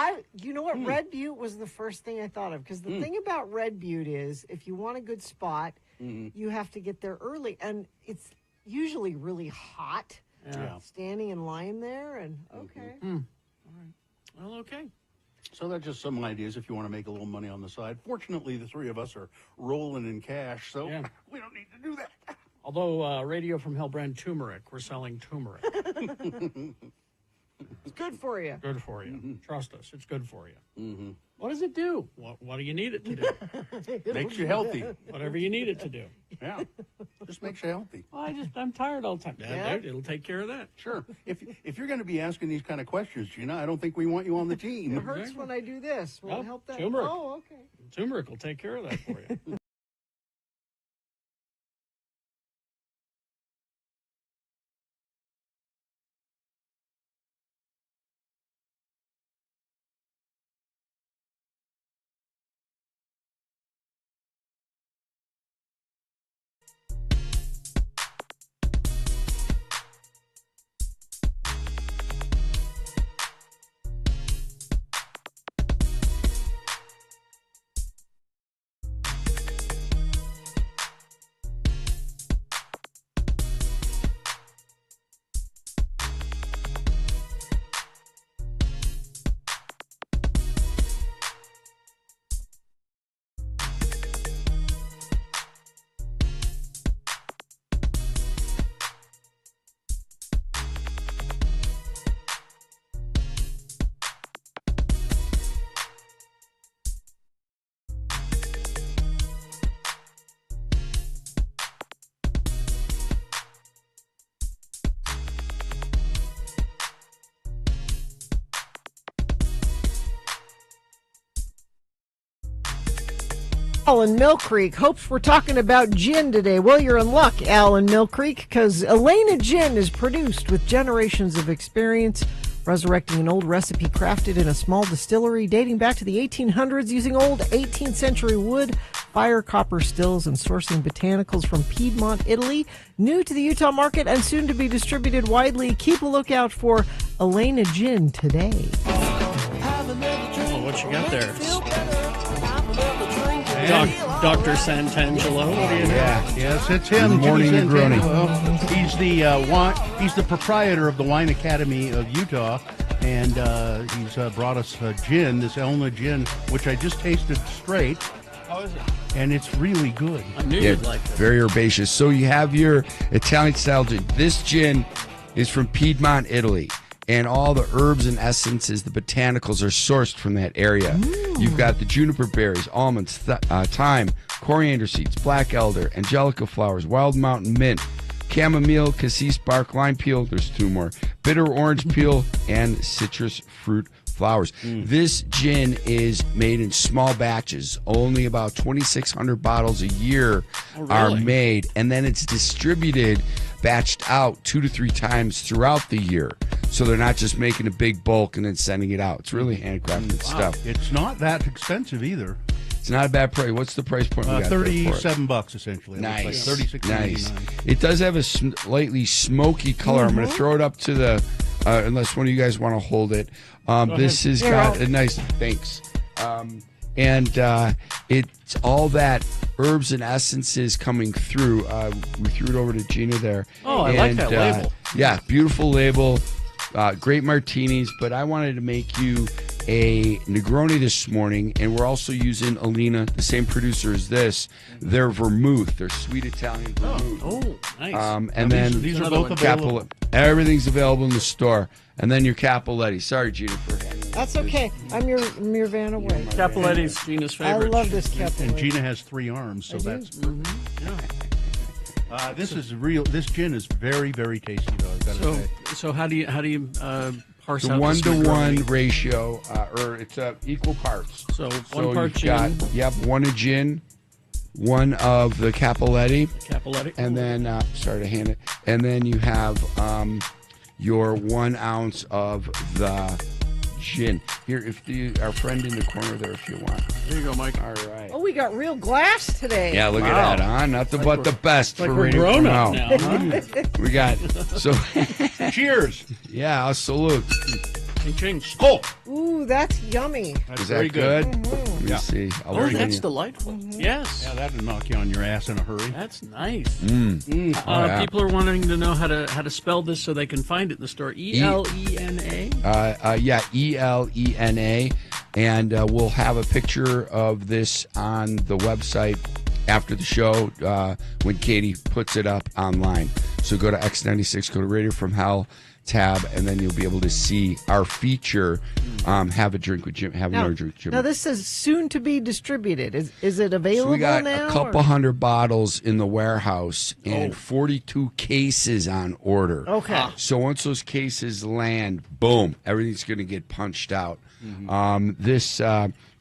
You know what? Red Butte was the first thing I thought of, because the thing about Red Butte is if you want a good spot, you have to get there early, and it's usually really hot.
Yeah.
Standing in line there, and okay.
All right. Well, okay.
So that's just some ideas if you want to make a little money on the side. Fortunately, the three of us are rolling in cash, so
Yeah.
we don't need to do that.
Although Radio from Hell brand turmeric, we're selling turmeric.
It's good for you.
Good for you. Trust us, it's good for you. What does it do? What do you need it to do?
Makes you healthy.
Whatever you need it to do.
Yeah, just makes you healthy.
Well, I'm tired all the time.
Yeah.
It'll take care of that.
Sure. If you're going to be asking these kind of questions, Gina, I don't think we want you on the team.
It hurts when I do this. Will
Oh,
it help that?
turmeric.
Oh, okay.
Turmeric will take care of that for you.
Al in Mill Creek hopes we're talking about gin today. Well, you're in luck, Al in Mill Creek, because Elena Gin is produced with generations of experience, resurrecting an old recipe crafted in a small distillery dating back to the 1800s using old 18th century wood, fire copper stills, and sourcing botanicals from Piedmont, Italy. New to the Utah market and soon to be distributed widely. Keep a lookout for Elena Gin today.
Oh, what you got there? Dr. Santangelo. What do you know?
Yes, it's him.
Good morning,
Jimmy
Negroni.
Santangelo. He's the proprietor of the Wine Academy of Utah, and he's brought us gin, this Elna gin, which I just tasted straight.
How is it?
And it's really good.
I knew you'd like this.
Very herbaceous. So you have your Italian style gin. This gin is from Piedmont, Italy. And all the herbs and essences, the botanicals, are sourced from that area. You've got the juniper berries, almonds, thyme, coriander seeds, black elder, angelica flowers, wild mountain mint, chamomile, cassis bark, lime peel. There's two more. Bitter orange peel and citrus fruit flowers. This gin is made in small batches. Only about 2,600 bottles a year are made, and then it's distributed, batched out 2 to 3 times throughout the year. So they're not just making a big bulk and then sending it out. It's really handcrafted stuff.
It's not that expensive either.
It's not a bad price. What's the price point we got there for it?
$37 essentially. It looks
Nice.
like $36.99.
It does have a slightly smoky color. I'm going to throw it up to the, unless one of you guys want to hold it. This has got a nice, thanks. And it's all that herbs and essences coming through. We threw it over to Gina there.
Oh, I like that label.
Yeah, beautiful label. Great martinis, but I wanted to make you a Negroni this morning, and we're also using Alina, the same producer as this. Their vermouth, their sweet Italian vermouth.
Oh, nice.
And then
these are both available.
Everything's available in the store. And then your Capoletti. Sorry, Gina, for hanging
That's okay. I'm your Van away.
Capoletti's Gina's favorite.
I love this Capoletti.
And Gina has 3 arms, so
I do.
that's.
Yeah.
This is real. This gin is very, very tasty, though. I've got to say.
So how do you parse
The
out this
1-to-1
McGrony?
ratio, or it's equal parts.
So one part
you've got,
gin.
one of gin, one of the Capoletti.
Capoletti.
And then, sorry to hand it. And then you have your 1 ounce of the gin. Here, if our friend in the corner there, if you want.
There you go, Mike.
All right.
Oh, we got real glass today.
Yeah, look at that, huh? Nothing but the best
like
for
we're
Radio
grown
from
up
Hell.
now, huh?
We got so.
Cheers.
Yeah, I'll salute.
Ching ching.
Oh,
Ooh, that's yummy.
Is
very
that good?
good.
Let me see. I'll
Oh,
bring
that's
you.
delightful. Yes.
yeah, that'll knock you on your ass in a hurry.
That's nice.
Yeah.
People are wanting to know how to spell this so they can find it in the store. ELENA.
Yeah, ELENA, and we'll have a picture of this on the website after the show when Katie puts it up online. So go to X96, go to Radio from Hell tab, and then you'll be able to see our feature. Have a drink with Jim. Have another drink with Jim.
Now this says soon to be distributed. Is it available
So we got
now?
a couple hundred bottles in the warehouse and
Oh.
42 cases on order.
Okay.
So once those cases land, boom, everything's going to get punched out.
Mm-hmm.
This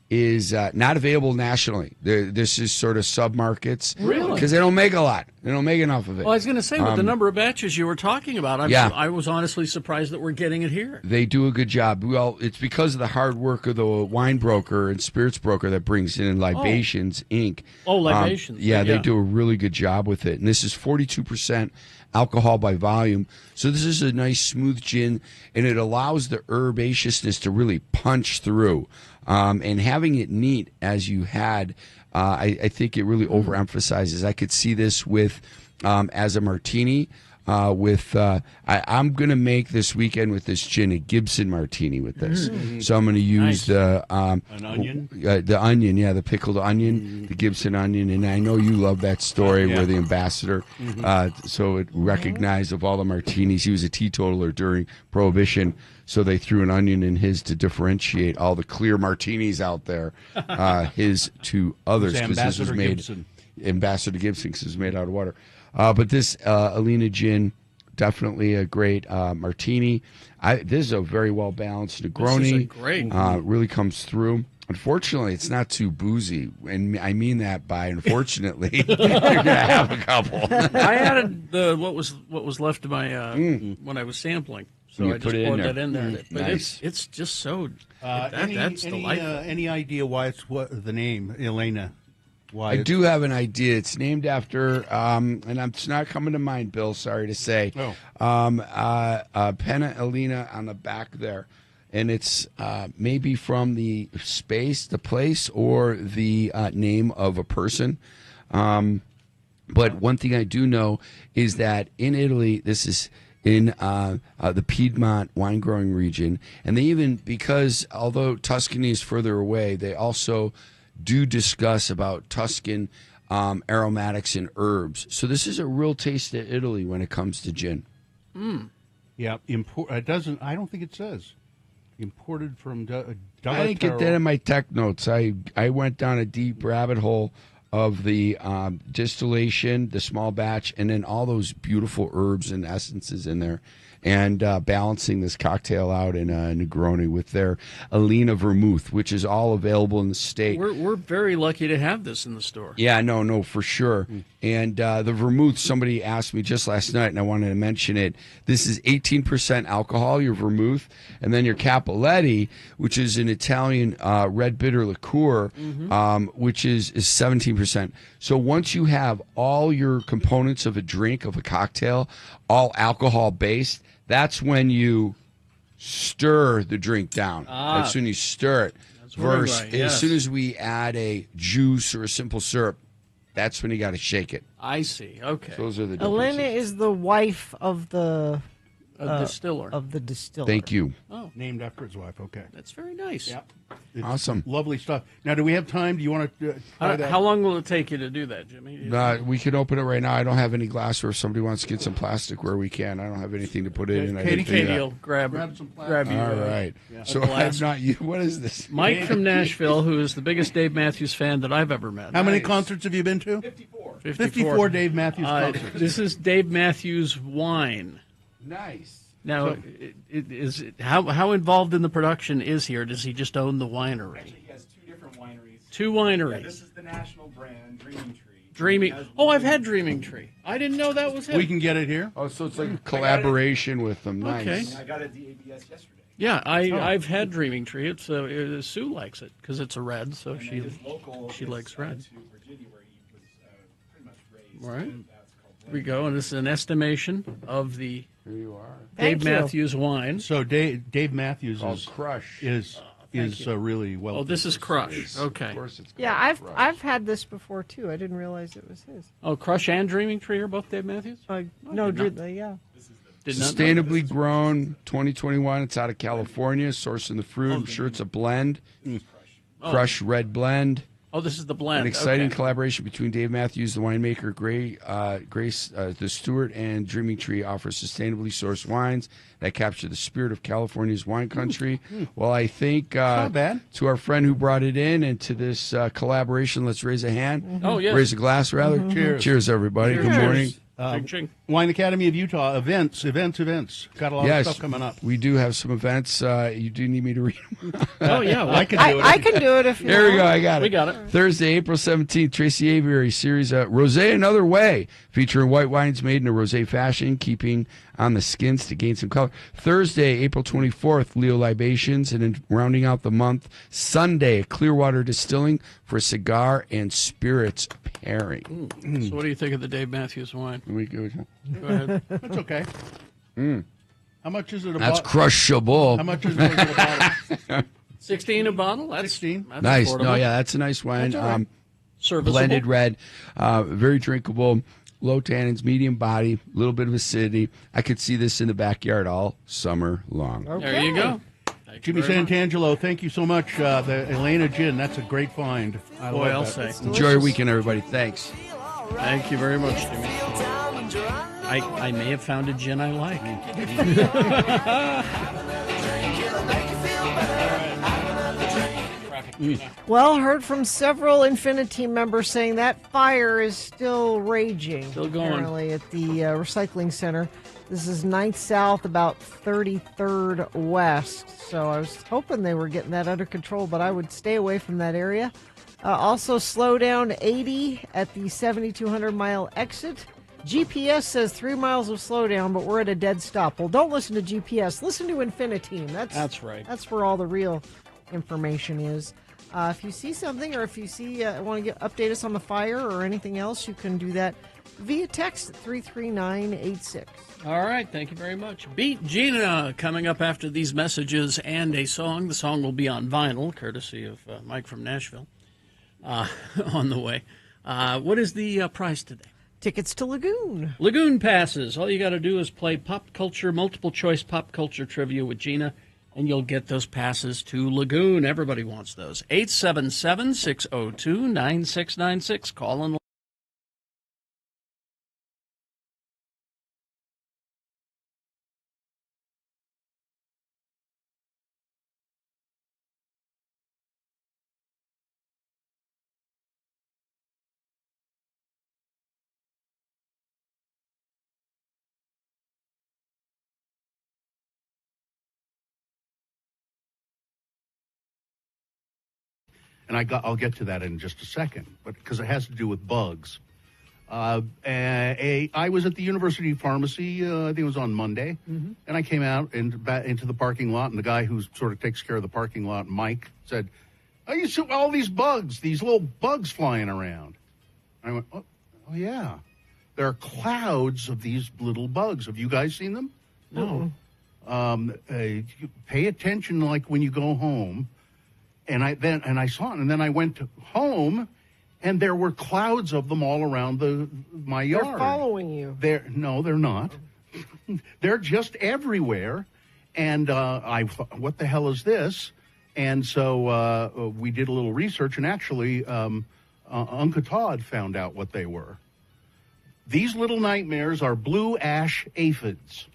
is not available nationally. This is sort of sub-markets.
Really?
Because they don't make a lot. They don't make enough of it.
Well, I was going to say, with the number of batches you were talking about, I was honestly surprised that we're getting it here.
They do a good job. Well, it's because of the hard work of the wine broker and spirits broker that brings in Libations Inc.
Oh, Libations.
Yeah, they do a really good job with it. And this is 42% alcohol by volume. So this is a nice smooth gin, and it allows the herbaceousness to really punch through. And having it neat as you had, I think it really overemphasizes. I could see this with as a martini. I'm going to make this weekend with this gin a Gibson martini with this. So I'm going to use the
An onion?
the onion, the pickled onion, the Gibson onion, and I know you love that story where the ambassador, so it recognized of all the martinis, he was a teetotaler during Prohibition, so they threw an onion in his to differentiate all the clear martinis out there, his to others, because this was made Ambassador Gibson, because it was made out of water. But this Alina gin, definitely a great martini. This is a very well balanced Negroni.
This is a great.
Really comes through. Unfortunately, it's not too boozy, and I mean that by unfortunately. You're gonna have a couple.
I added what was left of my when I was sampling, so
You
I just
put it in
poured
there.
that in there. But
Nice.
it's just so
any,
that's delightful.
any idea why it's the name Elena? Why
I do have an idea. It's named after, and it's not coming to mind, Bill. Sorry to say. Penna Elena on the back there, and it's maybe from the space, the place, or the name of a person. But one thing I do know is that in Italy, this is in the Piedmont wine growing region, and they even, because although Tuscany is further away, they also do discuss about Tuscan aromatics and herbs. So this is a real taste of Italy when it comes to gin.
Yeah, it doesn't. I don't think it says imported from.
I didn't get that in my tech notes. I went down a deep rabbit hole of the distillation, the small batch, and then all those beautiful herbs and essences in there, and balancing this cocktail out in a Negroni with their Alina Vermouth, which is all available in the state.
We're very lucky to have this in the store.
Yeah, no, for sure. And the vermouth, somebody asked me just last night, and I wanted to mention it. This is 18% alcohol, your vermouth, and then your Capoletti, which is an Italian red bitter liqueur, which is 17%. So once you have all your components of a drink, of a cocktail, all alcohol-based, that's when you stir the drink down. That's when you stir it. Versus as soon as we add a juice or a simple syrup, that's when you got to shake it.
I see. Okay.
So those are the
Elena
differences.
is the wife of the
A distiller.
Of the distiller.
Thank you.
Oh,
Named after his wife. Okay.
that's very nice.
Yep. It's
Awesome.
Lovely stuff. Now, do we have time? Do you want to try that?
How long will it take you to do that, Jimmy?
We can open it right now. I don't have any glassware. If somebody wants to get some plasticware, we can. I don't have anything to put it in. I didn't do
Katie
that.
will grab
some
grab you.
All right.
a
So
glass.
I'm not you. What is this?
Mike from Nashville, who is the biggest Dave Matthews fan that I've ever met.
How many concerts have you been to? 54 Dave Matthews concerts.
This is Dave Matthews wine.
Nice.
Now, how involved in the production is he, or does he just own the winery?
Actually, he has 2 different wineries.
2 wineries.
Yeah, this is the national brand, Dreaming Tree.
Dreaming. Oh, I've had Dreaming Tree. I didn't know that was him.
We can get it here.
Oh, so it's like a collaboration with them. Nice.
Okay.
I got it at the ABS yesterday.
Yeah, I've had Dreaming Tree. It's Sue likes it because it's a red, so
And
she
then his local
likes
is,
red.
to Virginia, where he was pretty much raised.
Right.
And that's called
Here we go, and this is an estimation of the
Here you are.
Dave
Thank you.
Matthews wine.
So Dave Matthews
Called
is
Crush.
is really well.
Oh, this is Crush. Okay.
Of course it's
Yeah,
called
I've had this before too. I didn't realize it was his.
Oh, Crush and Dreaming Tree are both Dave Matthews?
No,
did
yeah.
Did not know.
Sustainably grown, 2021. It's out of California, sourcing the fruit. I'm sure it's a blend. Crush Red Blend.
Oh, this is the blend.
An exciting
Okay.
collaboration between Dave Matthews, the winemaker, Grace, the Stewart, and Dreaming Tree offers sustainably sourced wines that capture the spirit of California's wine country. Well, I think
Not bad.
to our friend who brought it in and to this collaboration, let's raise a hand.
Oh, yes.
Raise a glass, rather.
Cheers.
Cheers, everybody.
Cheers.
Good morning.
Ching, ching.
Wine Academy of Utah events. Got a lot of stuff coming up.
We do have some events. You do need me to read them.
Oh, yeah.
I can do it.
I can do it if you
There we
want.
go. I got it.
We got it.
Thursday, April 17th, Tracy Aviary series Rosé Another Way, featuring white wines made in a rosé fashion, keeping on the skins to gain some color. Thursday, April 24th, Leo Libations, and then rounding out the month, Sunday, Clearwater Distilling for cigar and spirits pairing.
So what do you think of the Dave Matthews wine?
We go.
Go ahead.
That's okay. How much is it a
That's
bottle?
crushable.
How much is it a bottle?
16 a bottle? That's
16.
That's
Nice.
affordable.
No, yeah, that's a nice wine.
That's all right.
Serviceable.
Blended red, very drinkable, low tannins, medium body, a little bit of acidity. I could see this in the backyard all summer long.
There you go. Thank you
Jimmy
very much.
Santangelo, thank you so much. The Elena Gin, that's a great find. I
Boy, I'll
love that.
say.
Enjoy your weekend, everybody. Thanks.
Thank you very much, Jimmy. I may have found a gin I like.
Well, heard from several Infinity members saying that fire is still raging.
Still going.
Apparently at the recycling center. This is 9th South, about 33rd West. So I was hoping they were getting that under control, but I would stay away from that area. Also, slow down 80 at the 7,200 mile exit. GPS says 3 miles of slowdown, but we're at a dead stop. Well, don't listen to GPS. Listen to Infinity.
That's right.
That's where all the real information is. If you see something, or if you see want to update us on the fire or anything else, you can do that via text at 33986.
All right, thank you very much. Beat Gina coming up after these messages and a song. The song will be on vinyl, courtesy of Mike from Nashville, on the way. What is the price today?
Tickets to Lagoon.
Lagoon passes. All you got to do is play pop culture, multiple choice pop culture trivia with Gina, and you'll get those passes to Lagoon. Everybody wants those. 877-602-9696. Call in.
And I'll get to that in just a second, but because it has to do with bugs. I was at the University Pharmacy, I think it was on Monday, and I came out and back into the parking lot, and the guy who sort of takes care of the parking lot, Mike, said, "Oh, you see all these bugs, these little bugs flying around." I went, "Oh, yeah. There are clouds of these little bugs. Have you guys seen them?"
No.
Pay attention, like when you go home. And I saw it, and then I went home, and there were clouds of them all around my yard.
They're following you.
No, they're not. they're just everywhere. And I thought, what the hell is this? And so we did a little research, and actually Uncle Todd found out what they were. These little nightmares are blue ash aphids,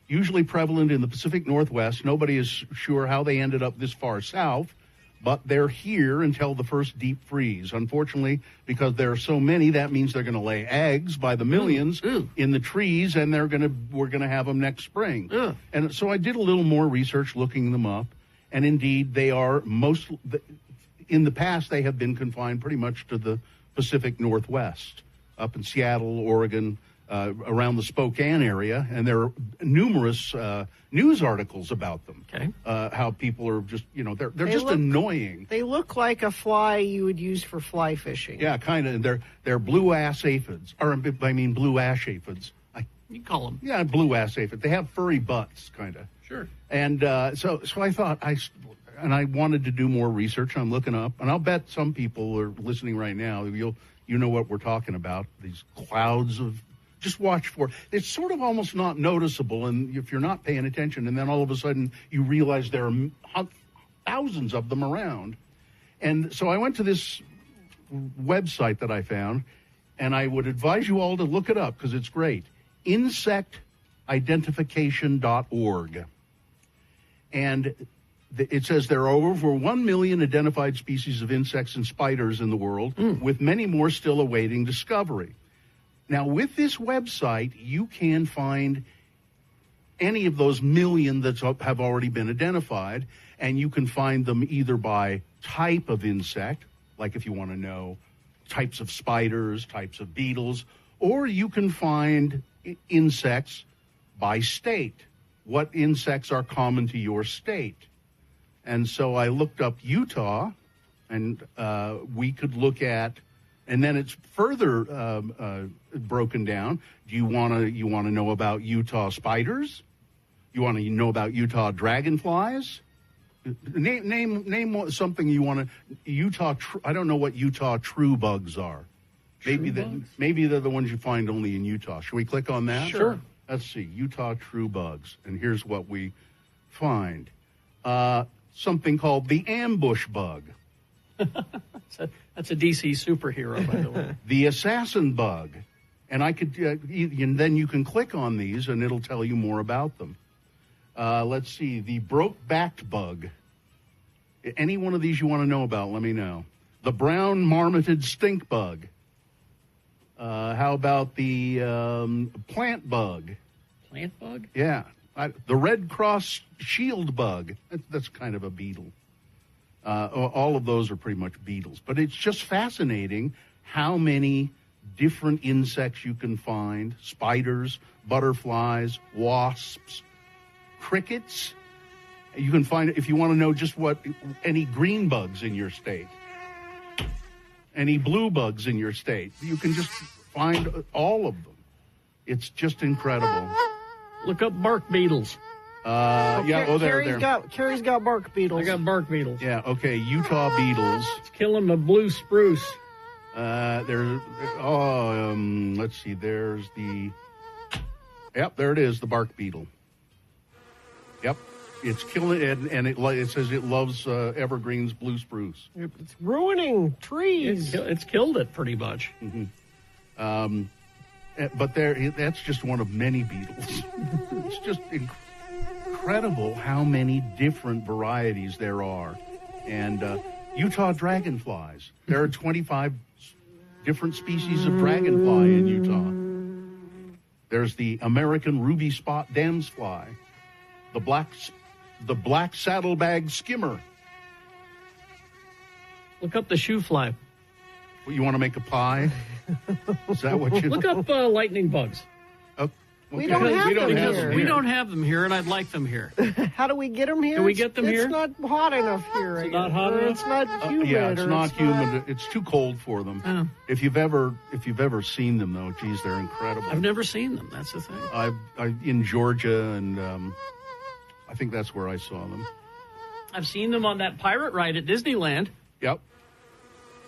usually prevalent in the Pacific Northwest. Nobody is sure how they ended up this far south, but they're here until the first deep freeze. Unfortunately, because there are so many, that means they're going to lay eggs by the millions in the trees, and we're going to have them next spring. And so I did a little more research looking them up, and indeed they are in the past they have been confined pretty much to the Pacific Northwest, up in Seattle, Oregon, around the Spokane area, and there are numerous news articles about them.
Okay.
How people are just, they're just annoying.
They look like a fly you would use for fly fishing.
Yeah, kind of. They're blue ash aphids, blue ash aphids.
You call them.
Yeah, blue ash aphids. They have furry butts, kind of.
Sure.
And so I thought I wanted to do more research. I'm looking up, and I'll bet some people are listening right now. You know what we're talking about. These clouds of. Just watch for it. It's sort of almost not noticeable, and if you're not paying attention, and then all of a sudden you realize there are thousands of them around. And so I went to this website that I found, and I would advise you all to look it up because it's great. Insectidentification.org. And it says there are over 1 million identified species of insects and spiders in the world, with many more still awaiting discovery. Now, with this website, you can find any of those million that have already been identified, and you can find them either by type of insect, like if you want to know types of spiders, types of beetles, or you can find insects by state. What insects are common to your state? And so I looked up Utah, and we could look at. And then it's further broken down. Do you want to know about Utah spiders? You want to know about Utah dragonflies? Name something you want to. Utah. I don't know what Utah true bugs are. Maybe they're the ones you find only in Utah. Should we click on that?
Sure.
Let's see. Utah true bugs, and here's what we find. Something called the ambush bug.
That's a DC superhero, by the way.
The assassin bug. And I could, then you can click on these and it'll tell you more about them. Let's see, the broke-backed bug. Any one of these you want to know about, let me know. The brown marmoted stink bug. How about the plant bug?
Plant bug?
Yeah. The Red Cross shield bug. That's kind of a beetle. All of those are pretty much beetles. But it's just fascinating how many different insects you can find. Spiders, butterflies, wasps, crickets. You can find, if you want to know just any green bugs in your state, any blue bugs in your state, you can just find all of them. It's just incredible.
Look up bark beetles.
Carrie's got bark beetles.
I got bark beetles.
Yeah, okay, Utah beetles.
It's killing the blue spruce.
Let's see, there it is, the bark beetle. Yep, it's killing it, and it says it loves evergreens, blue spruce.
It's ruining trees.
It's killed it pretty much.
Mm-hmm. But that's just one of many beetles. It's just incredible how many different varieties there are. And Utah dragonflies. There are 25 different species of dragonfly in Utah. There's the American ruby spot damsfly, the black saddlebag skimmer.
Look up the shoe fly.
You want to make a pie? Is that what you
look up? Lightning bugs.
Okay.
We don't have them here.
We don't have them here, and I'd like them here.
How do we get them here?
Can we get them here?
It's not hot enough here.
It's not hot enough.
It's not humid.
Yeah, it's not humid. It's too cold for them.
Oh.
If you've ever seen them, though, geez, they're incredible.
I've never seen them. That's the thing.
I in Georgia, and I think that's where I saw them.
I've seen them on that pirate ride at Disneyland.
Yep.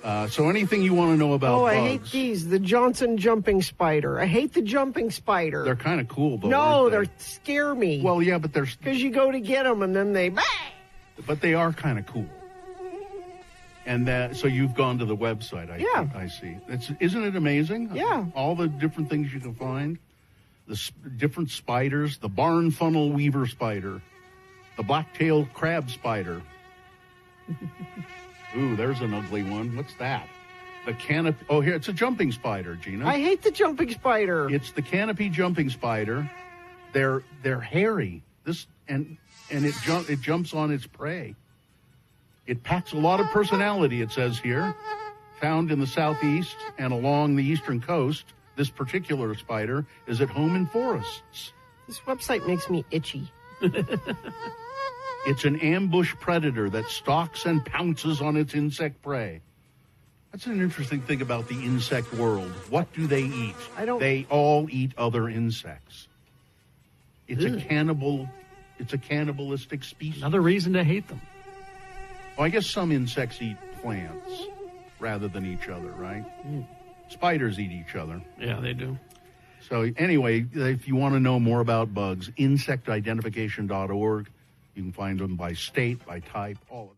So anything you want to know about
Oh,
bugs?
I hate these. The Johnson jumping spider. I hate the jumping spider.
They're kind of cool, though.
No,
aren't
they scare me.
Well, yeah, but there's
because you go to get them and then they.
But they are kind of cool. And so you've gone to the website. I see. Isn't it amazing?
Yeah.
All the different things you can find. The different spiders. The barn funnel weaver spider. The black-tailed crab spider. Ooh, there's an ugly one. What's that? The canopy. Oh, here, it's a jumping spider, Gina.
I hate the jumping spider.
It's the canopy jumping spider. They're hairy. It jumps on its prey. It packs a lot of personality, it says here. Found in the southeast and along the eastern coast, this particular spider is at home in forests.
This website makes me itchy.
It's an ambush predator that stalks and pounces on its insect prey. That's an interesting thing about the insect world. What do they eat? They all eat other insects. It's a cannibalistic species.
Another reason to hate them.
Well, I guess some insects eat plants rather than each other, right? Spiders eat each other.
Yeah, they do.
So anyway, if you want to know more about bugs, insectidentification.org. You can find them by state, by type, all of that.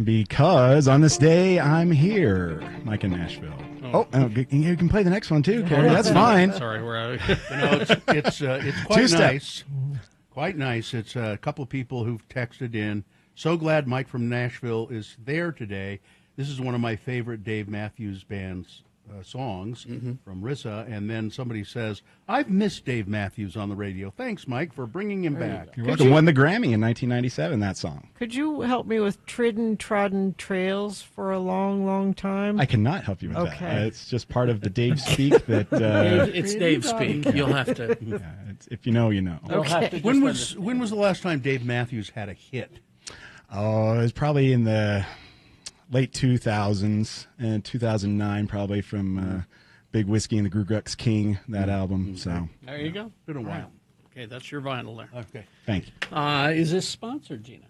Because on this day, I'm here. Mike in Nashville. You can play the next one, too, Carrie. That's fine.
Sorry, we're out.
It's quite nice. Quite nice. It's a couple of people who've texted in. So glad Mike from Nashville is there today. This is one of my favorite Dave Matthews Band's songs from Rissa. And then somebody says, I've missed Dave Matthews on the radio. Thanks, Mike, for bringing him back.
You're welcome. Won the Grammy in 1997, that song.
Could you help me with Trodden Trails for a long, long time?
I cannot help you with that.
Okay.
It's just part of the Dave speak that...
it's Dave speak. You'll have to...
Yeah, if you know, you know.
Okay. When was the last time Dave Matthews had a hit?
Oh, it was probably in the late 2000s, and 2009 probably from Big Whiskey and the Grugrux King, that album. So
there you go.
Been a while.
Okay, that's your vinyl there.
Okay.
Thank you.
Is this sponsored, Gina?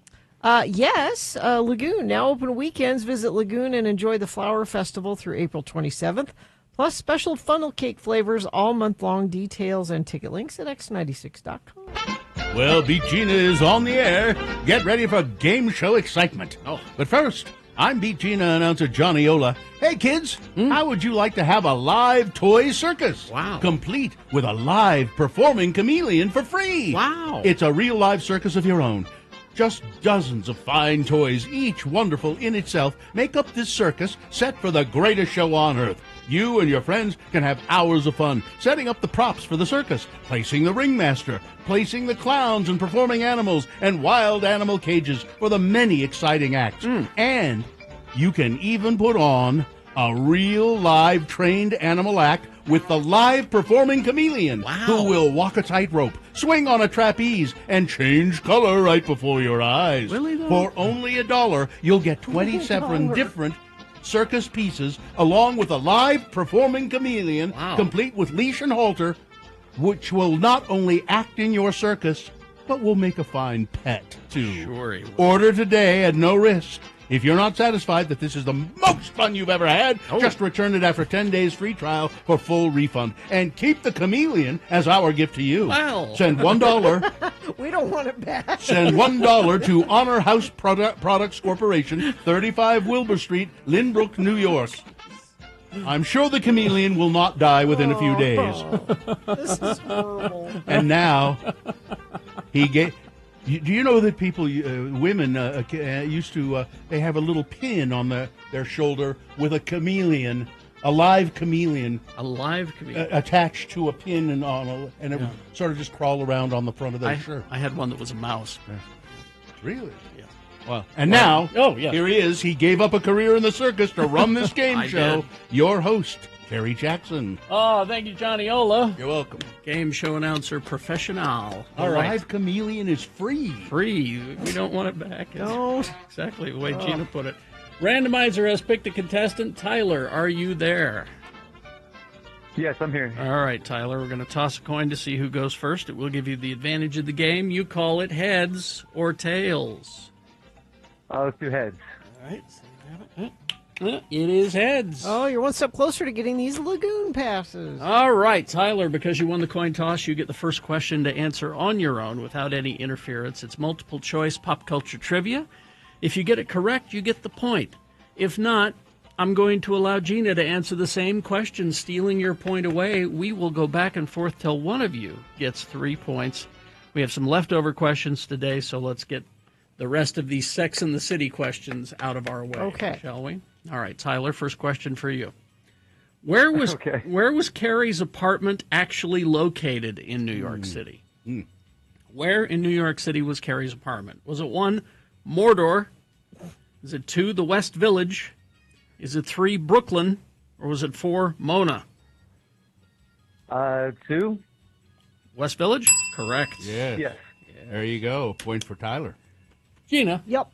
Yes, Lagoon. Now open weekends. Visit Lagoon and enjoy the Flower Festival through April 27th. Plus special funnel cake flavors all month long. Details and ticket links at x96.com.
Well, Beat Gina is on the air. Get ready for game show excitement. But first, I'm Beat Gina announcer Johnny Ola. Hey, kids, how would you like to have a live toy circus?
Wow.
Complete with a live performing chameleon for free.
Wow.
It's a real live circus of your own. Just dozens of fine toys, each wonderful in itself, make up this circus set for the greatest show on earth. You and your friends can have hours of fun setting up the props for the circus, placing the ringmaster, placing the clowns and performing animals, and wild animal cages for the many exciting acts. And you can even put on a real live trained animal act with the live performing chameleon who will walk a tightrope, swing on a trapeze, and change color right before your eyes. For only $1, you'll get 27 different circus pieces along with a live performing chameleon complete with leash and halter, which will not only act in your circus, but will make a fine pet, too.
Sure he will.
Order today at no risk. If you're not satisfied that this is the most fun you've ever had, just return it after 10 days free trial for full refund. And keep the chameleon as our gift to you.
Wow.
Send $1.
We don't want it back.
Send $1 to Honor House Products Corporation, 35 Wilbur Street, Lynbrook, New York. I'm sure the chameleon will not die within a few days.
This is horrible.
And now, he gave... Do you know that people, women, used to, they have a little pin on their shoulder with a chameleon, a live chameleon.
A live chameleon.
Attached to a pin and it would sort of just crawl around on the front of their shirt.
I had one that was a mouse.
Really?
Yeah.
Well, and now, here he is. He gave up a career in the circus to run this game show.
Did.
Your host, Terry Jackson.
Oh, thank you, Johnny Ola.
You're welcome.
Game show announcer professional.
A live chameleon is free.
Free. We don't want it back.
No.
Exactly the way Gina put it. Randomizer has picked a contestant. Tyler, are you there?
Yes, I'm here.
All right, Tyler, we're going to toss a coin to see who goes first. It will give you the advantage of the game. You call it heads or tails.
Let's do heads.
All right. It is heads.
Oh, you're one step closer to getting these lagoon passes.
All right, Tyler, because you won the coin toss, you get the first question to answer on your own without any interference. It's multiple choice pop culture trivia. If you get it correct, you get the point. If not, I'm going to allow Gina to answer the same question, stealing your point away. We will go back and forth till one of you gets 3 points. We have some leftover questions today, so let's get the rest of these Sex and the City questions out of our way, shall we? All right, Tyler, first question for you. Where was Carrie's apartment actually located in New York City? Where in New York City was Carrie's apartment? Was it 1, Mordor? Is it 2, the West Village? Is it 3, Brooklyn? Or was it 4, Mona?
2.
West Village? Correct.
Yes. There you go. Point for Tyler.
Gina.
Yep.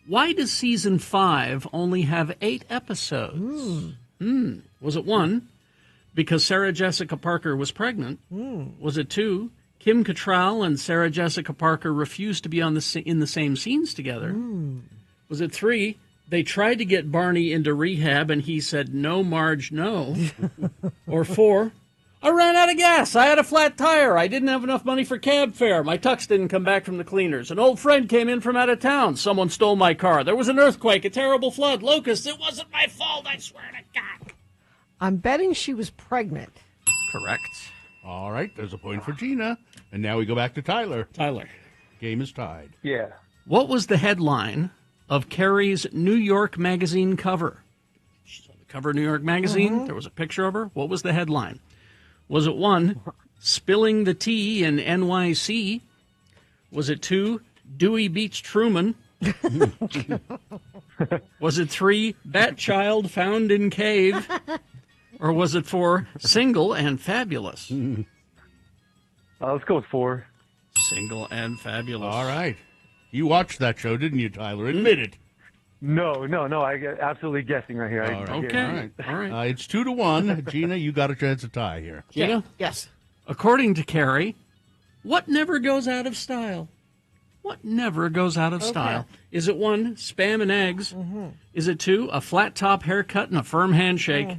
Why does season 5 only have 8 episodes? Was it 1, because Sarah Jessica Parker was pregnant? Was it 2, Kim Cattrall and Sarah Jessica Parker refused to be in the same scenes together? Was it 3, they tried to get Barney into rehab and he said, no, Marge, no? Or 4, I ran out of gas. I had a flat tire. I didn't have enough money for cab fare. My tux didn't come back from the cleaners. An old friend came in from out of town. Someone stole my car. There was an earthquake, a terrible flood, locusts. It wasn't my fault, I swear to God.
I'm betting she was pregnant.
Correct.
All right, there's a point for Gina. And now we go back to Tyler.
Tyler.
Game is tied.
Yeah.
What was the headline of Carrie's New York Magazine cover? She's on the cover of New York Magazine. There was a picture of her. What was the headline? Was it 1, spilling the tea in NYC? Was it 2, Dewey beats Truman? Was it 3, Bat Child found in cave? Or was it 4, single and fabulous?
Let's go with 4.
Single and fabulous.
All right. You watched that show, didn't you, Tyler? Admit it.
No. I get absolutely guessing right here.
All right.
Okay. All right.
It's 2-1. Gina, you got a chance to tie here.
Gina?
Yes.
According to Carrie, what never goes out of style? What never goes out of style? Is it 1, spam and eggs? Is it 2, a flat top haircut and a firm handshake?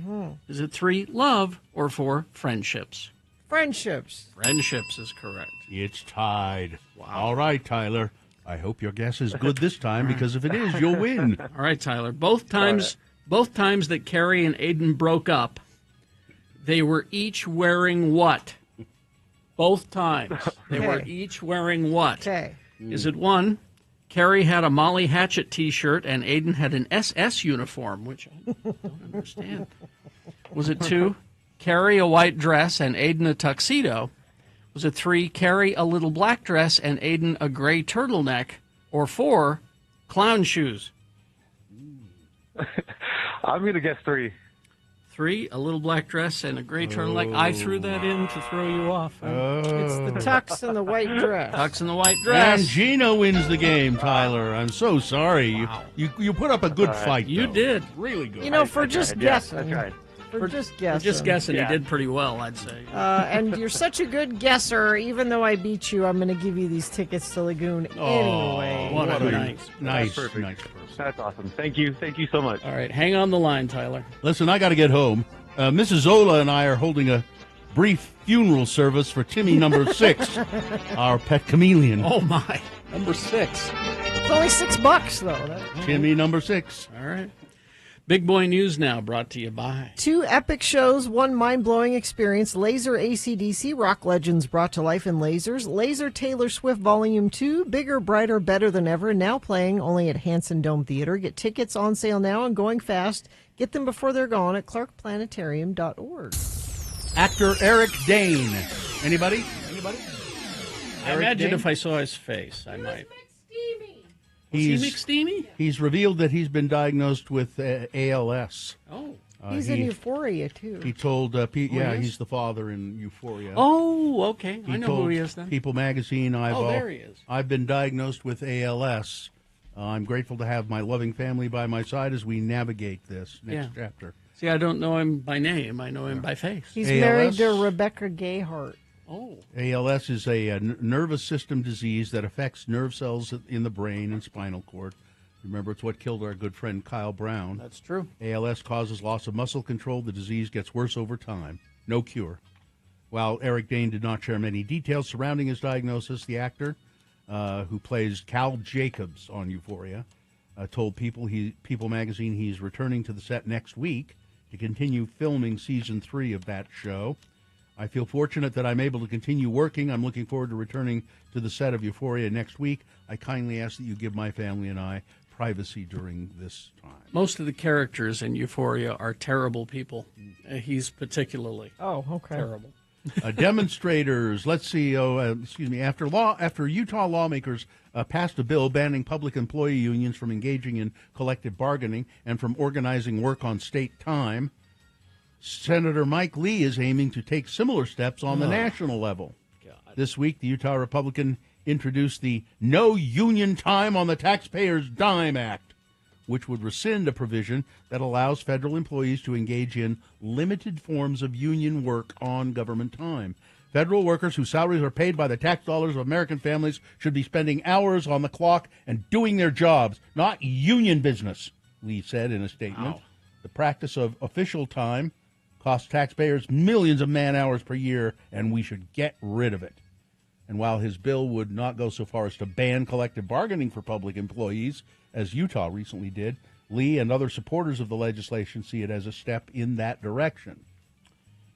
Is it 3, love? Or 4, friendships?
Friendships.
Friendships is correct.
It's tied. Wow. All right, Tyler. I hope your guess is good this time, because if it is, you'll win.
All right, Tyler. Both times that Carrie and Aiden broke up, they were each wearing what? Both times. They were each wearing what?
Okay.
Is it 1, Carrie had a Molly Hatchet T-shirt and Aiden had an SS uniform, which I don't understand. Was it 2, Carrie a white dress and Aiden a tuxedo? Was it 3, Carrie a little black dress and Aiden a gray turtleneck? Or 4, clown shoes?
I'm going to guess 3.
3, a little black dress and a gray turtleneck. I threw that in to throw you off.
It's the tux and the white dress.
Tux and the white dress.
And Gina wins the game, Tyler. I'm so sorry. You put up a good fight.
You
though.
did.
Really good.
You know, for just guessing.
That's right.
For just guessing.
Just guessing, he did pretty well, I'd say.
And you're such a good guesser. Even though I beat you, I'm going to give you these tickets to Lagoon anyway.
What a
nice
person.
That's
awesome. Thank you so much.
All right, hang on the line, Tyler.
Listen, I got to get home. Mrs. Zola and I are holding a brief funeral service for Timmy number 6, our pet chameleon.
Oh, my. Number 6.
It's only $6, though.
Timmy number 6.
All right. Big Boy News now, brought to you by
2 epic shows, 1 mind-blowing experience. Laser AC/DC, rock legends brought to life in lasers. Laser Taylor Swift Volume 2, bigger, brighter, better than ever. Now playing only at Hanson Dome Theater. Get tickets on sale now and going fast. Get them before they're gone at clarkplanetarium.org.
Actor Eric Dane. Anybody?
I imagine if I saw his face, I might.
He's
McSteamy?
He's revealed that he's been diagnosed with ALS.
Oh.
He's in Euphoria, too.
He told,
he is?
he's the father in Euphoria.
Oh, okay. I know
told
who he is then.
People Magazine,
there he is.
I've been diagnosed with ALS. I'm grateful to have my loving family by my side as we navigate this next chapter.
See, I don't know him by name. I know him by face.
He's married to Rebecca Gayheart.
Oh.
ALS is a nervous system disease that affects nerve cells in the brain and spinal cord. Remember, it's what killed our good friend Kyle Brown.
That's true.
ALS causes loss of muscle control. The disease gets worse over time. No cure. While Eric Dane did not share many details surrounding his diagnosis, the actor, who plays Cal Jacobs on Euphoria, told People Magazine he's returning to the set next week to continue filming season 3 of that show. I feel fortunate that I'm able to continue working. I'm looking forward to returning to the set of Euphoria next week. I kindly ask that you give my family and I privacy during this time.
Most of the characters in Euphoria are terrible people. He's particularly terrible.
Demonstrators, let's see, after Utah lawmakers passed a bill banning public employee unions from engaging in collective bargaining and from organizing work on state time, Senator Mike Lee is aiming to take similar steps on the national level. This week, the Utah Republican introduced the No Union Time on the Taxpayer's Dime Act, which would rescind a provision that allows federal employees to engage in limited forms of union work on government time. Federal workers whose salaries are paid by the tax dollars of American families should be spending hours on the clock and doing their jobs, not union business, Lee said in a statement.
Wow.
The practice of official time costs taxpayers millions of man-hours per year, and we should get rid of it. And while his bill would not go so far as to ban collective bargaining for public employees, as Utah recently did, Lee and other supporters of the legislation see it as a step in that direction.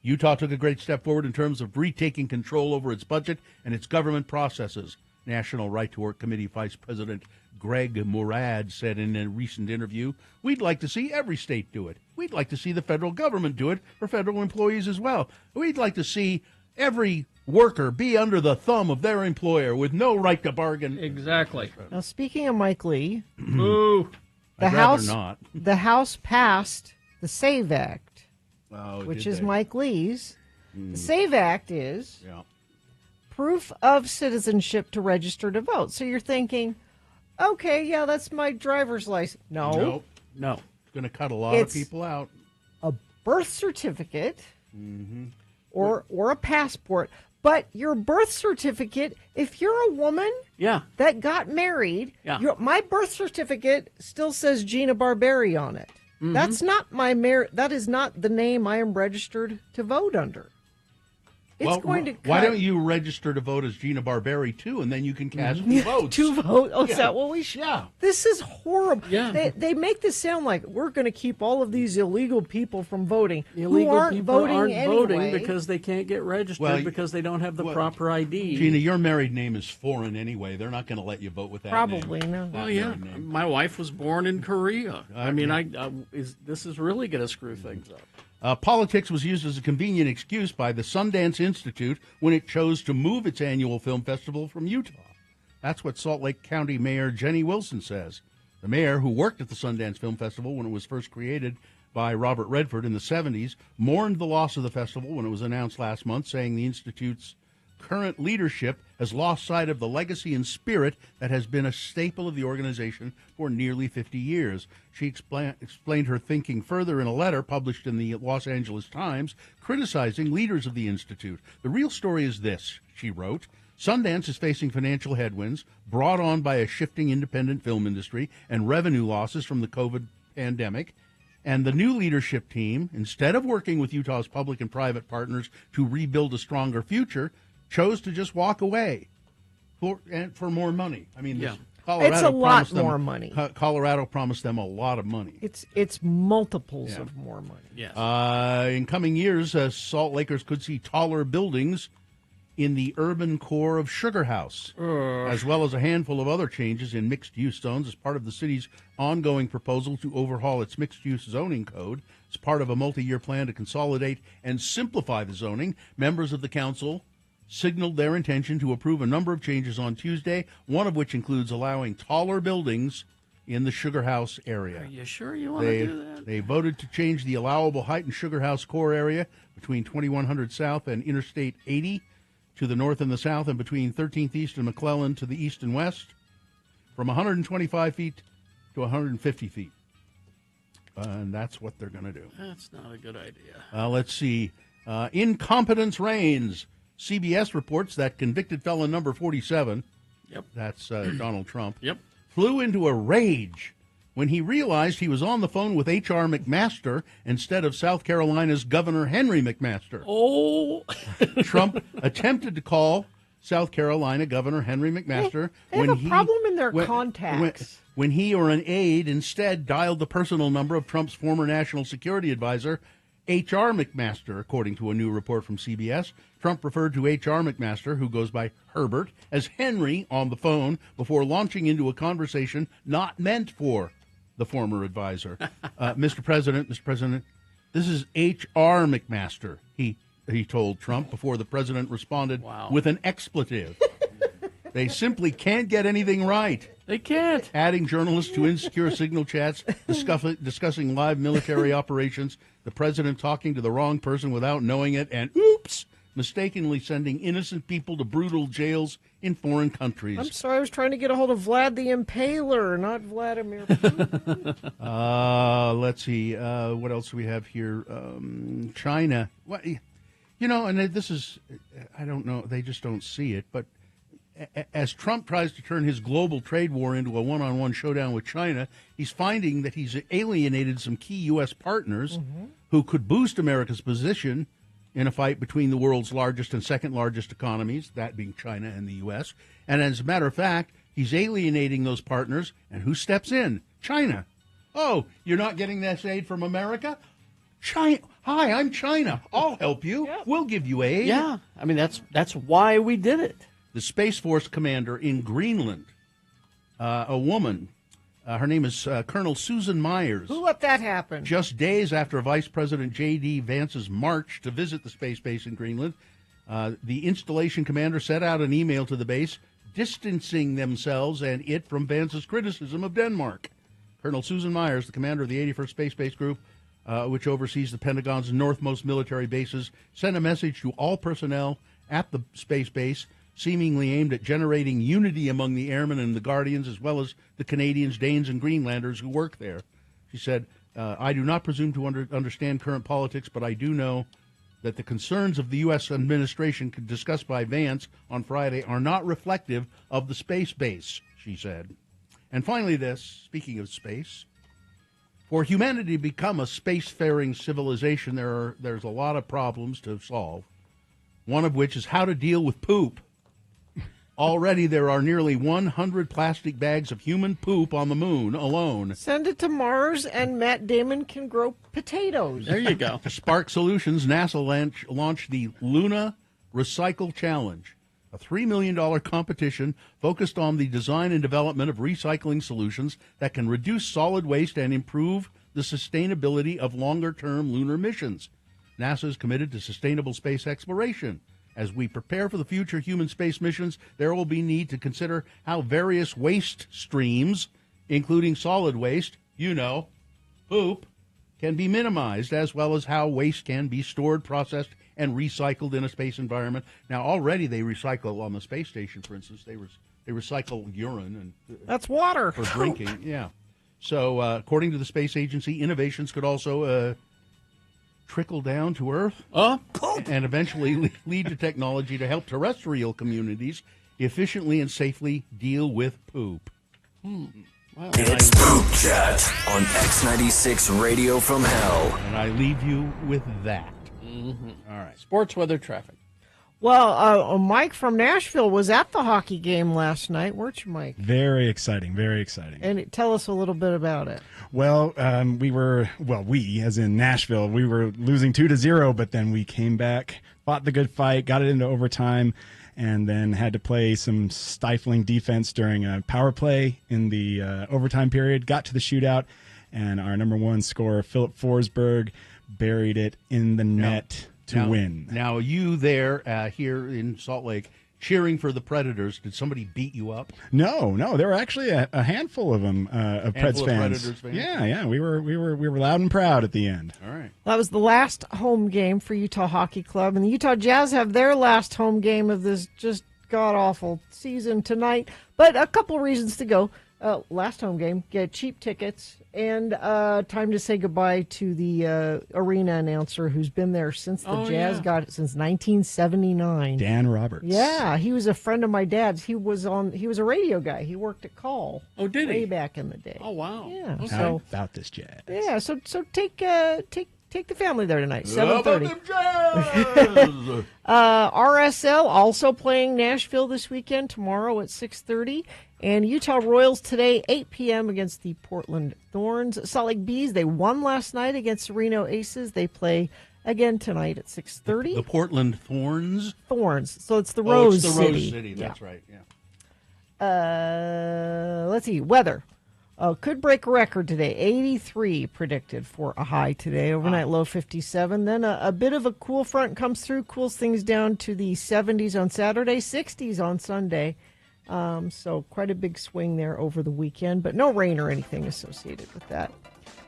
Utah took a great step forward in terms of retaking control over its budget and its government processes, National Right to Work Committee Vice President Greg Murad said in a recent interview. We'd like to see every state do it. We'd like to see the federal government do it for federal employees as well. We'd like to see every worker be under the thumb of their employer with no right to bargain.
Exactly.
Now, speaking of Mike Lee,
Ooh.
the House passed the SAVE Act, which is Mike Lee's. The SAVE Act is proof of citizenship to register to vote. So you're thinking, okay, yeah, that's my driver's license. No.
It's going to cut a lot of people out.
A birth certificate or a passport. But your birth certificate, if you're a woman that got married, my birth certificate still says Gina Barberi on it. That's not that is not the name I am registered to vote under. It's going to cut.
Why don't you register to vote as Gina Barberi, too, and then you can cast 2 votes.
2 votes? Oh,
Yeah.
is that what we should?
Yeah.
This is horrible.
Yeah.
They make this sound like we're going to keep all of these illegal people from voting
Illegal
who aren't
people
voting
aren't
anyway.
voting because they can't get registered because they don't have the proper ID.
Gina, your married name is foreign anyway. They're not going to let you vote with that
Probably
name.
no.
Well, yeah. My wife was born in Korea. I mean, this is really going to screw things up.
Politics was used as a convenient excuse by the Sundance Institute when it chose to move its annual film festival from Utah. That's what Salt Lake County Mayor Jenny Wilson says. The mayor, who worked at the Sundance Film Festival when it was first created by Robert Redford in the 70s, mourned the loss of the festival when it was announced last month, saying the Institute's current leadership has lost sight of the legacy and spirit that has been a staple of the organization for nearly 50 years. She explained her thinking further in a letter published in the Los Angeles Times, criticizing leaders of the Institute. The real story is this, she wrote. Sundance is facing financial headwinds brought on by a shifting independent film industry and revenue losses from the COVID pandemic. And the new leadership team, instead of working with Utah's public and private partners to rebuild a stronger future, chose to just walk away for more money. I mean, Colorado
it's a lot
promised them,
more money.
Colorado promised them a lot of money.
It's multiples of more money.
Yes.
In coming years, Salt Lakers could see taller buildings in the urban core of Sugar House, as well as a handful of other changes in mixed-use zones as part of the city's ongoing proposal to overhaul its mixed-use zoning code. As part of a multi-year plan to consolidate and simplify the zoning, members of the council signaled their intention to approve a number of changes on Tuesday, one of which includes allowing taller buildings in the Sugar House area.
Are you sure you want to do that?
They voted to change the allowable height in Sugar House core area between 2100 South and Interstate 80 to the north and the south, and between 13th East and McClellan to the east and west, from 125 feet to 150 feet. And that's what they're going to do.
That's not a good idea.
Let's see. Incompetence reigns. CBS reports that convicted felon number 47, that's Donald Trump, flew into a rage when he realized he was on the phone with H.R. McMaster instead of South Carolina's Governor Henry McMaster.
Oh!
Trump attempted to call South Carolina Governor Henry McMaster
They have a problem in their contacts.
When he or an aide instead dialed the personal number of Trump's former national security advisor, H.R. McMaster, according to a new report from CBS. Trump referred to H.R. McMaster, who goes by Herbert, as Henry on the phone before launching into a conversation not meant for the former advisor. Mr. President, this is H.R. McMaster, he told Trump before the president responded with an expletive. They simply can't get anything right.
They can't.
Adding journalists to insecure signal chats, discussing live military operations, the president talking to the wrong person without knowing it, and oops, mistakenly sending innocent people to brutal jails in foreign countries.
I'm sorry, I was trying to get a hold of Vlad the Impaler, not Vladimir Putin.
Let's see. What else do we have here? China. What, and this is, I don't know, they just don't see it, but as Trump tries to turn his global trade war into a one-on-one showdown with China, he's finding that he's alienated some key U.S. partners who could boost America's position in a fight between the world's largest and second largest economies, that being China and the U.S. And as a matter of fact, he's alienating those partners, and who steps in? China. Oh, you're not getting this aid from America? China. Hi, I'm China. I'll help you. Yeah. We'll give you aid.
Yeah, I mean, that's why we did it.
The Space Force commander in Greenland, a woman, her name is Colonel Susan Myers.
Who let that happen?
Just days after Vice President J.D. Vance's march to visit the space base in Greenland, the installation commander sent out an email to the base distancing themselves and it from Vance's criticism of Denmark. Colonel Susan Myers, the commander of the 81st Space Base Group, which oversees the Pentagon's northmost military bases, sent a message to all personnel at the space base seemingly aimed at generating unity among the airmen and the Guardians, as well as the Canadians, Danes, and Greenlanders who work there. She said, I do not presume to understand current politics, but I do know that the concerns of the U.S. administration discussed by Vance on Friday are not reflective of the space base, she said. And finally this, speaking of space, for humanity to become a spacefaring civilization, there's a lot of problems to solve. one of which is how to deal with poop. Already there are nearly 100 plastic bags of human poop on the moon alone.
Send it to Mars, and Matt Damon can grow potatoes.
There you go.
To spark solutions, NASA launched the Luna Recycle Challenge, a $3 million competition focused on the design and development of recycling solutions that can reduce solid waste and improve the sustainability of longer-term lunar missions. NASA is committed to sustainable space exploration. As we prepare for the future human space missions, there will be need to consider how various waste streams, including solid waste, poop, can be minimized, as well as how waste can be stored, processed, and recycled in a space environment. Now, already they recycle on the space station, for instance. They recycle urine and
that's water
for drinking. Yeah. So, according to the space agency, innovations could also trickle down to Earth and eventually lead to technology to help terrestrial communities efficiently and safely deal with poop.
Wow. It's Poop Chat on X96 Radio from Hell.
And I leave you with that.
Mm-hmm.
All right.
Sports, weather, traffic.
Well, Mike from Nashville was at the hockey game last night, weren't you, Mike?
Very exciting, very exciting.
And tell us a little bit about it.
Well, we, as in Nashville, we were losing 2-0, but then we came back, fought the good fight, got it into overtime, and then had to play some stifling defense during a power play in the overtime period, got to the shootout, and our number one scorer, Philip Forsberg, buried it in the net to win.
Now, you there here in Salt Lake cheering for the Predators, did somebody beat you up?
No, there were actually a handful of them of Preds fans.
Predators fans.
Yeah, we were loud and proud at the end.
All right.
That was the last home game for Utah Hockey Club, and the Utah Jazz have their last home game of this just god-awful season tonight. But a couple reasons to go. Last home game, get cheap tickets, and time to say goodbye to the arena announcer who's been there since the Jazz got it, since 1979.
Dan Roberts.
Yeah, he was a friend of my dad's. He was a radio guy. He worked at Call.
Oh, did he?
Way back in the day.
Oh, wow.
Yeah.
Okay.
So
about this Jazz.
Yeah. So take the family there tonight. 7:30. RSL also playing Nashville this weekend. Tomorrow at 6:30. And Utah Royals today, 8 p.m. against the Portland Thorns. Salt Lake Bees, they won last night against the Reno Aces. They play again tonight at 6:30.
The Portland Thorns?
Thorns. So it's the Rose City.
It's the Rose City, that's right, yeah.
Let's see. Weather. Could break a record today. 83 predicted for a high today. Overnight low 57. Then a bit of a cool front comes through, cools things down to the 70s on Saturday, 60s on Sunday. So quite a big swing there over the weekend, but no rain or anything associated with that.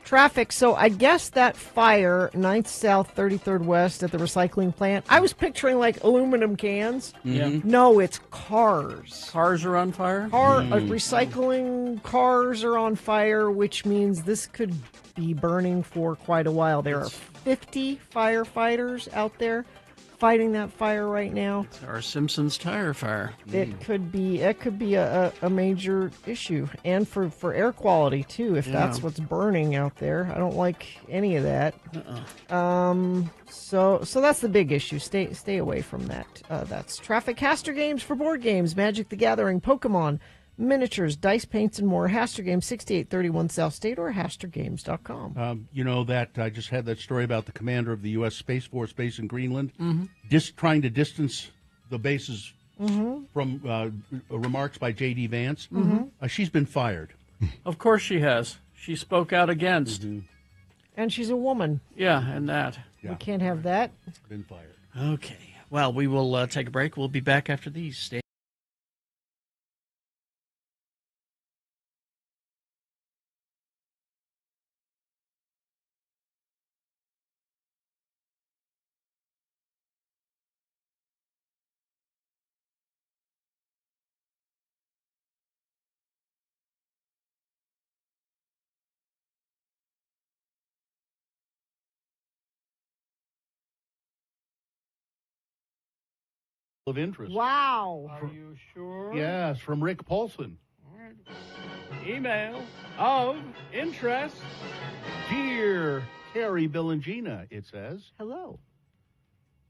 Traffic. So I guess that fire, 9th South, 33rd West at the recycling plant, I was picturing like aluminum cans.
Yeah.
No, it's cars.
Cars are on fire?
Recycling cars are on fire, which means this could be burning for quite a while. There are 50 firefighters out there fighting that fire right now.
It's our Simpsons tire fire.
It could be a major issue, and for air quality too, if that's what's burning out there. I don't like any of that. So that's the big issue. Stay away from that. That's traffic. Haster Games for board games, Magic the Gathering, Pokemon, miniatures, dice paints, and more. Haster Games, 6831 South State, or hastergames.com.
You know that I just had that story about the commander of the U.S. Space Force base in Greenland, trying to distance the bases from remarks by J.D. Vance. She's been fired.
Of course she has. She spoke out against.
And she's a woman.
Yeah, and that.
We can't have that.
Been fired.
Okay. Well, we will take a break. We'll be back after these. Stay.
Of interest.
Wow.
Are you sure?
Yes, from Rick Paulson.
All right. Email of interest.
Dear Carrie, Bill, and Gina, it says.
Hello.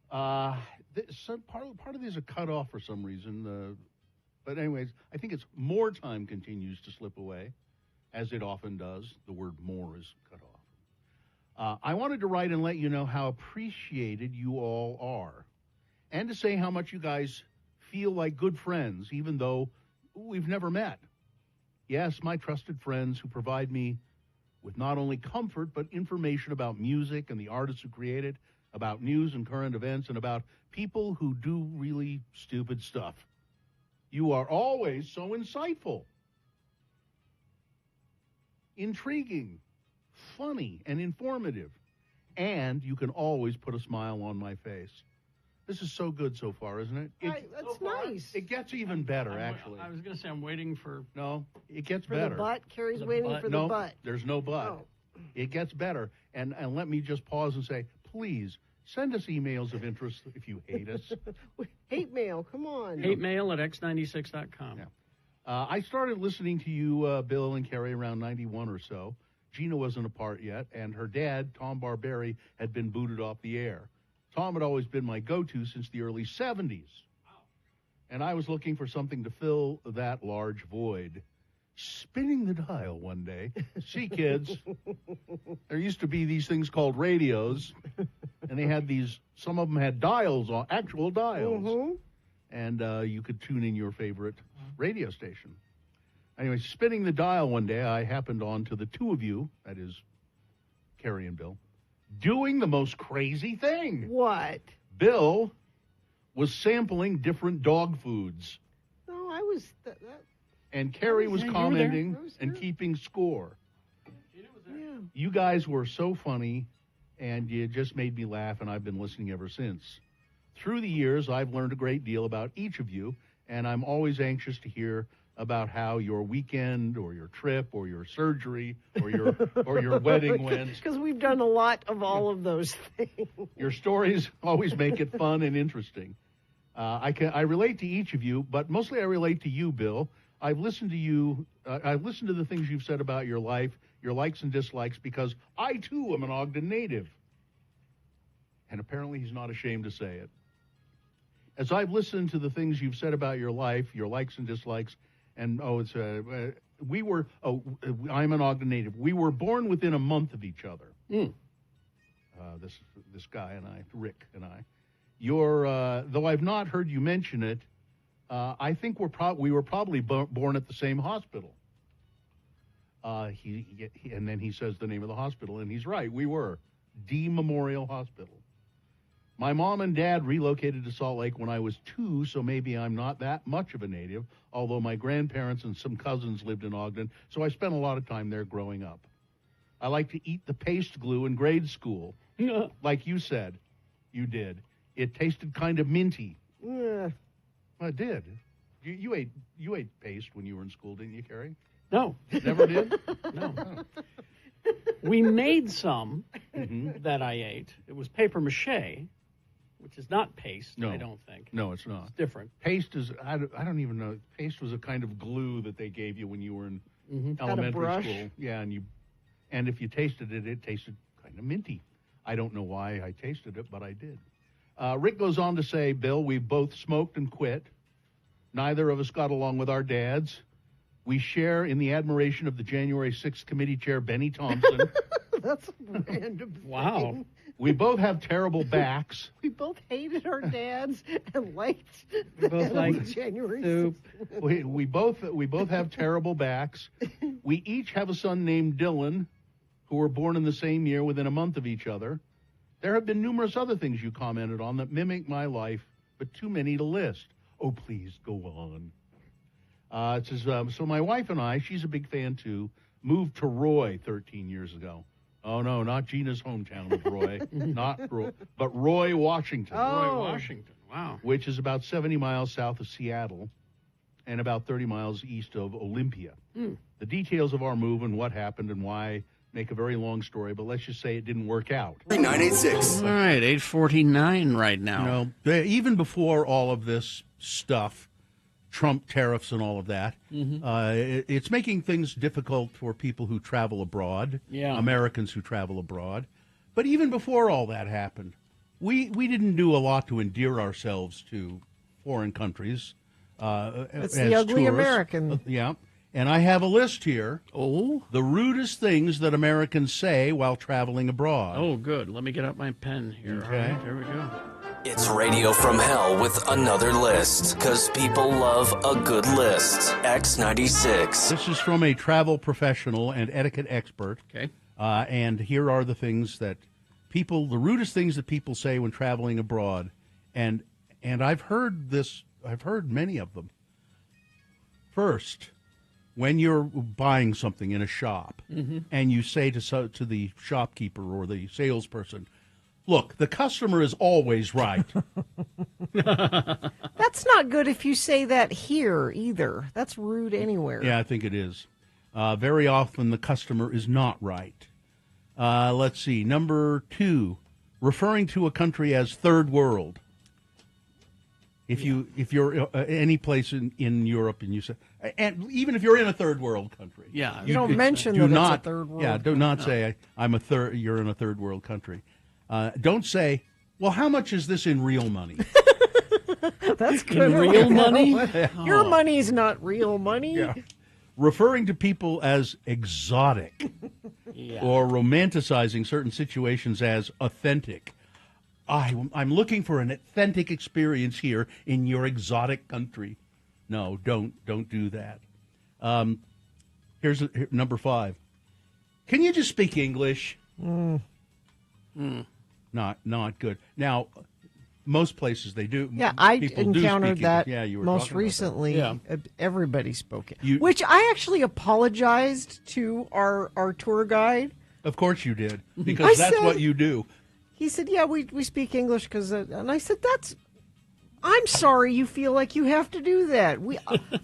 Part of these are cut off for some reason. But anyways, I think it's more time continues to slip away, as it often does. The word more is cut off. I wanted to write and let you know how appreciated you all are, and to say how much you guys feel like good friends, even though we've never met. Yes, my trusted friends who provide me with not only comfort, but information about music and the artists who create it, about news and current events, and about people who do really stupid stuff. You are always so insightful, intriguing, funny, and informative, and you can always put a smile on my face. This is so good so far, isn't it?
That's nice.
It gets even better, actually.
I was going to say I'm waiting for...
No, it gets
For
better.
the butt? Carrie's waiting for the butt.
There's no but.
Oh.
It gets better. And let me just pause and say, please, send us emails of interest if you hate us.
Hate mail, come on.
Hate mail at x96.com.
Yeah. I started listening to you, Bill and Carrie, around 91 or so. Gina wasn't a part yet, and her dad, Tom Barberi, had been booted off the air. Tom had always been my go-to since the early 70s. Wow. And I was looking for something to fill that large void. Spinning the dial one day. See, kids, there used to be these things called radios, and they had these, some of them had dials, on actual dials.
Mm-hmm.
And you could tune in your favorite radio station. Anyway, spinning the dial one day, I happened on to the two of you, that is, Carrie and Bill, doing the most crazy thing.
What?
Bill was sampling different dog foods.
No, I was...
And Carrie was
you were
commenting
there.
and keeping score.
Yeah.
You guys were so funny, and you just made me laugh, and I've been listening ever since. Through the years, I've learned a great deal about each of you, and I'm always anxious to hear about how your weekend or your trip or your surgery or your wedding went.
Because we've done a lot of all of those things.
Your stories always make it fun and interesting. I relate to each of you, but mostly I relate to you, Bill. I've listened to you. I've listened to the things you've said about your life, your likes and dislikes, because I too am an Ogden native, and apparently he's not ashamed to say it. As I've listened to the things you've said about your life, your likes and dislikes, and I'm an Ogden native. We were born within a month of each other. This guy and I, Rick and I. Though I've not heard you mention it, I think we were probably born at the same hospital. And then he says the name of the hospital, and he's right. We were D Memorial Hospital. My mom and dad relocated to Salt Lake when I was 2, so maybe I'm not that much of a native, although my grandparents and some cousins lived in Ogden, so I spent a lot of time there growing up. I like to eat the paste glue in grade school, like you said. You did. It tasted kind of minty.
Yeah.
I did. You ate paste when you were in school, didn't you, Carrie?
No.
Never did?
No. We made some that I ate. It was paper mache, which is not paste,
No.
I don't think.
No, it's not.
It's different.
Paste is, I don't even know. Paste was a kind of glue that they gave you when you were in elementary
brush.
school. Yeah, and if you tasted it, it tasted kind of minty. I don't know why I tasted it, but I did. Rick goes on to say, Bill, we both smoked and quit. Neither of us got along with our dads. We share in the admiration of the January 6th committee chair, Benny Thompson.
That's a random thing.
Wow.
We both have terrible backs.
We both hated our dads and liked
both liked
January
soup.
6th.
We both have terrible backs. We each have a son named Dylan, who were born in the same year within a month of each other. There have been numerous other things you commented on that mimic my life, but too many to list. Oh, please, go on. It says, so my wife and I, she's a big fan too, moved to Roy 13 years ago. Oh, no, not Gina's hometown of Roy, not Roy, but Roy, Washington.
Roy, Washington. Wow.
Which is about 70 miles south of Seattle and about 30 miles east of Olympia. The details of our move and what happened and why make a very long story, but let's just say it didn't work out.
986.
All right, 8:49 right now.
You know, even before all of this stuff, Trump tariffs and all of that, it's making things difficult for people who travel abroad,
Yeah.
Americans who travel abroad. But even before all that happened, we didn't do a lot to endear ourselves to foreign countries.
It's
as
the ugly
tourists.
American.
Yeah. And I have a list here.
Oh?
The rudest things that Americans say while traveling abroad.
Oh, good. Let me get out my pen here.
Okay.
All right, here we go.
It's Radio from Hell with another list, because people love a good list. X96.
This is from a travel professional and etiquette expert.
Okay.
And here are the things that the rudest things that people say when traveling abroad. And I've heard many of them. First, when you're buying something in a shop and you say to the shopkeeper or the salesperson, look, the customer is always right.
That's not good if you say that here either. That's rude anywhere.
Yeah, I think it is. Very often the customer is not right. Let's see. Number 2, referring to a country as third world. If you're any place in Europe and you say, and even if you're in a third world country,
You don't mention that it's a third world
Yeah, do not
country.
say you're in a third world country. Don't say, well, how much is this in real money?
That's good.
In real money?
Your money's not real money.
Yeah. Referring to people as exotic or romanticizing certain situations as authentic. I'm looking for an authentic experience here in your exotic country. No, don't do that. Here's number 5. Can you just speak English? Not good. Now, most places they do.
Yeah, I
People do
encountered
speak
that
English. Yeah, you were
most
talking about that.
recently.
Yeah.
Everybody spoke it. Which I actually apologized to our tour guide.
Of course you did,
I
because that's
said-
what you do.
He said, yeah, we speak English because, and I said, I'm sorry you feel like you have to do that.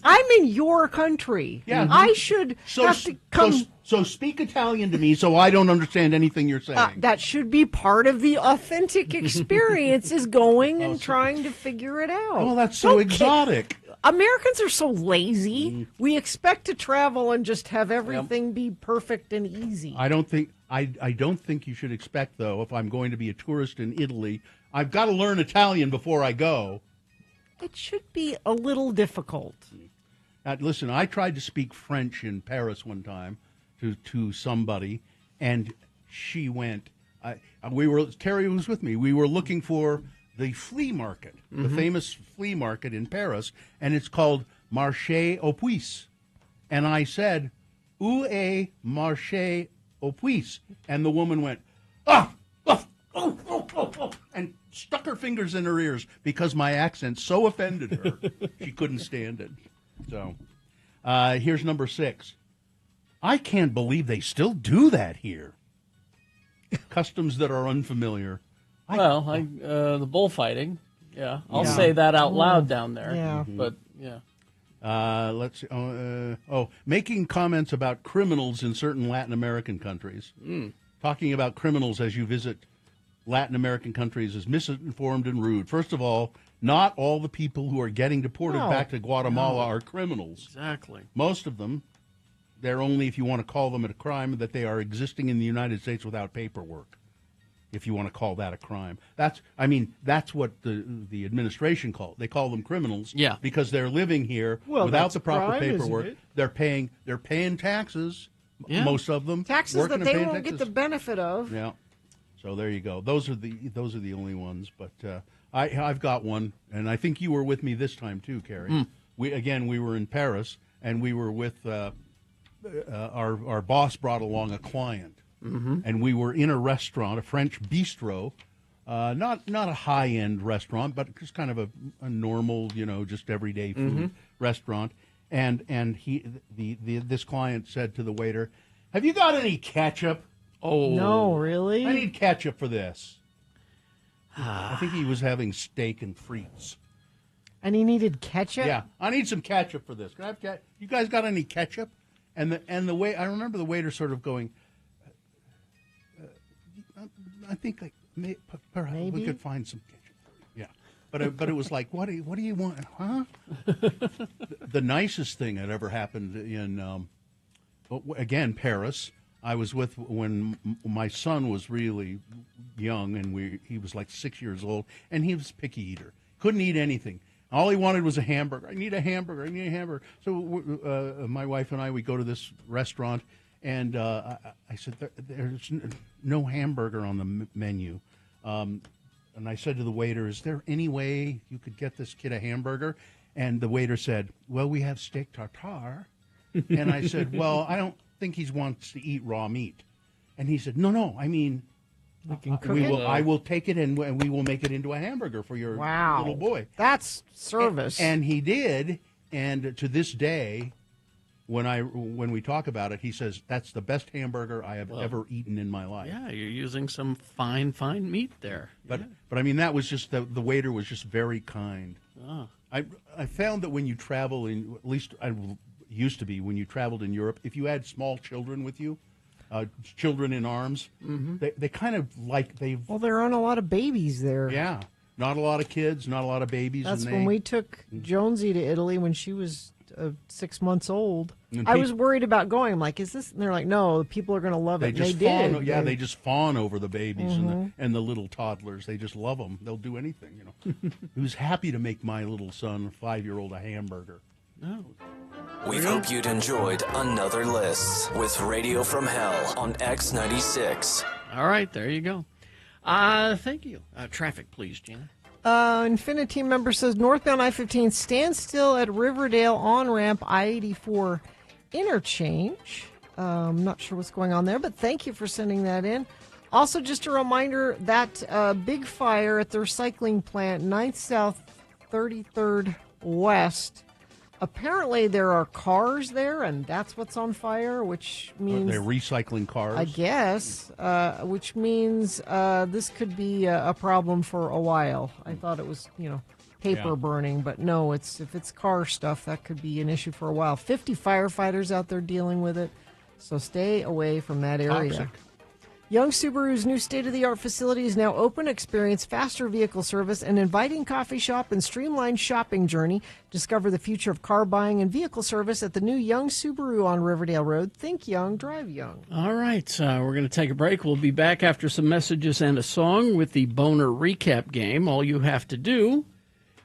I'm in your country.
Yeah.
I should have to come.
So speak Italian to me so I don't understand anything you're saying.
That should be part of the authentic experience is going and trying to figure it out.
Oh, that's so exotic.
Americans are so lazy. We expect to travel and just have everything be perfect and easy.
I don't think you should expect, though, if I'm going to be a tourist in Italy, I've got to learn Italian before I go.
It should be a little difficult.
Listen, I tried to speak French in Paris one time to somebody, and she went. Terry was with me. We were looking for the flea market, the famous flea market in Paris, and it's called Marché aux Puces. And I said, "Où est Marché aux Puces?" And the woman went, and stuck her fingers in her ears because my accent so offended her, she couldn't stand it. So, here's number 6. I can't believe they still do that here. Customs that are unfamiliar.
The bullfighting. Yeah, I'll say that out loud down there.
Yeah.
But, yeah.
Let's see. Making comments about criminals in certain Latin American countries. Talking about criminals as you visit Latin American countries is misinformed and rude. First of all, not all the people who are getting deported back to Guatemala are criminals.
Exactly.
Most of them, they're only, if you want to call them a crime, that they are existing in the United States without paperwork. If you want to call that a crime, that's what the administration they call them criminals.
Yeah.
Because they're living here
Well,
without
that's
the
a
proper
crime, isn't
paperwork.
it?
They're paying taxes.
Yeah.
Most of them
Taxes
working
that
and
they
paying
won't get
taxes.
the benefit of.
Yeah. So there you go. Those are the only ones. But I've got one, and I think you were with me this time too, Carrie. We were in Paris, and we were with our boss brought along a client, and we were in a restaurant, a French bistro, not a high end restaurant, but just kind of a normal, just everyday food restaurant. And this client said to the waiter, "Have you got any ketchup?"
Oh
No, really?
I need ketchup for this. I think he was having steak and frites.
And he needed ketchup?
Yeah, I need some ketchup for this. Can I have you guys got any ketchup? And the way I remember the waiter sort of going, I think perhaps we could find some ketchup for you. Yeah, but it was like, what do you want? Huh? The nicest thing that ever happened in again Paris. I was with when my son was really young, and he was like 6 years old, and he was a picky eater. Couldn't eat anything. All he wanted was a hamburger. I need a hamburger. I need a hamburger. So my wife and I, we go to this restaurant, and I said, there's no hamburger on the menu. And I said to the waiter, is there any way you could get this kid a hamburger? And the waiter said, well, we have steak tartare. And I said, well, I don't think he wants to eat raw meat. And he said, no, I mean, I will take it and we will make it into a hamburger for your little boy.
That's service.
And he did. And to this day, when we talk about it, he says, that's the best hamburger I have ever eaten in my life.
Yeah, you're using some fine meat there.
But I mean, that was just, the waiter was just very kind.
Oh.
I found that when you travel, at least I used to be, when you traveled in Europe, if you had small children with you, children in arms, they kind of like
Well, there aren't a lot of babies there.
Yeah, not a lot of kids, not a lot of babies.
That's when we took Jonesy to Italy when she was 6 months old. I was worried about going. I'm like, is this? And they're like, no, people are going to love it.
They
did.
Yeah, they just fawn over the babies and the little toddlers. They just love them. They'll do anything, He was happy to make my little son, 5-year-old, a hamburger.
Oh.
We hope you'd enjoyed another list with Radio from Hell on X96.
All right, there you go. Thank you. Traffic, please, Gina.
Infinity member says northbound I-15 stands still at Riverdale on-ramp I-84 interchange. I'm not sure what's going on there, but thank you for sending that in. Also, just a reminder that big fire at the recycling plant, 9th South 33rd West. Apparently, there are cars there, and that's what's on fire, which means...
They're recycling cars?
I guess, which means this could be a problem for a while. I thought it was, paper burning, but no, if it's car stuff, that could be an issue for a while. 50 firefighters out there dealing with it, so stay away from that area.
Toxic.
Young Subaru's new state-of-the-art facility is now open. Experience faster vehicle service, an inviting coffee shop, and streamlined shopping journey. Discover the future of car buying and vehicle service at the new Young Subaru on Riverdale Road. Think young, drive young.
All right, we're going to take a break. We'll be back after some messages and a song with the Boner Recap game. All you have to do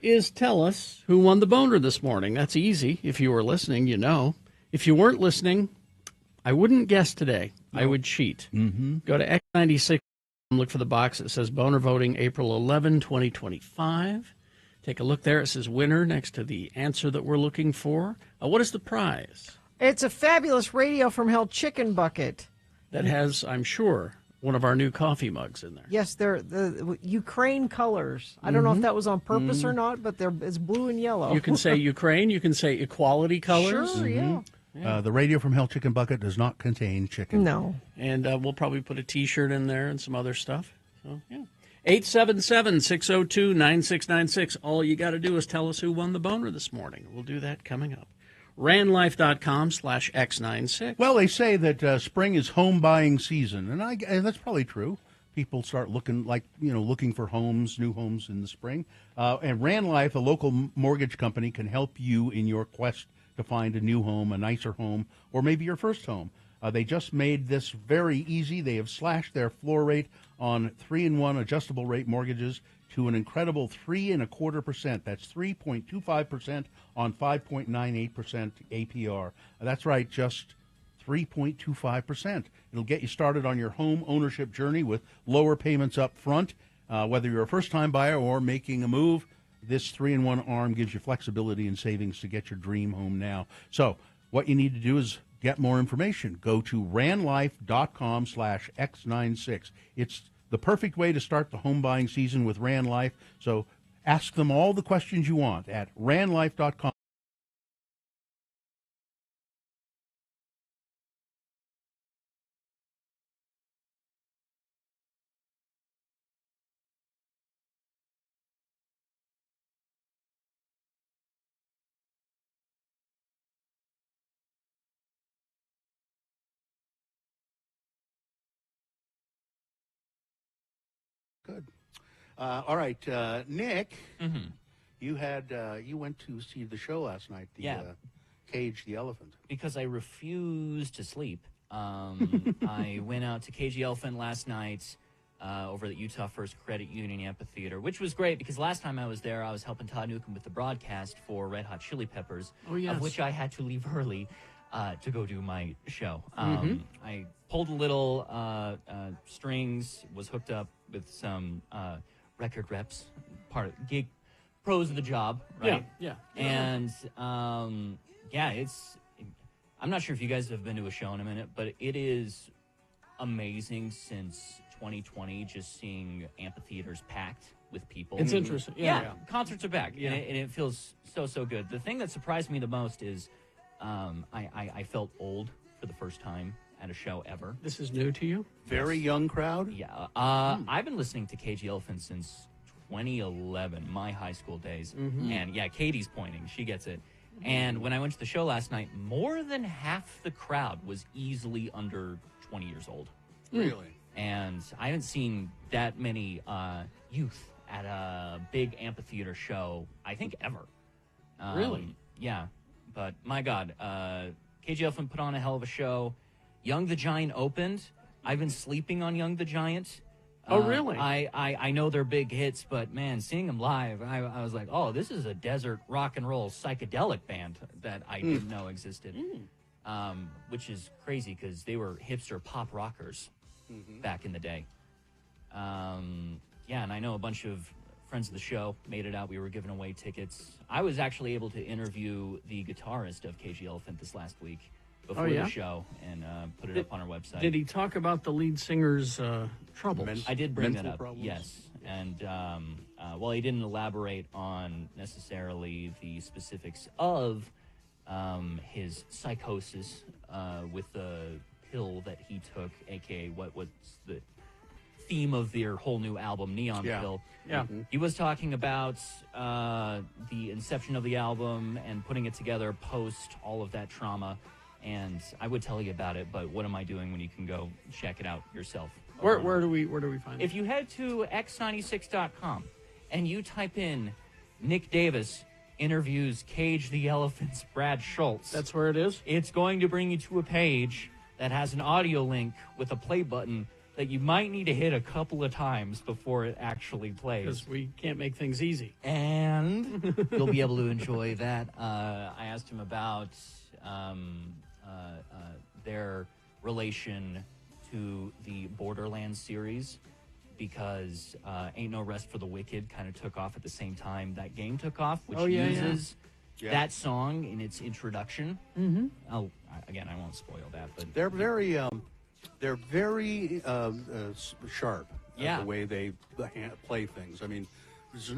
is tell us who won the boner this morning. That's easy. If you were listening, you know. If you weren't listening, I wouldn't guess today. I would cheat. Go to X96, look for the box that says Boner Voting April 11, 2025. Take a look there. It says winner next to the answer that we're looking for. What is the prize?
It's a fabulous Radio from Hell chicken bucket.
That has, I'm sure, one of our new coffee mugs in there.
Yes, they're the Ukraine colors. I don't know if that was on purpose or not, but it's blue and yellow.
You can say Ukraine. You can say equality colors.
Sure, yeah.
The Radio from Hell chicken bucket does not contain chicken.
No.
And we'll probably put a T-shirt in there and some other stuff. So, yeah. 877-602-9696. All you got to do is tell us who won the boner this morning. We'll do that coming up. ranlife.com/X96.
Well, they say that spring is home buying season, and that's probably true. People start looking for homes, new homes in the spring. And Rand Life, a local mortgage company, can help you in your quest to find a new home, a nicer home, or maybe your first home. They just made this very easy. They have slashed their floor rate on 3-in-1 adjustable rate mortgages to an incredible 3.25%. That's 3.25% on 5.98% APR. That's right, just 3.25%. It'll get you started on your home ownership journey with lower payments up front. Whether you're a first-time buyer or making a move, this 3-in-1 arm gives you flexibility and savings to get your dream home now. So what you need to do is get more information. Go to ranlife.com/X96. It's the perfect way to start the home buying season with Rand Life. So ask them all the questions you want at ranlife.com. Good. All right, Nick. You went to see the show last night. Cage the Elephant.
Because I refused to sleep. I went out to KG Elephant last night over at Utah First Credit Union Amphitheater, which was great because last time I was there, I was helping Todd Newcomb with the broadcast for Red Hot Chili Peppers, of which I had to leave early to go do my show. I pulled a little strings, was hooked up with some record reps, part of gig pros of the job, right?
Yeah.
And I'm not sure if you guys have been to a show in a minute, but it is amazing since 2020 just seeing amphitheaters packed with people.
It's interesting. Yeah.
Concerts are back, and it feels so good. The thing that surprised me the most is I felt old for the first time at a show ever.
This is new to you?
Very young crowd?
Yeah. I've been listening to KG Elephant since 2011, my high school days. And yeah, Katie's pointing. She gets it. And when I went to the show last night, more than half the crowd was easily under 20 years old.
Really?
And I haven't seen that many youth at a big amphitheater show, I think, ever.
Really?
Yeah. But my God, KG Elephant put on a hell of a show. Young the Giant opened. I've been sleeping on Young the Giant.
Oh, really?
I know they're big hits, but man, seeing them live, I was like, oh, this is a desert rock and roll psychedelic band that I didn't know existed. Which is crazy because they were hipster pop rockers back in the day. Yeah, and I know a bunch of friends of the show made it out. We were giving away tickets. I was actually able to interview the guitarist of KG Elephant this last week before the show and put it up on our website.
Did he talk about the lead singer's troubles?
I did bring that up,
problems?
yes. And, well, he didn't elaborate on necessarily the specifics of his psychosis with the pill that he took, a.k.a. what's the theme of their whole new album, Neon Pill.
Yeah.
He was talking about the inception of the album and putting it together post all of that trauma. And I would tell you about it, but what am I doing when you can go check it out yourself?
Where do we find it?
If you head to x96.com and you type in Nick Davis interviews Cage the Elephant's Brad Schultz.
That's where it is?
It's going to bring you to a page that has an audio link with a play button that you might need to hit a couple of times before it actually plays.
Because we can't make things easy.
And you'll be able to enjoy that. I asked him about their relation to the Borderlands series because Ain't No Rest for the Wicked kind of took off at the same time that game took off, which uses that song in its introduction. Again, I won't spoil that, but
they're very sharp. The way they play things. I mean, there's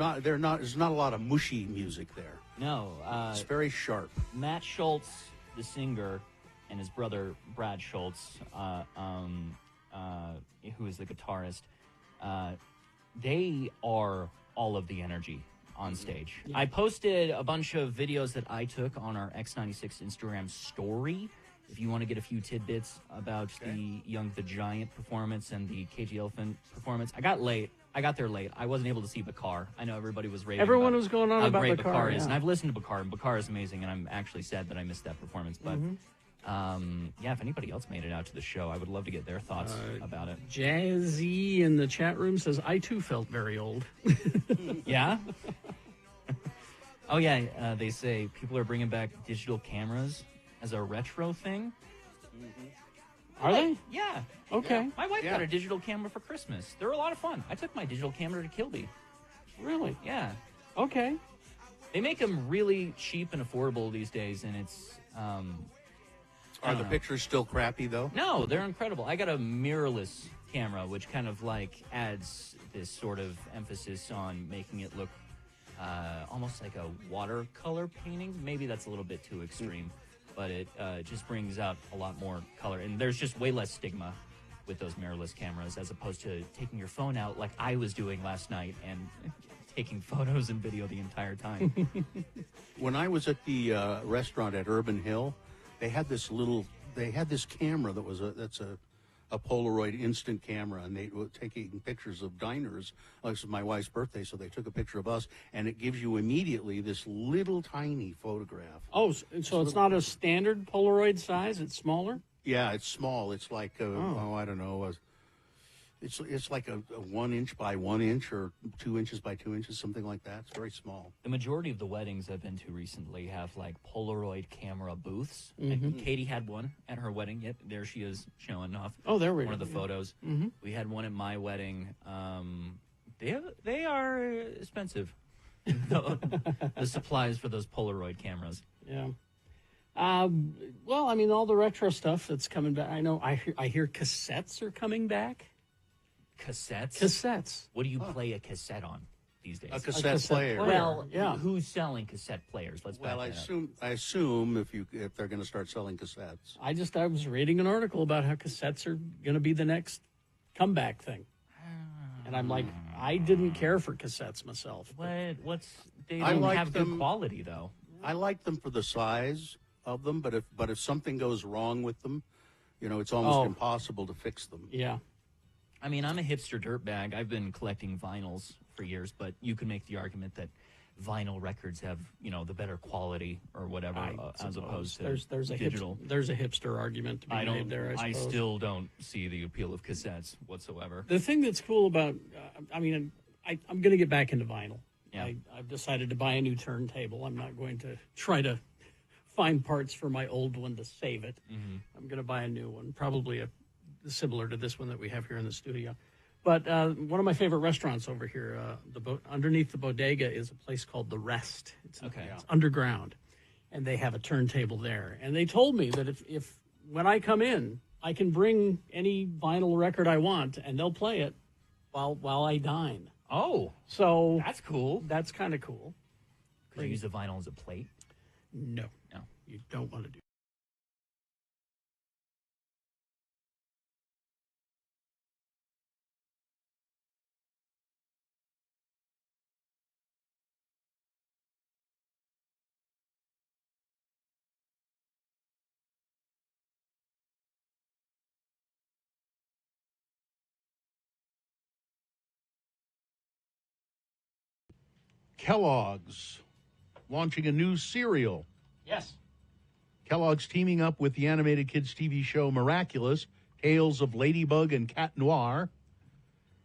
not a lot of mushy music there.
No,
it's very sharp.
Matt Schultz, the singer, and his brother Brad Schultz, who is the guitarist, they are all of the energy on stage. I posted a bunch of videos that I took on our X96 Instagram story. If you want to get a few tidbits about the Young the Giant performance and the KG Elephant performance, I got there late. I wasn't able to see Bakar. I know everybody was raving.
Everyone was going on
how
about
great
Bakar.
is, and I've listened to Bakar, and Bakar is amazing, and I'm actually sad that I missed that performance. But if anybody else made it out to the show, I would love to get their thoughts about it.
Jazzy in the chat room says, I too felt very old.
Yeah? Oh, yeah. They say people are bringing back digital cameras as a retro thing.
Are they?
Yeah.
Okay.
My wife got a digital camera for Christmas. They're a lot of fun. I took my digital camera to Kilby.
Really?
Yeah.
Okay.
They make them really cheap and affordable these days, and it's...
Are the pictures still crappy, though?
No, they're incredible. I got a mirrorless camera, which kind of like adds this sort of emphasis on making it look almost like a watercolor painting. Maybe that's a little bit too extreme, but it just brings out a lot more color. And there's just way less stigma with those mirrorless cameras as opposed to taking your phone out like I was doing last night and taking photos and video the entire time.
When I was at the restaurant at Urban Hill, they had this camera that's a Polaroid instant camera, and they were taking pictures of diners. This was my wife's birthday, so they took a picture of us, and it gives you immediately this little tiny photograph.
Oh, so it's not a standard Polaroid size? It's smaller?
Yeah, it's small. It's like I don't know. It's like a 1 inch by 1 inch or 2 inches by 2 inches, something like that. It's very small.
The majority of the weddings I've been to recently have like Polaroid camera booths.
Mhm.
And Katie had one at her wedding. Yep, there she is showing off.
Oh, there we
one
go.
of the photos.
Mhm.
We had one at my wedding. They are expensive. the supplies for those Polaroid cameras.
Yeah. Well, I mean, all the retro stuff that's coming back. I know. I hear cassettes are coming back.
Cassettes?
Cassettes.
What do you play a cassette on these days?
A cassette player.
Well,
yeah.
Who's selling cassette players? Let's back
Well,
that up.
I assume if they're going to start selling cassettes.
I was reading an article about how cassettes are going to be the next comeback thing, and I'm like, I didn't care for cassettes myself.
They don't have good quality though.
I like them for the size of them, but if something goes wrong with them, it's almost impossible to fix them.
Yeah.
I mean, I'm a hipster dirtbag. I've been collecting vinyls for years, but you can make the argument that vinyl records have, the better quality or whatever, as opposed to
there's a
digital.
There's a hipster argument to be made there. I suppose.
still don't see the appeal of cassettes whatsoever.
The thing that's cool about, I'm going to get back into vinyl.
Yeah.
I've decided to buy a new turntable. I'm not going to try to find parts for my old one to save it.
Mm-hmm.
I'm going to buy a new one, probably similar to this one that we have here in the studio. But one of my favorite restaurants over here, underneath the bodega, is a place called The Rest. It's underground, and they have a turntable there. And they told me that if when I come in, I can bring any vinyl record I want, and they'll play it while I dine.
Oh,
so
that's cool.
That's kind of cool.
Could you use the vinyl as a plate?
No, you don't want to do.
Kellogg's launching a new cereal.
Yes.
Kellogg's teaming up with the animated kids TV show Miraculous, Tales of Ladybug and Cat Noir,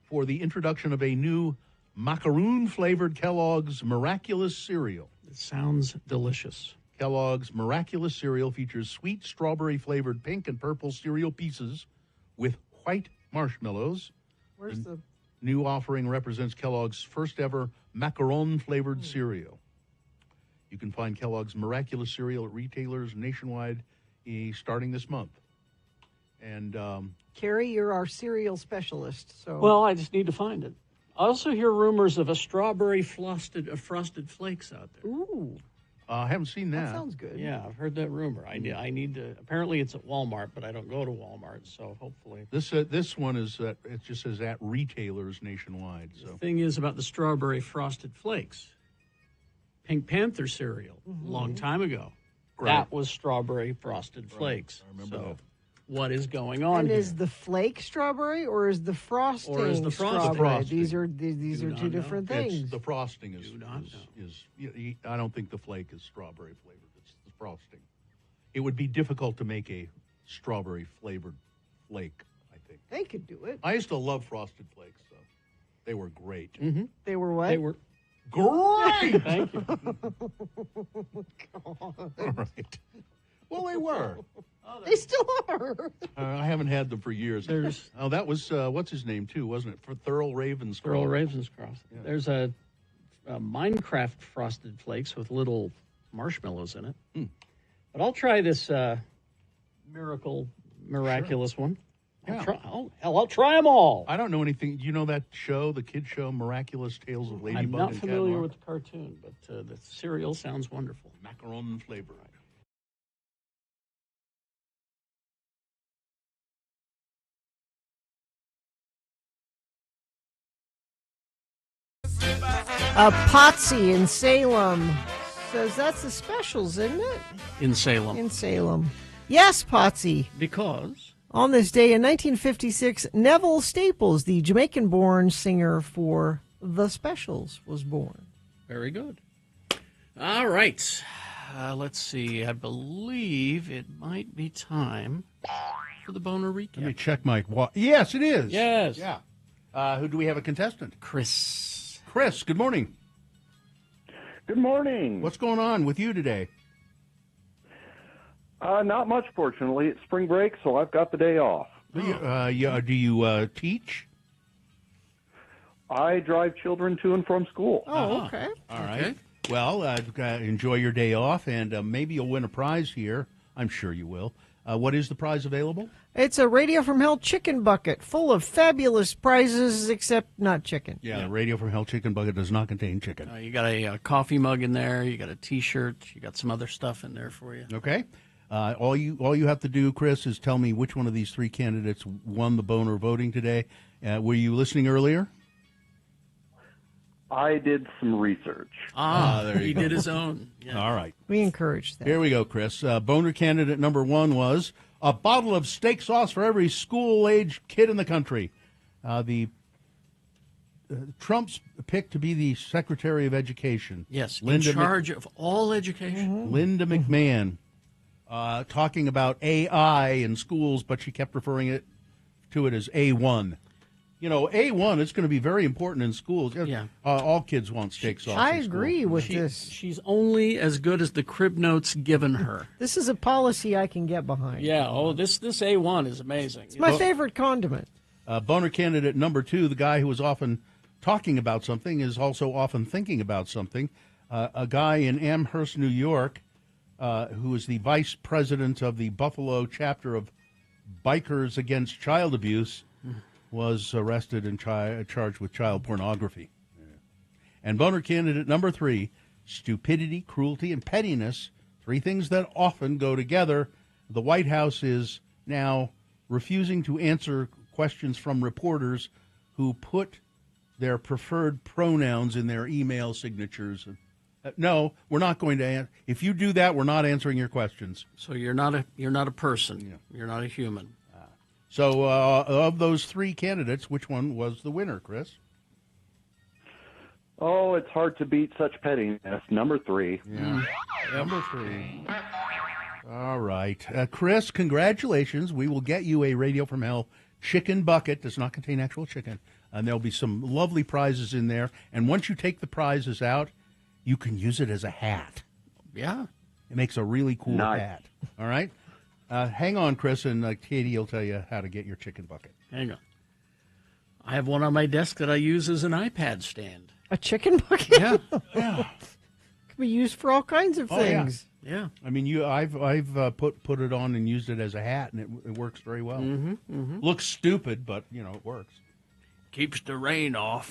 for the introduction of a new macaroon-flavored Kellogg's Miraculous cereal.
It sounds delicious.
Kellogg's Miraculous cereal features sweet strawberry-flavored pink and purple cereal pieces with white marshmallows.
Where's the
new offering represents Kellogg's first-ever macaron-flavored cereal. You can find Kellogg's Miraculous cereal at retailers nationwide starting this month. And
Carrie, you're our cereal specialist. So
Well, I just need to find it. I also hear rumors of a strawberry frosted flakes out there.
Ooh.
I haven't seen that.
That sounds good.
Yeah, I've heard that rumor. I need to. Apparently, it's at Walmart, but I don't go to Walmart, so hopefully.
This one is it just says at retailers nationwide. So
The thing is about the strawberry frosted flakes. Pink Panther cereal, a long time ago.
Right.
That was strawberry frosted flakes.
I remember that.
What is going on
And
here?
is the flake strawberry or is the frosting
frosting?
strawberry?
The
These are two different things.
It's, the frosting is I don't think the flake is strawberry flavored. It's the frosting. It would be difficult to make a strawberry flavored flake, I think.
They could do it.
I used to love Frosted Flakes, though. They were great.
Mm-hmm.
They were what?
They were
great.
Thank you.
All right. Well, they were.
They still are.
I haven't had them for years. That was what's his name too, wasn't it? For Thurl Ravenscroft.
Thurl Ravenscroft. Yeah. There's a Minecraft frosted flakes with little marshmallows in it. But I'll try this miraculous one.
Yeah.
I'll try them all.
I don't know anything. You know that show, the kid show, Miraculous Tales of Ladybug?
I'm not
and
familiar
Cat Noir?
with the cartoon, but the cereal sounds wonderful.
Macaron flavor.
Potsy in Salem says that's the specials, isn't it?
In Salem.
In Salem. Yes, Potsy.
Because?
On this day in 1956, Neville Staples, the Jamaican-born singer for The Specials, was born.
Very good. All right. Let's see. I believe it might be time for the boner recap.
Let me check my... Yes, it is.
Yes.
Yeah. Who do we have a contestant?
Chris.
Chris, good morning.
Good morning.
What's going on with you today?
Not much, fortunately. It's spring break, so I've got the day off.
Do you teach?
I drive children to and from school.
Oh, okay.
All right. Well, enjoy your day off, and maybe you'll win a prize here. I'm sure you will. What is the prize available?
It's a Radio from Hell chicken bucket full of fabulous prizes, except not chicken.
Yeah, the Radio from Hell chicken bucket does not contain chicken.
You got a coffee mug in there. You got a T-shirt. You got some other stuff in there for you.
Okay. All you have to do, Chris, is tell me which one of these three candidates won the boner voting today. Were you listening earlier?
I did some research.
There you
he
go.
did his own. Yeah.
All right.
We encourage that.
Here we go, Chris. Boner candidate number one was a bottle of steak sauce for every school-age kid in the country. Trump's picked to be the Secretary of Education.
Yes, in
Linda
charge of all education.
Linda McMahon, talking about AI in schools, but she kept referring to it as A1. You know, A1 is going to be very important in schools.
Yeah.
All kids want steak sauce.
I
in school.
agree with this.
She's only as good as the crib notes given her.
This is a policy I can get behind.
Yeah. Oh, this A1 is amazing.
It's my favorite condiment.
Boner candidate number two, the guy who is often talking about something, is also often thinking about something. A guy in Amherst, New York, who is the vice president of the Buffalo chapter of Bikers Against Child Abuse, was arrested and charged with child pornography. And boner candidate number three, stupidity, cruelty, and pettiness, three things that often go together. The White House is now refusing to answer questions from reporters who put their preferred pronouns in their email signatures. No, we're not going to. If you do that, we're not answering your questions.
So you're not a person. Yeah. You're not a human.
So of those three candidates, which one was the winner, Chris?
Oh, it's hard to beat such pettiness. Number three.
Yeah. Number three. All right. Chris, congratulations. We will get you a Radio from Hell chicken bucket. Does not contain actual chicken. And there'll be some lovely prizes in there. And once you take the prizes out, you can use it as a hat.
Yeah.
It makes a really cool hat. All right? Hang on, Chris, and Katie will tell you how to get your chicken bucket.
Hang on. I have one on my desk that I use as an iPad stand.
A chicken bucket?
Yeah.
Yeah.
Can be used for all kinds of things.
Yeah.
I mean, I've put it on and used it as a hat, and it works very well. Looks stupid, but, it works.
Keeps the rain off.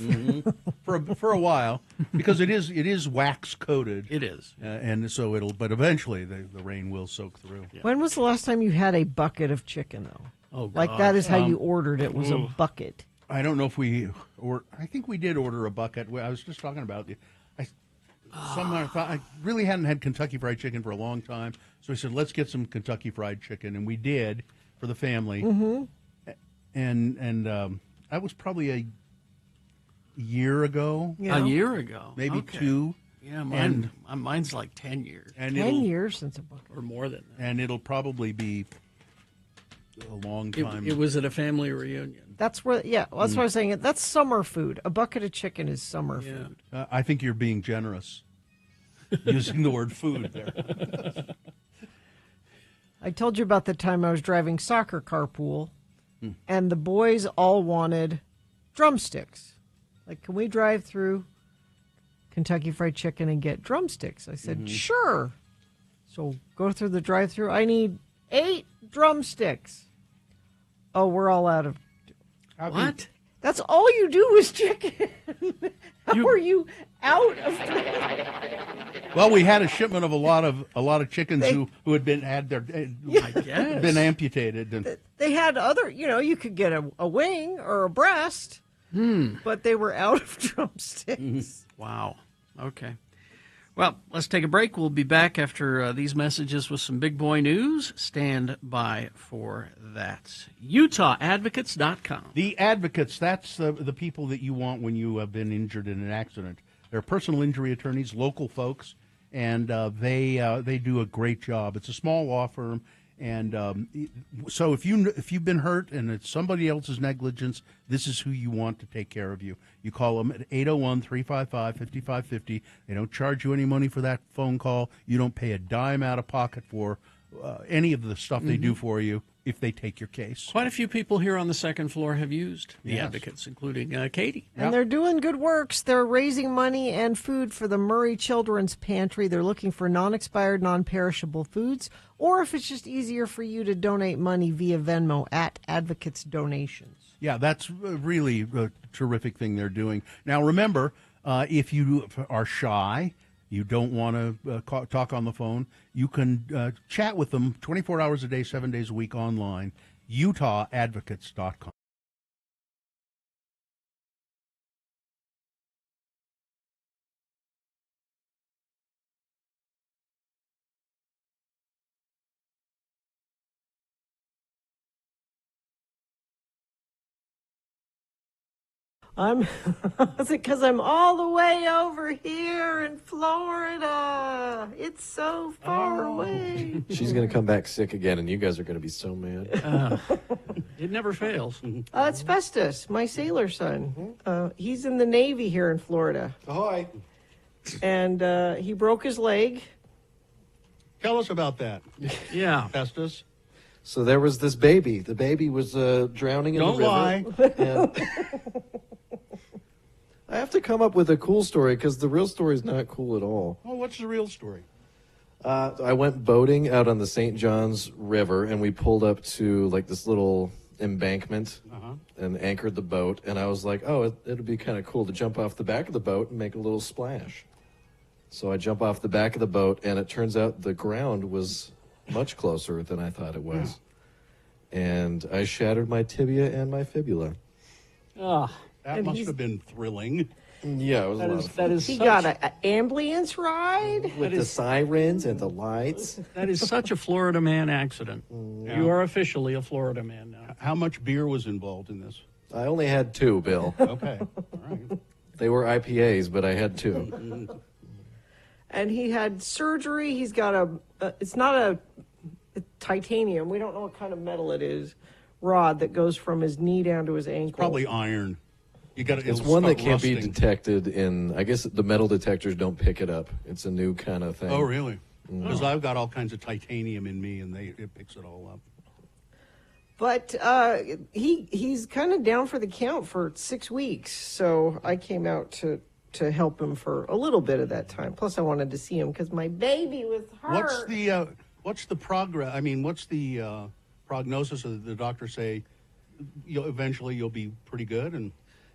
For a while, because it is wax coated.
It is.
And so but eventually the rain will soak through.
Yeah.
When was the last time you had a bucket of chicken, though?
Oh, God.
Like that is how you ordered it, was a bucket.
I don't know if I think we did order a bucket. I was just talking about somehow I thought I really hadn't had Kentucky Fried Chicken for a long time, so I said let's get some Kentucky Fried Chicken, and we did for the family. And that was probably a year ago.
Yeah.
A year ago.
Maybe
Okay.
2.
Yeah, mine's like 10 years.
And
10 years since a bucket.
Or more than that.
And it'll probably be a long time.
It was at a family reunion.
That's where, that's what I was saying. That's summer food. A bucket of chicken is summer food.
I think you're being generous using the word food there.
I told you about the time I was driving soccer carpool, and the boys all wanted drumsticks. Like, can we drive through Kentucky Fried Chicken and get drumsticks? I said, sure. So go through the drive-through. I need 8 drumsticks. Oh, we're all out of.
What?
That's all you do is chicken. How are you out of?
Well, we had a shipment of a lot of chickens who had been been amputated. And
They had other, you could get a wing or a breast, but they were out of drumsticks.
Wow. Okay. Well, let's take a break. We'll be back after these messages with some big boy news. Stand by for that. UtahAdvocates.com.
the advocates, that's the people that you want when you have been injured in an accident. They're personal injury attorneys, local folks, and they do a great job. It's a small law firm. And so if you've been hurt and it's somebody else's negligence, this is who you want to take care of you. You call them at 801-355-5550. They don't charge you any money for that phone call. You don't pay a dime out of pocket for any of the stuff they do for you if they take your case.
Quite a few people here on the second floor have used the
Yes.
advocates, including Katie.
And they're doing good works. They're raising money and food for the Murray Children's Pantry. They're looking for non-expired, non-perishable foods, or if it's just easier for you to donate money via Venmo at Advocates Donations.
Yeah, that's really a terrific thing they're doing. Now, remember, if you are shy, you don't want to talk on the phone, you can chat with them 24 hours a day, 7 days a week online, UtahAdvocates.com.
Is it because I'm all the way over here in Florida? It's so far away.
She's going to come back sick again, and you guys are going to be so mad.
It never fails.
It's Festus, my sailor son. He's in the Navy here in Florida.
Ahoy.
And he broke his leg.
Tell us about that.
Yeah.
Festus.
So there was this baby. The baby was drowning in
Don't
the river.
lie.
And I have to come up with a cool story because the real story is not cool at all.
Oh, what's the real story?
I went boating out on the St. Johns River, and we pulled up to like this little embankment and anchored the boat. And I was like, oh, it'd be kind of cool to jump off the back of the boat and make a little splash. So I jump off the back of the boat, and it turns out the ground was much closer than I thought it was. And I shattered my tibia and my fibula.
That must have been thrilling.
Yeah, it was a lot of fun.
He got an ambulance ride?
With the sirens and the lights.
That is such a Florida man accident. You are officially a Florida man now.
How much beer was involved in this?
I only had 2, Bill.
Okay. All right.
They were IPAs, but I had 2.
And he had surgery. He's got it's not a titanium. We don't know what kind of metal it is. Rod that goes from his knee down to his ankle.
Probably iron.
It's one that can't be detected in, I guess the metal detectors don't pick it up. It's a new kind of thing.
Oh, really? Because I've got all kinds of titanium in me, and it picks it all up.
But he's kind of down for the count for 6 weeks. So I came out to help him for a little bit of that time. Plus, I wanted to see him because my baby was hurt.
What's the progress? I mean, what's the prognosis? Of the doctor say eventually you'll be pretty good? And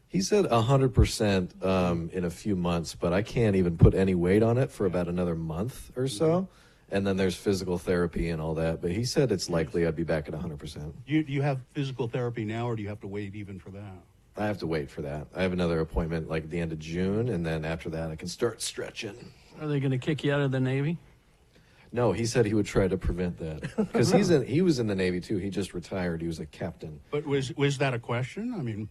He said 100% in a few months, but I can't even put any weight on it for about another month or so. And then there's physical therapy and all that. But he said it's likely I'd be back at 100%.
Do you have physical therapy now, or do you have to wait even for that?
I have to wait for that. I have another appointment like at the end of June, and then after that I can start stretching.
Are they going to kick you out of the Navy?
No, he said he would try to prevent that because he was in the Navy too. He just retired. He was a captain.
But was that a question? I mean,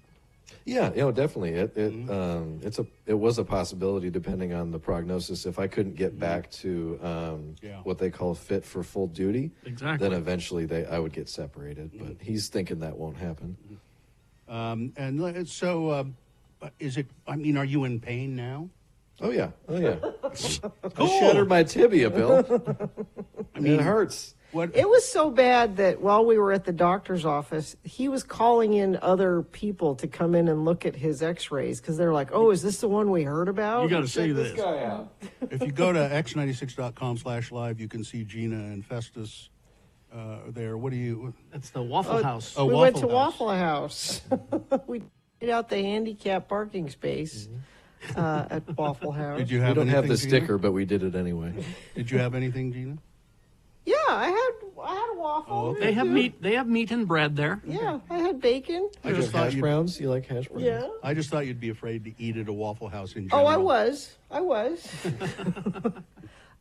yeah, definitely. It was a possibility depending on the prognosis. If I couldn't get back to what they call fit for full duty, then eventually I would get separated. But he's thinking that won't happen.
And so, is it? I mean, are you in pain now?
Oh yeah. I shattered my tibia, Bill. I mean, it hurts.
It was so bad that while we were at the doctor's office, he was calling in other people to come in and look at his x-rays because they're like, oh, is this the one we heard about?
You got to see this.
Guy out.
If you go to x96.com/live, you can see Gina and Festus there. What do you?
That's the Waffle House.
We went to Waffle House. We did out the handicap parking space at Waffle House.
Did you have?
We don't have the
Gina?
sticker, but we did it anyway.
Did you have anything, Gina?
Yeah, I had a waffle.
They have meat. They have meat and bread there.
Yeah, I had bacon.
I just thought
hash browns. You like hash browns?
Yeah.
I just thought you'd be afraid to eat at a Waffle House in
Oh,
general.
I was.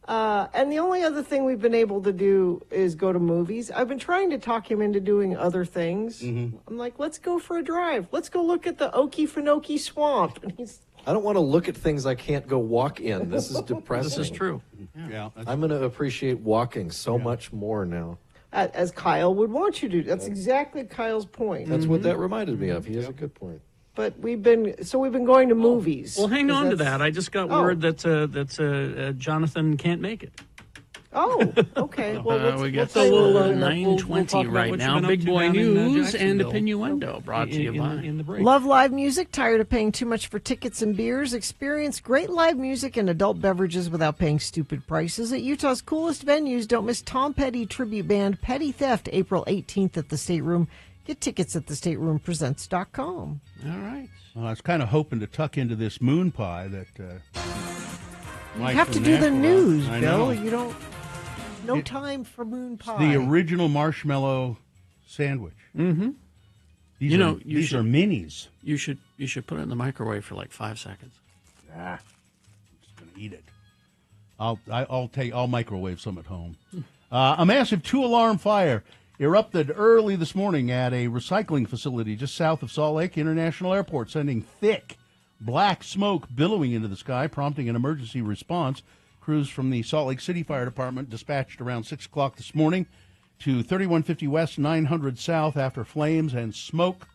And the only other thing we've been able to do is go to movies. I've been trying to talk him into doing other things. I'm like, let's go for a drive. Let's go look at the Okefenokee Swamp. And he's,
I don't want to look at things I can't go walk in. This is depressing.
This is true.
Yeah.
I'm going to appreciate walking so much more now.
as Kyle would want you to. That's exactly Kyle's point.
That's what that reminded me of. He has a good point.
But we've been going to movies.
Well, hang
'Cause
on to
that's-
that. I just got word that Jonathan can't make it.
Oh, okay. Well,
we got
let's
till
we'll
9:20 right now. Big boy news and opinnuendo brought to you by
in the break.
Love live music? Tired of paying too much for tickets and beers? Experience great live music and adult beverages without paying stupid prices at Utah's coolest venues. Don't miss Tom Petty tribute band Petty Theft April 18th at the State Room. Get tickets at thestateroompresents.com.
All right.
Well, I was kind of hoping to tuck into this moon pie that.
You have to do the news,
I
Bill.
know.
You don't. No time for moon pie.
The original marshmallow sandwich.
Mm-hmm.
These
You
are,
know, you
these
should-
are minis.
You should put it in the microwave for like 5 seconds.
I'm just gonna eat it. I'll microwave some at home. A massive 2-alarm fire erupted early this morning at a recycling facility just south of Salt Lake International Airport, sending thick black smoke billowing into the sky, prompting an emergency response. Crews from the Salt Lake City Fire Department dispatched around 6 o'clock this morning to 3150 West, 900 South after flames and smoke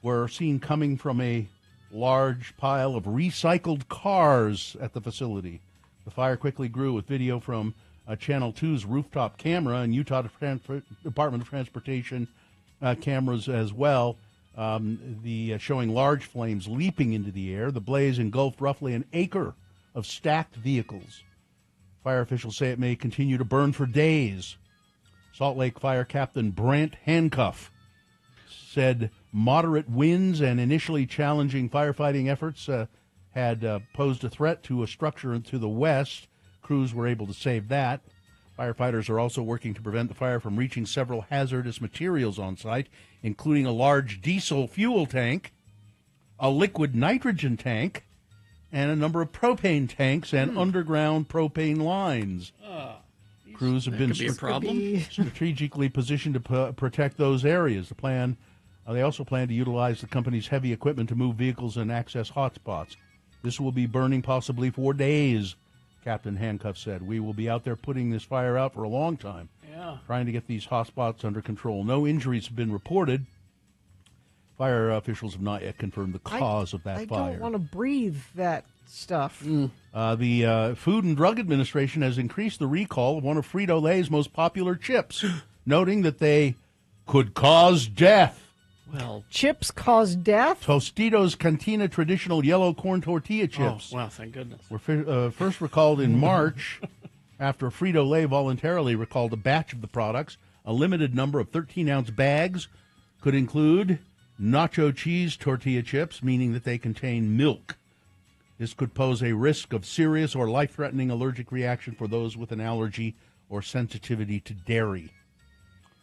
were seen coming from a large pile of recycled cars at the facility. The fire quickly grew with video from Channel 2's rooftop camera and Utah Department of Transportation cameras as well, showing large flames leaping into the air. The blaze engulfed roughly an acre of stacked vehicles. Fire officials say it may continue to burn for days. Salt Lake Fire Captain Brant Handcuff said moderate winds and initially challenging firefighting efforts had posed a threat to a structure to the west. Crews were able to save that. Firefighters are also working to prevent the fire from reaching several hazardous materials on site, including a large diesel fuel tank, a liquid nitrogen tank, and a number of propane tanks and underground propane lines. Crews have been
could be a problem.
strategically positioned to protect those areas. They also plan to utilize the company's heavy equipment to move vehicles and access hotspots. This will be burning possibly for days, Captain Handcuff said. We will be out there putting this fire out for a long time, trying to get these hotspots under control. No injuries have been reported. Fire officials have not yet confirmed the cause of that fire.
I don't want to breathe that stuff.
The Food and Drug Administration has increased the recall of one of Frito-Lay's most popular chips, noting that they could cause death.
Well,
chips cause death?
Tostitos Cantina traditional yellow corn tortilla chips.
Oh, wow, thank goodness.
Were first recalled in March after Frito-Lay voluntarily recalled a batch of the products. A limited number of 13-ounce bags could include nacho cheese tortilla chips, meaning that they contain milk. This could pose a risk of serious or life-threatening allergic reaction for those with an allergy or sensitivity to dairy.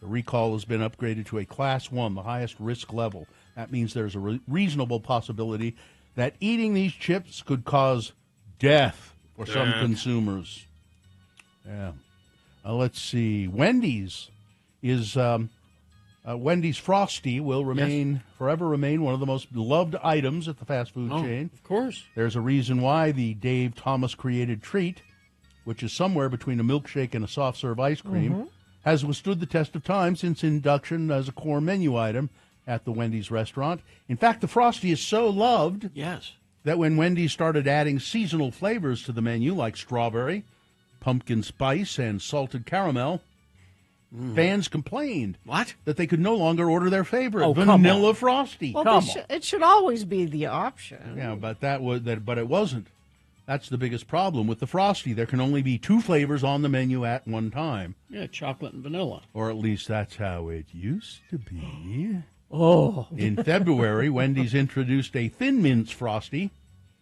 The recall has been upgraded to a Class 1, the highest risk level. That means there's a reasonable possibility that eating these chips could cause death for some consumers. Yeah. Let's see. Wendy's Frosty will forever remain one of the most beloved items at the fast food chain.
Of course.
There's a reason why the Dave Thomas created treat, which is somewhere between a milkshake and a soft serve ice cream, has withstood the test of time since induction as a core menu item at the Wendy's restaurant. In fact, the Frosty is so loved that when Wendy's started adding seasonal flavors to the menu, like strawberry, pumpkin spice, and salted caramel, fans complained that they could no longer order their favorite vanilla Frosty.
Well, it should always be the option.
Yeah, but but it wasn't. That's the biggest problem with the Frosty. There can only be 2 flavors on the menu at one time.
Yeah, chocolate and vanilla.
Or at least that's how it used to be.
Oh.
In February, Wendy's introduced a Thin Mints Frosty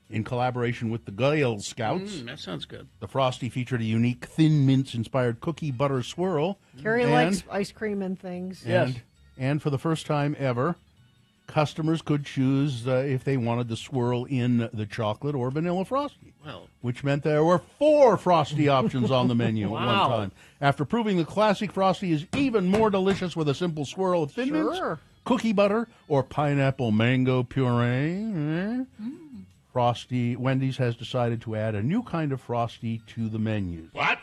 in collaboration with the Girl Scouts.
That sounds good.
The Frosty featured a unique Thin Mints-inspired cookie butter swirl.
Carrie likes ice cream and things.
And for the first time ever, customers could choose if they wanted the swirl in the chocolate or vanilla Frosty, which meant there were 4 Frosty options on the menu at one time. After proving the classic Frosty is even more delicious with a simple swirl of Thin Mints, cookie butter, or pineapple mango puree, Wendy's has decided to add a new kind of Frosty to the menus.
What?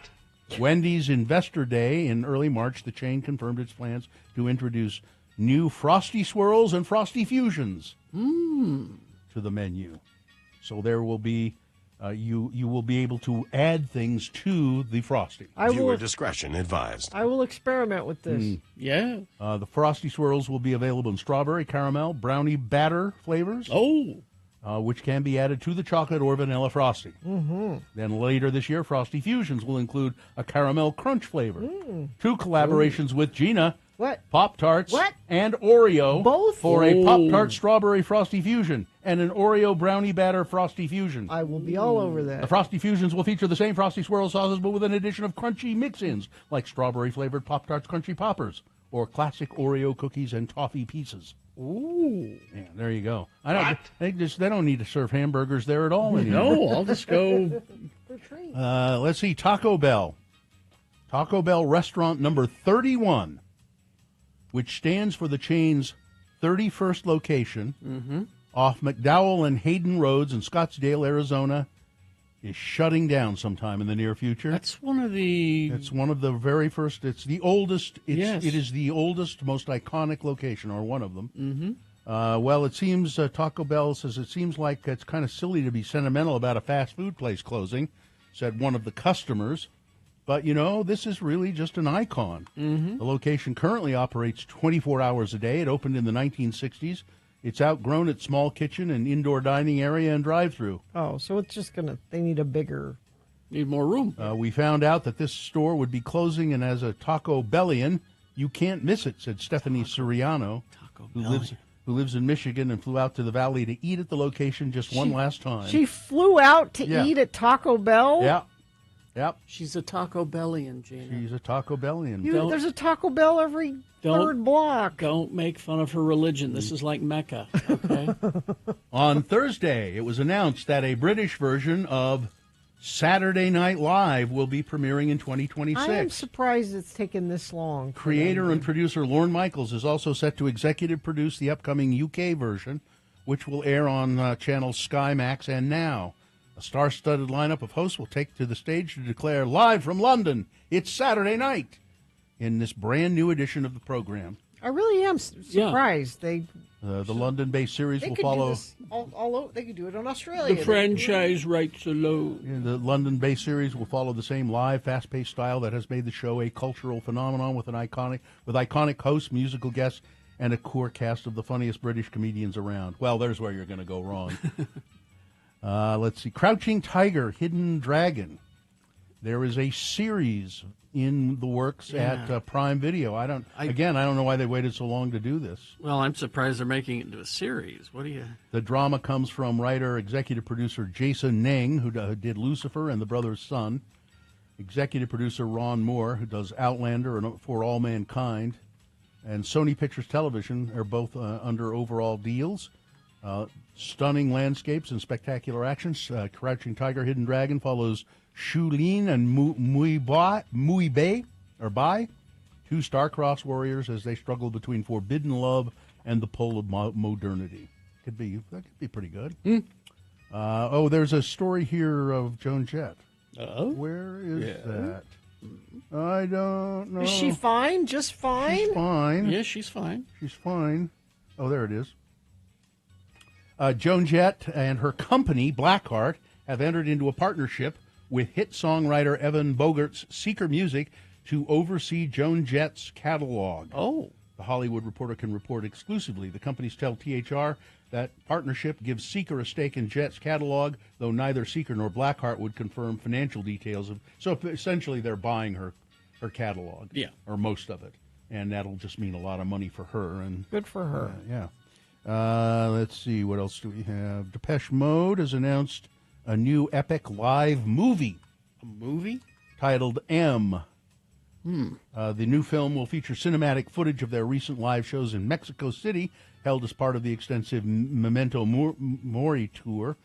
Wendy's Investor Day in early March, the chain confirmed its plans to introduce new Frosty Swirls and Frosty Fusions to the menu. So there will be, you will be able to add things to the Frosty.
Viewer discretion advised.
I will experiment with this.
Yeah.
The Frosty Swirls will be available in strawberry, caramel, brownie batter flavors. Which can be added to the chocolate or vanilla Frosty. Then later this year, Frosty Fusions will include a caramel crunch flavor. 2 collaborations with Gina.
What?
Pop-Tarts.
What?
And Oreo.
Both?
For a Pop-Tart Strawberry Frosty Fusion and an Oreo Brownie Batter Frosty Fusion.
I will be all over that.
The Frosty Fusions will feature the same Frosty Swirl sauces, but with an addition of crunchy mix-ins, like strawberry-flavored Pop-Tarts Crunchy Poppers, or classic Oreo cookies and toffee pieces.
Ooh.
Yeah, there you go. They don't need to serve hamburgers there at all anymore.
No, I'll just go.
Let's see, Taco Bell. Taco Bell restaurant number 31, which stands for the chain's 31st location off McDowell and Hayden Roads in Scottsdale, Arizona, is shutting down sometime in the near future.
That's one of the...
It's one of the very first. It's the oldest.
Yes.
It is the oldest, most iconic location, or one of them. Well, it seems Taco Bell says it seems like it's kind of silly to be sentimental about a fast food place closing, said one of the customers. But, this is really just an icon. The location currently operates 24 hours a day. It opened in the 1960s. It's outgrown its small kitchen and indoor dining area and drive-through.
Oh, so it's just they need a bigger...
Need more room.
We found out that this store would be closing, and as a Taco Bellian, you can't miss it, said Stephanie Suriano, who lives in Michigan and flew out to the Valley to eat at the location just one last time.
She flew out to eat at Taco Bell?
Yeah. Yep.
She's a Taco Bellian, Gina.
She's a Taco Bellian.
There's a Taco Bell every third block.
Don't make fun of her religion. This is like Mecca, okay?
On Thursday, it was announced that a British version of Saturday Night Live will be premiering in 2026.
I am surprised it's taken this long.
Creator and producer Lorne Michaels is also set to executive produce the upcoming UK version, which will air on channels Sky Max and Now. A star-studded lineup of hosts will take to the stage to declare live from London, it's Saturday night, in this brand-new edition of the program.
I really am surprised.
The London-based series will follow...
They could do it on Australia.
The franchise rights alone.
The London-based series will follow the same live, fast-paced style that has made the show a cultural phenomenon with iconic hosts, musical guests, and a core cast of the funniest British comedians around. Well, there's where you're going to go wrong. Let's see. Crouching Tiger, Hidden Dragon. There is a series in the works at Prime Video. I don't know why they waited so long to do this.
Well, I'm surprised they're making it into a series. What do you...
The drama comes from writer, executive producer Jason Neng, who did Lucifer and The Brother's Son. Executive producer Ron Moore, who does Outlander and For All Mankind. And Sony Pictures Television are both under overall deals. Stunning landscapes and spectacular actions. Crouching Tiger, Hidden Dragon follows Shulin and Mui Bai, two star-crossed warriors as they struggle between forbidden love and the pull of modernity. That could be pretty good. There's a story here of Joan Jett. Where is that? I don't know.
Is she fine? Just fine?
She's fine.
Yeah, she's fine.
She's fine. Oh, there it is. Joan Jett and her company, Blackheart, have entered into a partnership with hit songwriter Evan Bogart's Seeker Music to oversee Joan Jett's catalog.
Oh.
The Hollywood Reporter can report exclusively. The companies tell THR that partnership gives Seeker a stake in Jett's catalog, though neither Seeker nor Blackheart would confirm financial details. So essentially they're buying her catalog.
Yeah.
Or most of it. And that'll just mean a lot of money for her. And
good for her.
Yeah. Let's see, what else do we have? Depeche Mode has announced a new epic live movie.
A movie?
Titled M. The new film will feature cinematic footage of their recent live shows in Mexico City, held as part of the extensive Memento Mori tour.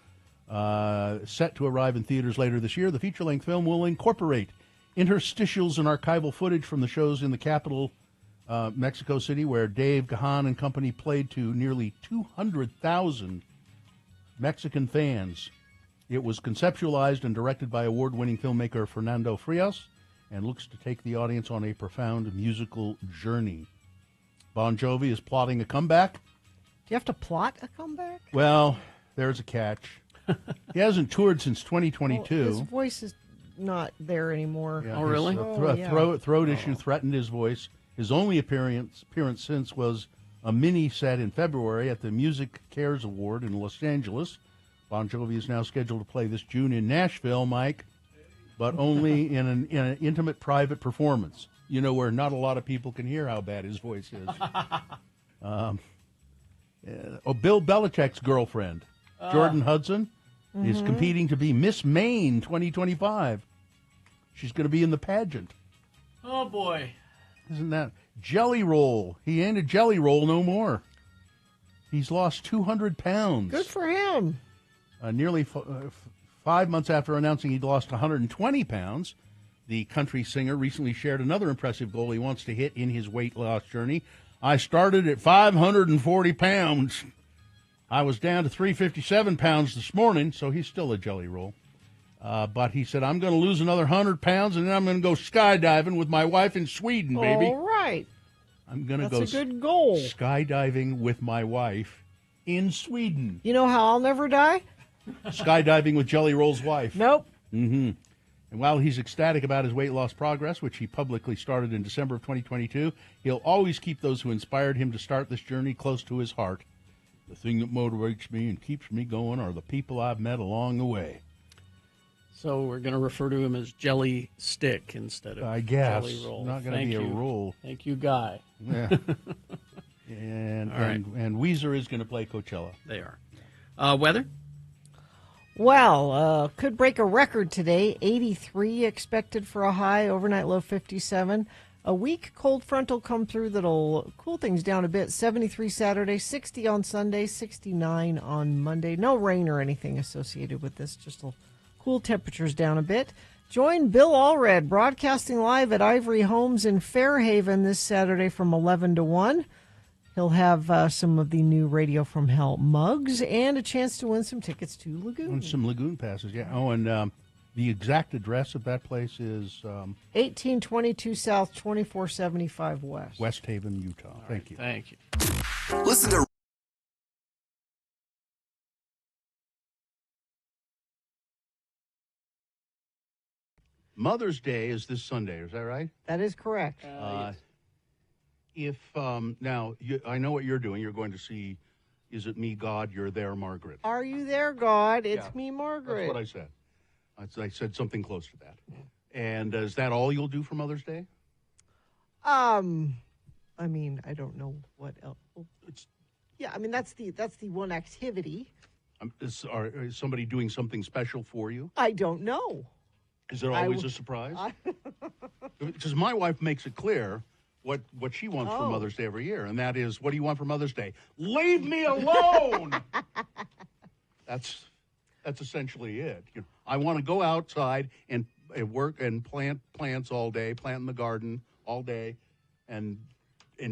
Set to arrive in theaters later this year, the feature-length film will incorporate interstitials and archival footage from the shows in the capital, Mexico City, where Dave Gahan and company played to nearly 200,000 Mexican fans. It was conceptualized and directed by award-winning filmmaker Fernando Frias and looks to take the audience on a profound musical journey. Bon Jovi is plotting a comeback.
Do you have to plot a comeback?
Well, there's a catch. He hasn't toured since 2022.
Well, his voice is not there anymore.
Yeah,
Oh, really?
Throat issue threatened his voice. His only appearance since was a mini set in February at the Music Cares Award in Los Angeles. Bon Jovi is now scheduled to play this June in Nashville, Mike, but only in an intimate, private performance. You know, where not a lot of people can hear how bad his voice is. Bill Belichick's girlfriend, Jordan Hudson, is competing to be Miss Maine 2025. She's going to be in the pageant.
Oh, boy.
Isn't that Jelly Roll? He ain't a Jelly Roll no more. He's lost 200 pounds.
Good for him.
Nearly 5 months after announcing he'd lost 120 pounds, the country singer recently shared another impressive goal he wants to hit in his weight loss journey. I started at 540 pounds. I was down to 357 pounds this morning, so he's still a Jelly Roll. But he said, I'm going to lose another 100 pounds, and then I'm going to go skydiving with my wife in Sweden, baby.
All right.
I'm going to go
That's a good goal.
skydiving with my wife in Sweden.
You know how I'll never die?
Skydiving with Jelly Roll's wife.
Nope.
Mm-hmm. And while he's ecstatic about his weight loss progress, which he publicly started in December of 2022, he'll always keep those who inspired him to start this journey close to his heart. The thing that motivates me and keeps me going are the people I've met along the way.
So we're going to refer to him as Jelly Stick instead of
I guess.
Jelly Roll.
Not going to be a roll.
Thank you, Guy.
Yeah. and Weezer is going to play Coachella.
They are. Weather?
Well, could break a record today. 83 expected for a high, overnight low 57. A weak cold front will come through that'll cool things down a bit. 73 Saturday, 60 on Sunday, 69 on Monday. No rain or anything associated with this, just will cool temperatures down a bit. Join Bill Allred broadcasting live at Ivory Homes in Fairhaven this Saturday from 11 to 1. He'll have some of the new Radio from Hell mugs and a chance to win some tickets to Lagoon.
And some Lagoon passes, yeah. Oh, and the exact address of that place is
1822 South, 2475 West.
West Haven, Utah. Thank you.
Thank you.
Listen to
Mother's Day is this Sunday, is that right?
That is correct.
Yes.
If now I know what you're doing. You're going to see Is It Me, God? You're There, Margaret.
Are you there, God? It's
Yeah,
me, Margaret.
That's what I said. I said something close to that. And is that all you'll do for Mother's Day?
I mean, I don't know what else. Yeah, I mean that's the one activity.
Is somebody doing something special for you?
I don't know.
Is it always a surprise? Because my wife makes it clear what she wants for Mother's Day every year, and that is, what do you want for Mother's Day? Leave me alone. That's essentially it. You know, I want to go outside and work and plant plants all day, plant in the garden all day, and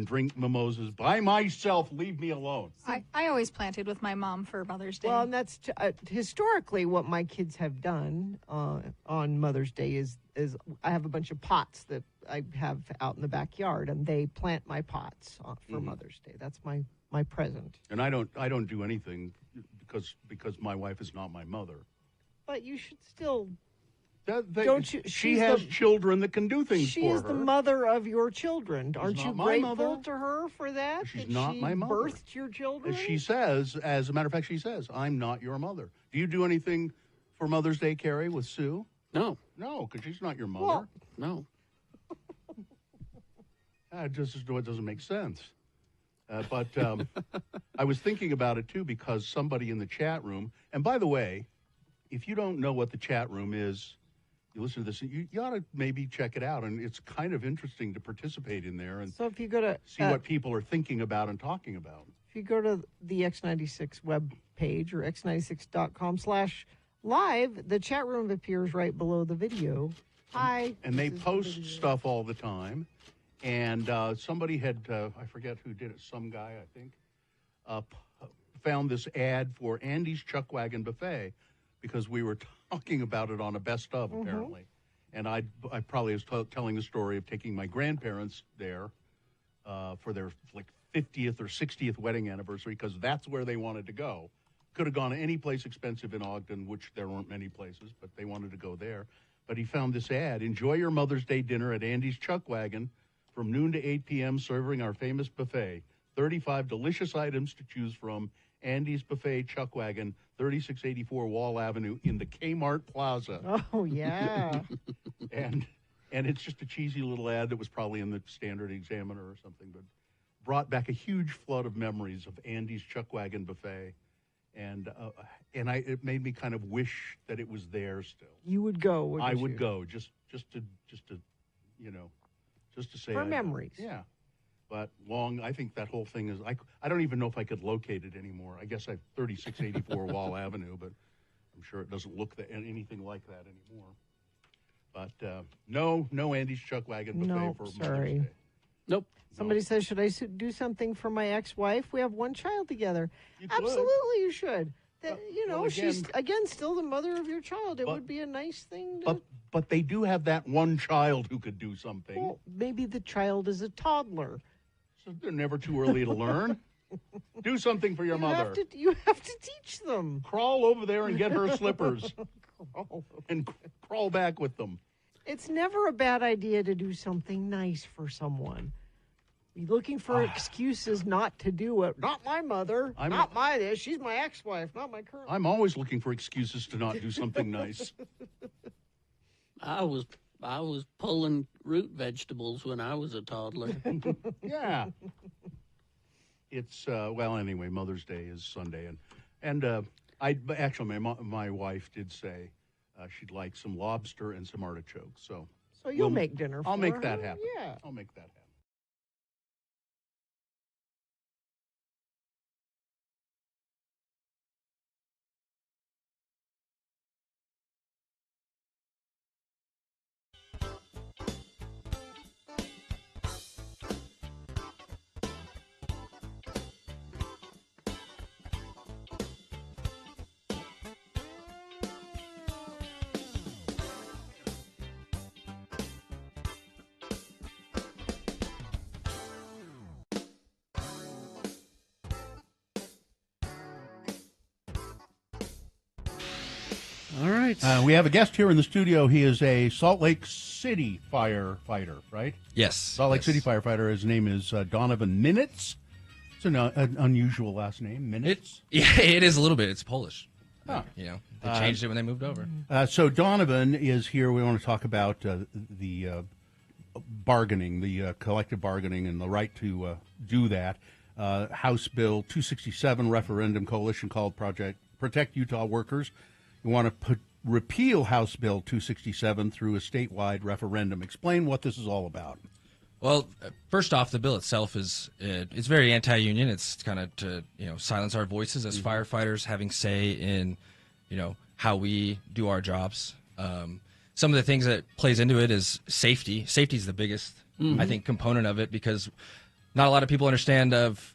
drink mimosas by myself. Leave me alone.
I always planted with my mom for Mother's Day.
Well, and that's historically what my kids have done on Mother's Day is I have a bunch of pots that I have out in the backyard, and they plant my pots for Mother's Day. That's my present.
And I don't do anything because my wife is not my mother.
But you should still.
Don't you? She has children that can do things for her.
She is the mother of your children. Aren't you
my
grateful
mother.
to her for that?
She's
that
not
she
my mother.
Birthed your children.
She says, as a matter of fact, I'm not your mother. Do you do anything for Mother's Day, Carrie, with Sue?
No.
No, because she's not your mother.
Well,
no.
It doesn't make sense. But I was thinking about it, too, because somebody in the chat room, and by the way, if you don't know what the chat room is, you listen to this, you ought to maybe check it out, and it's kind of interesting to participate in there and
so if you go to
see what people are thinking about and talking about.
If you go to the X96 web page or x96.com/live, the chat room appears right below the video. Hi.
And they post stuff all the time. And somebody had, I forget who did it, some guy, I think, found this ad for Andy's Chuck Wagon Buffet because we were talking about it on a best of, apparently. And I probably was telling the story of taking my grandparents there for their 50th or 60th wedding anniversary, because that's where they wanted to go. Could have gone any place expensive in Ogden, which there weren't many places, but they wanted to go there. But he found this ad: enjoy your Mother's Day dinner at Andy's Chuck Wagon from noon to 8 p.m., serving our famous buffet. 35 delicious items to choose from. Andy's Buffet Chuck Wagon, 3684 Wall Avenue in the Kmart Plaza.
Oh, yeah.
and it's just a cheesy little ad that was probably in the Standard Examiner or something, but brought back a huge flood of memories of Andy's Chuck Wagon Buffet. And it made me kind of wish that it was there still.
You would go, wouldn't
I
you?
would go just to say
For memories.
Yeah. But I think that whole thing is, I don't even know if I could locate it anymore. I guess I have 3684 Wall Avenue, but I'm sure it doesn't look anything like that anymore. But no Andy's Chuck Wagon Buffet for Mother's
sorry.
Day.
Nope.
Somebody says, should I do something for my ex-wife? We have one child together.
You could.
Absolutely, you should.
Well,
She's, again, still the mother of your child. It would be a nice thing to...
But they do have that one child who could do something.
Well, maybe the child is a toddler.
So they're never too early to learn. Do something for your mother.
You have to teach them.
Crawl over there and get her slippers. And crawl back with them.
It's never a bad idea to do something nice for someone. You're looking for excuses not to do it. Not my mother. Not my this. She's my ex-wife, not my current.
I'm always looking for excuses to not do something nice.
I was pulling root vegetables when I was a toddler.
Yeah. It's well, anyway, Mother's Day is Sunday, and actually my wife did say she'd like some lobster and some artichokes. So
you'll make dinner.
I'll
for
make
her.
that happen.
Yeah,
I'll make that happen.
All right.
We have a guest here in the studio. He is a Salt Lake City firefighter, right?
Yes.
Salt Lake City firefighter. His name is Donovan Minitz. It's an unusual last name, Minitz.
It is a little bit. It's Polish.
Huh.
They changed it when they moved over.
So Donovan is here. We want to talk about the bargaining, the collective bargaining, and the right to do that. House Bill 267 referendum coalition called Project Protect Utah Workers. You want to repeal House Bill 267 through a statewide referendum. Explain what this is all about.
Well, first off, the bill itself is it's very anti-union. It's kind of to silence our voices as firefighters, having say in how we do our jobs. Some of the things that plays into it is safety. Safety is the biggest, I think, component of it, because not a lot of people understand of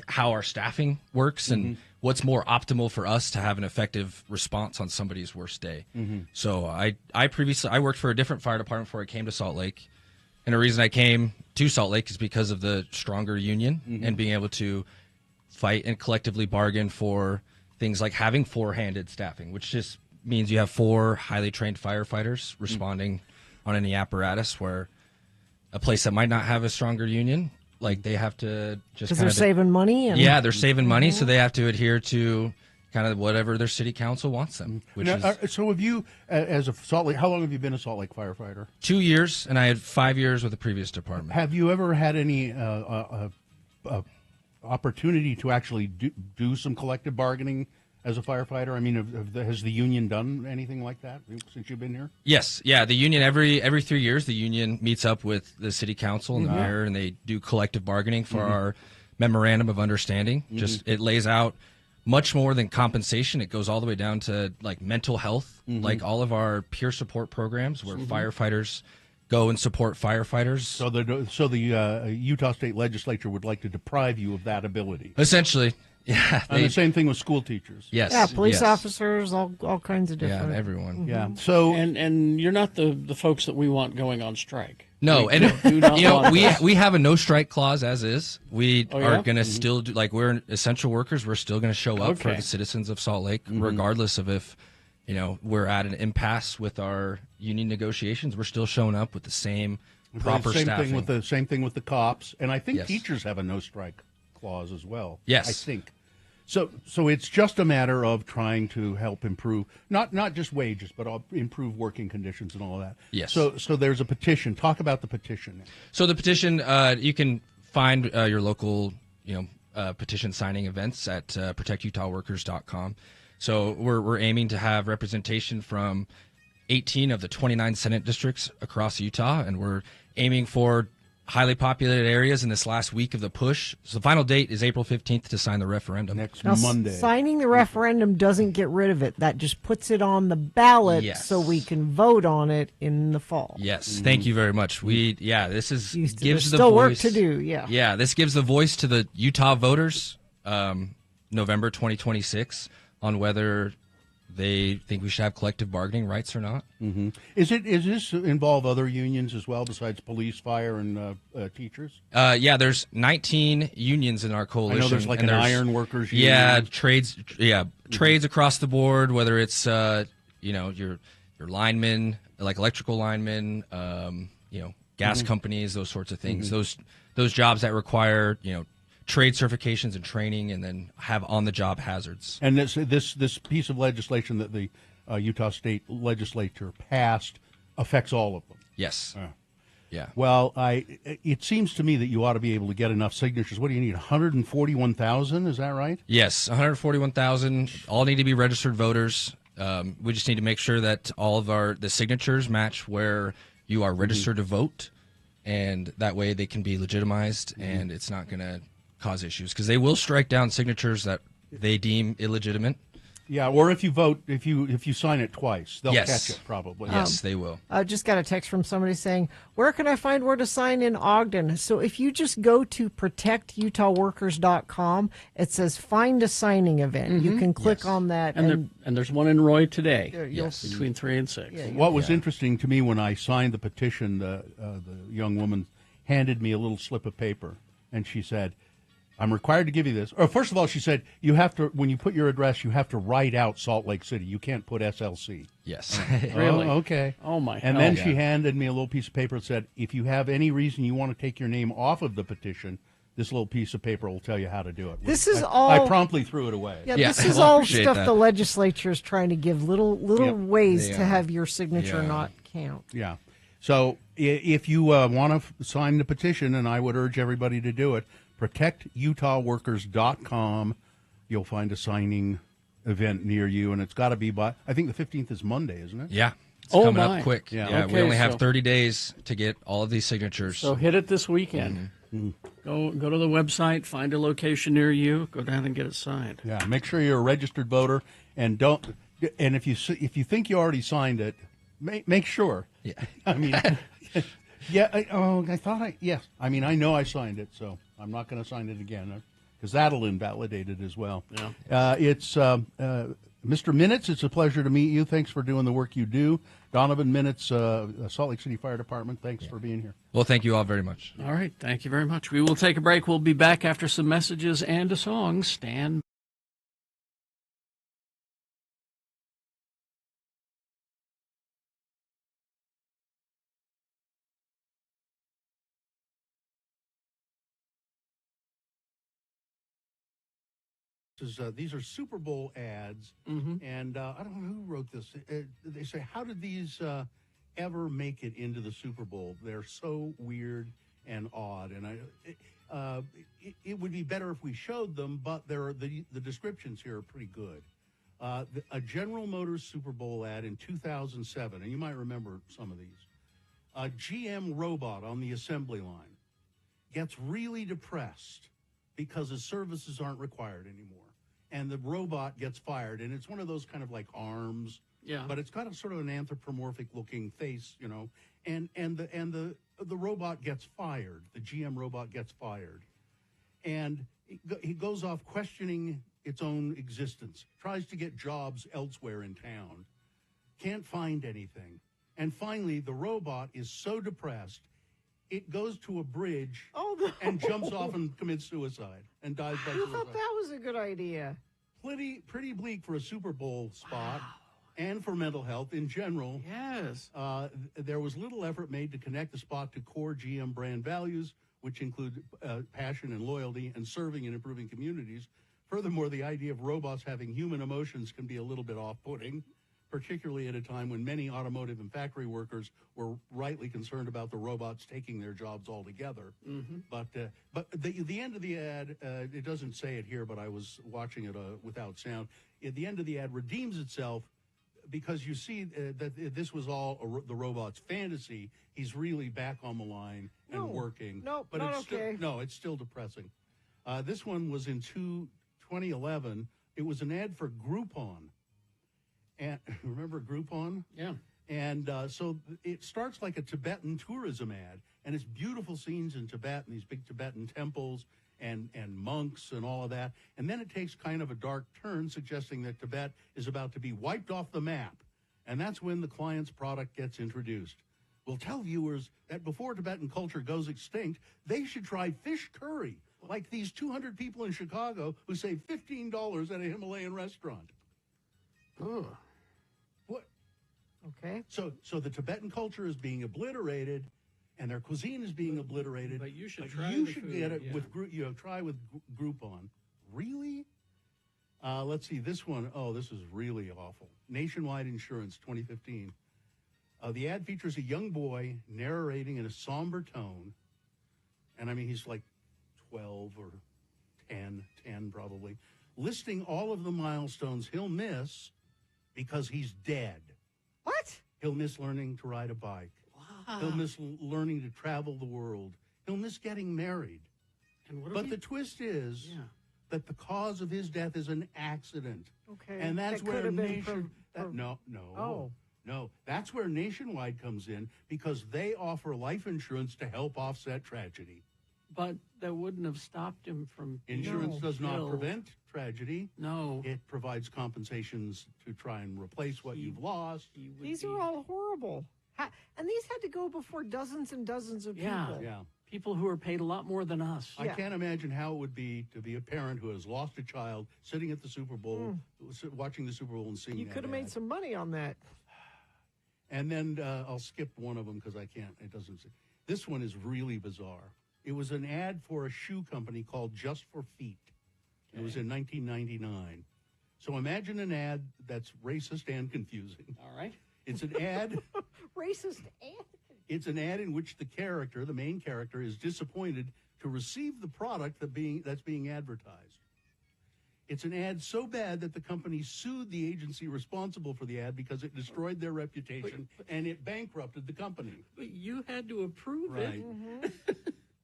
how our staffing works and what's more optimal for us to have an effective response on somebody's worst day. So I previously worked for a different fire department before I came to Salt Lake. And the reason I came to Salt Lake is because of the stronger union and being able to fight and collectively bargain for things like having four-handed staffing, which just means you have 4 highly trained firefighters responding on any apparatus, where a place that might not have a stronger union, they have to just
because they're saving money. And...
they're saving money, so they have to adhere to kind of whatever their city council wants them.
So have you, as a Salt Lake, how long have you been a Salt Lake firefighter?
2 years, and I had 5 years with the previous department.
Have you ever had any opportunity to actually do some collective bargaining as a firefighter? I mean, has the union done anything like that since you've been here?
Yes. Yeah, the union, every 3 years, the union meets up with the city council and the mayor, and they do collective bargaining for our memorandum of understanding. Just it lays out much more than compensation. It goes all the way down to mental health, all of our peer support programs where firefighters go and support firefighters. So
the Utah State Legislature would like to deprive you of that ability.
Essentially, Yeah,
And the same thing with school teachers.
Yes.
Yeah, police
yes.
officers, all kinds of different.
Yeah, everyone.
Yeah. So
and you're not the folks that we want going on strike.
No,
We
and
do not want this.
we have a no strike clause as is. We
Oh,
are
yeah?
going to still do, like, we're essential workers. We're still going to show up for
Okay.
the citizens of Salt Lake, regardless of if we're at an impasse with our union negotiations. We're still showing up with the same proper
same
staffing.
thing with the same thing with the cops, and I think
Yes.
teachers have a no strike clause as well.
Yes.
I think. So it's just a matter of trying to help improve not just wages, but improve working conditions and all of that.
Yes.
So there's a petition. Talk about the petition.
So the petition, you can find your local, petition signing events at protectutahworkers.com. So we're aiming to have representation from 18 of the 29 Senate districts across Utah, and we're aiming for highly populated areas in this last week of the push. So the final date is April 15th to sign the referendum.
Next
Now, signing the referendum doesn't get rid of it. That just puts it on the ballot
Yes.
so we can vote on it in the fall.
Yes, thank you very much. This is
There's
gives the
still
voice
work to do, yeah.
Yeah, this gives the voice to the Utah voters, November 2026, on whether they think we should have collective bargaining rights or not.
Mm-hmm. Is this involve other unions as well besides police, fire, and teachers?
There's 19 unions in our coalition.
I know there's like
and
an iron workers union.
Yeah, trades across the board. Whether it's your linemen, like electrical linemen, gas
Mhm.
companies, those sorts of things.
Mhm.
Those jobs that require trade certifications and training, and then have on the job hazards.
And this piece of legislation that the Utah State Legislature passed affects all of them.
Yes. Yeah.
Well, it seems to me that you ought to be able to get enough signatures. What do you need? 141,000? Is that right?
Yes, 141,000. All need to be registered voters. We just need to make sure that all of the signatures match where you are registered to vote, and that way they can be legitimized, and it's not going to cause issues, because they will strike down signatures that they deem illegitimate.
Yeah, or if you vote, if you sign it twice, they'll
Yes.
catch it probably.
Yes, they will.
I just got a text from somebody saying, where can I find where to sign in Ogden? So if you just go to protectutahworkers.com, it says find a signing event. You can click on that.
And there's one in Roy today.
You'll
Between 3 and 6.
What was interesting to me when I signed the petition, the young woman handed me a little slip of paper, and she said, I'm required to give you this. Or first of all, she said, you have to, when you put your address, you have to write out Salt Lake City. You can't put SLC.
Yes.
Really?
Oh, okay.
Oh, my
And
hell.
then she handed me a little piece of paper that said, if you have any reason you want to take your name off of the petition, this little piece of paper will tell you how to do it.
This is
I
all-
promptly threw it away.
Yeah, this is all stuff the legislature is trying to give little
Yep.
ways
They
to
are.
have your signature
Yeah.
not count.
Yeah. So if you want to sign the petition, and I would urge everybody to do it, protectutahworkers.com. You'll find a signing event near you, and it's got to be by, I think the 15th is Monday, isn't it?
Yeah. It's
Oh,
coming
my.
up quick.
Yeah.
We
Okay,
only have
so-
30 days to get all of these signatures.
So hit it this weekend. Go to the website, find a location near you, go down and get it signed.
Yeah, make sure you're a registered voter, and don't. And if you think you already signed it, make sure.
Yeah.
I mean, yeah. I thought yes. I mean, I know I signed it, so I'm not going to sign it again because that'll invalidate it as well.
Yeah.
It's Mr. Minutes. It's a pleasure to meet you. Thanks for doing the work you do. Donovan Minutes, Salt Lake City Fire Department. Thanks for being here.
Well, thank you all very much.
All right, thank you very much. We will take a break. We'll be back after some messages and a song. Stand.
These are Super Bowl ads, and I don't know who wrote this. They say, how did these ever make it into the Super Bowl? They're so weird and odd, and it would be better if we showed them, but the descriptions here are pretty good. A General Motors Super Bowl ad in 2007, and you might remember some of these. A GM robot on the assembly line gets really depressed because his services aren't required anymore. And the robot gets fired, and it's one of those kind of like arms,
Yeah.
but it's got a sort of an anthropomorphic looking face, you know. And the robot gets fired. The GM robot gets fired, and he goes off questioning its own existence, tries to get jobs elsewhere in town, can't find anything. And finally, the robot is so depressed, it goes to a bridge and jumps off and commits suicide and dies by
You
suicide.
thought that was a good idea.
Pretty bleak for a Super Bowl spot and for mental health in general.
Yes.
There was little effort made to connect the spot to core GM brand values, which include passion and loyalty and serving and improving communities. Furthermore, the idea of robots having human emotions can be a little bit off-putting, particularly at a time when many automotive and factory workers were rightly concerned about the robots taking their jobs altogether.
Mm-hmm.
But the end of the ad, it doesn't say it here, but I was watching it without sound. At the end of the ad redeems itself because you see that this was all the robot's fantasy. He's really back on the line and working.
Nope,
but
not
it's
okay.
it's still depressing. This one was in 2011. It was an ad for Groupon. And remember Groupon?
Yeah.
And so it starts like a Tibetan tourism ad, and it's beautiful scenes in Tibet and these big Tibetan temples and monks and all of that. And then it takes kind of a dark turn, suggesting that Tibet is about to be wiped off the map. And that's when the client's product gets introduced. We'll tell viewers that before Tibetan culture goes extinct, they should try fish curry, like these 200 people in Chicago who save $15 at a Himalayan restaurant.
Ugh.
What?
Okay.
So the Tibetan culture is being obliterated, and their cuisine is being obliterated.
But you should
but
try
you
the
should
food,
get it
yeah.
with try with Groupon. Really? Let's see this one. Oh, this is really awful. Nationwide Insurance, 2015. The ad features a young boy narrating in a somber tone, and I mean he's like 12 or 10 probably, listing all of the milestones he'll miss because he's dead.
What?
He'll miss learning to ride a bike.
Wow.
He'll miss learning to travel the world. He'll miss getting married.
And what if
But
he-
the twist is that the cause of his death is an accident.
Okay.
And that's
That could
where
have been
no. That's where Nationwide comes in, because they offer life insurance to help offset tragedy.
But that wouldn't have stopped him from being
Insurance does not
killed.
prevent tragedy.
No.
It provides compensations to try and replace what you've lost.
These are all horrible. And these had to go before dozens and dozens of people.
Yeah.
People who are paid a lot more than us.
I can't imagine how it would be to be a parent who has lost a child sitting at the Super Bowl, watching the Super Bowl and seeing
You
that
could have
ad.
made some money on that.
And then I'll skip one of them because I can't. It doesn't. This one is really bizarre. It was an ad for a shoe company called Just for Feet. It was in 1999. So imagine an ad that's racist and confusing.
All right.
It's an ad.
Racist and
It's an ad in which the main character, is disappointed to receive the product that's being advertised. It's an ad so bad that the company sued the agency responsible for the ad because it destroyed their reputation and it bankrupted the company.
But you had to approve
Right.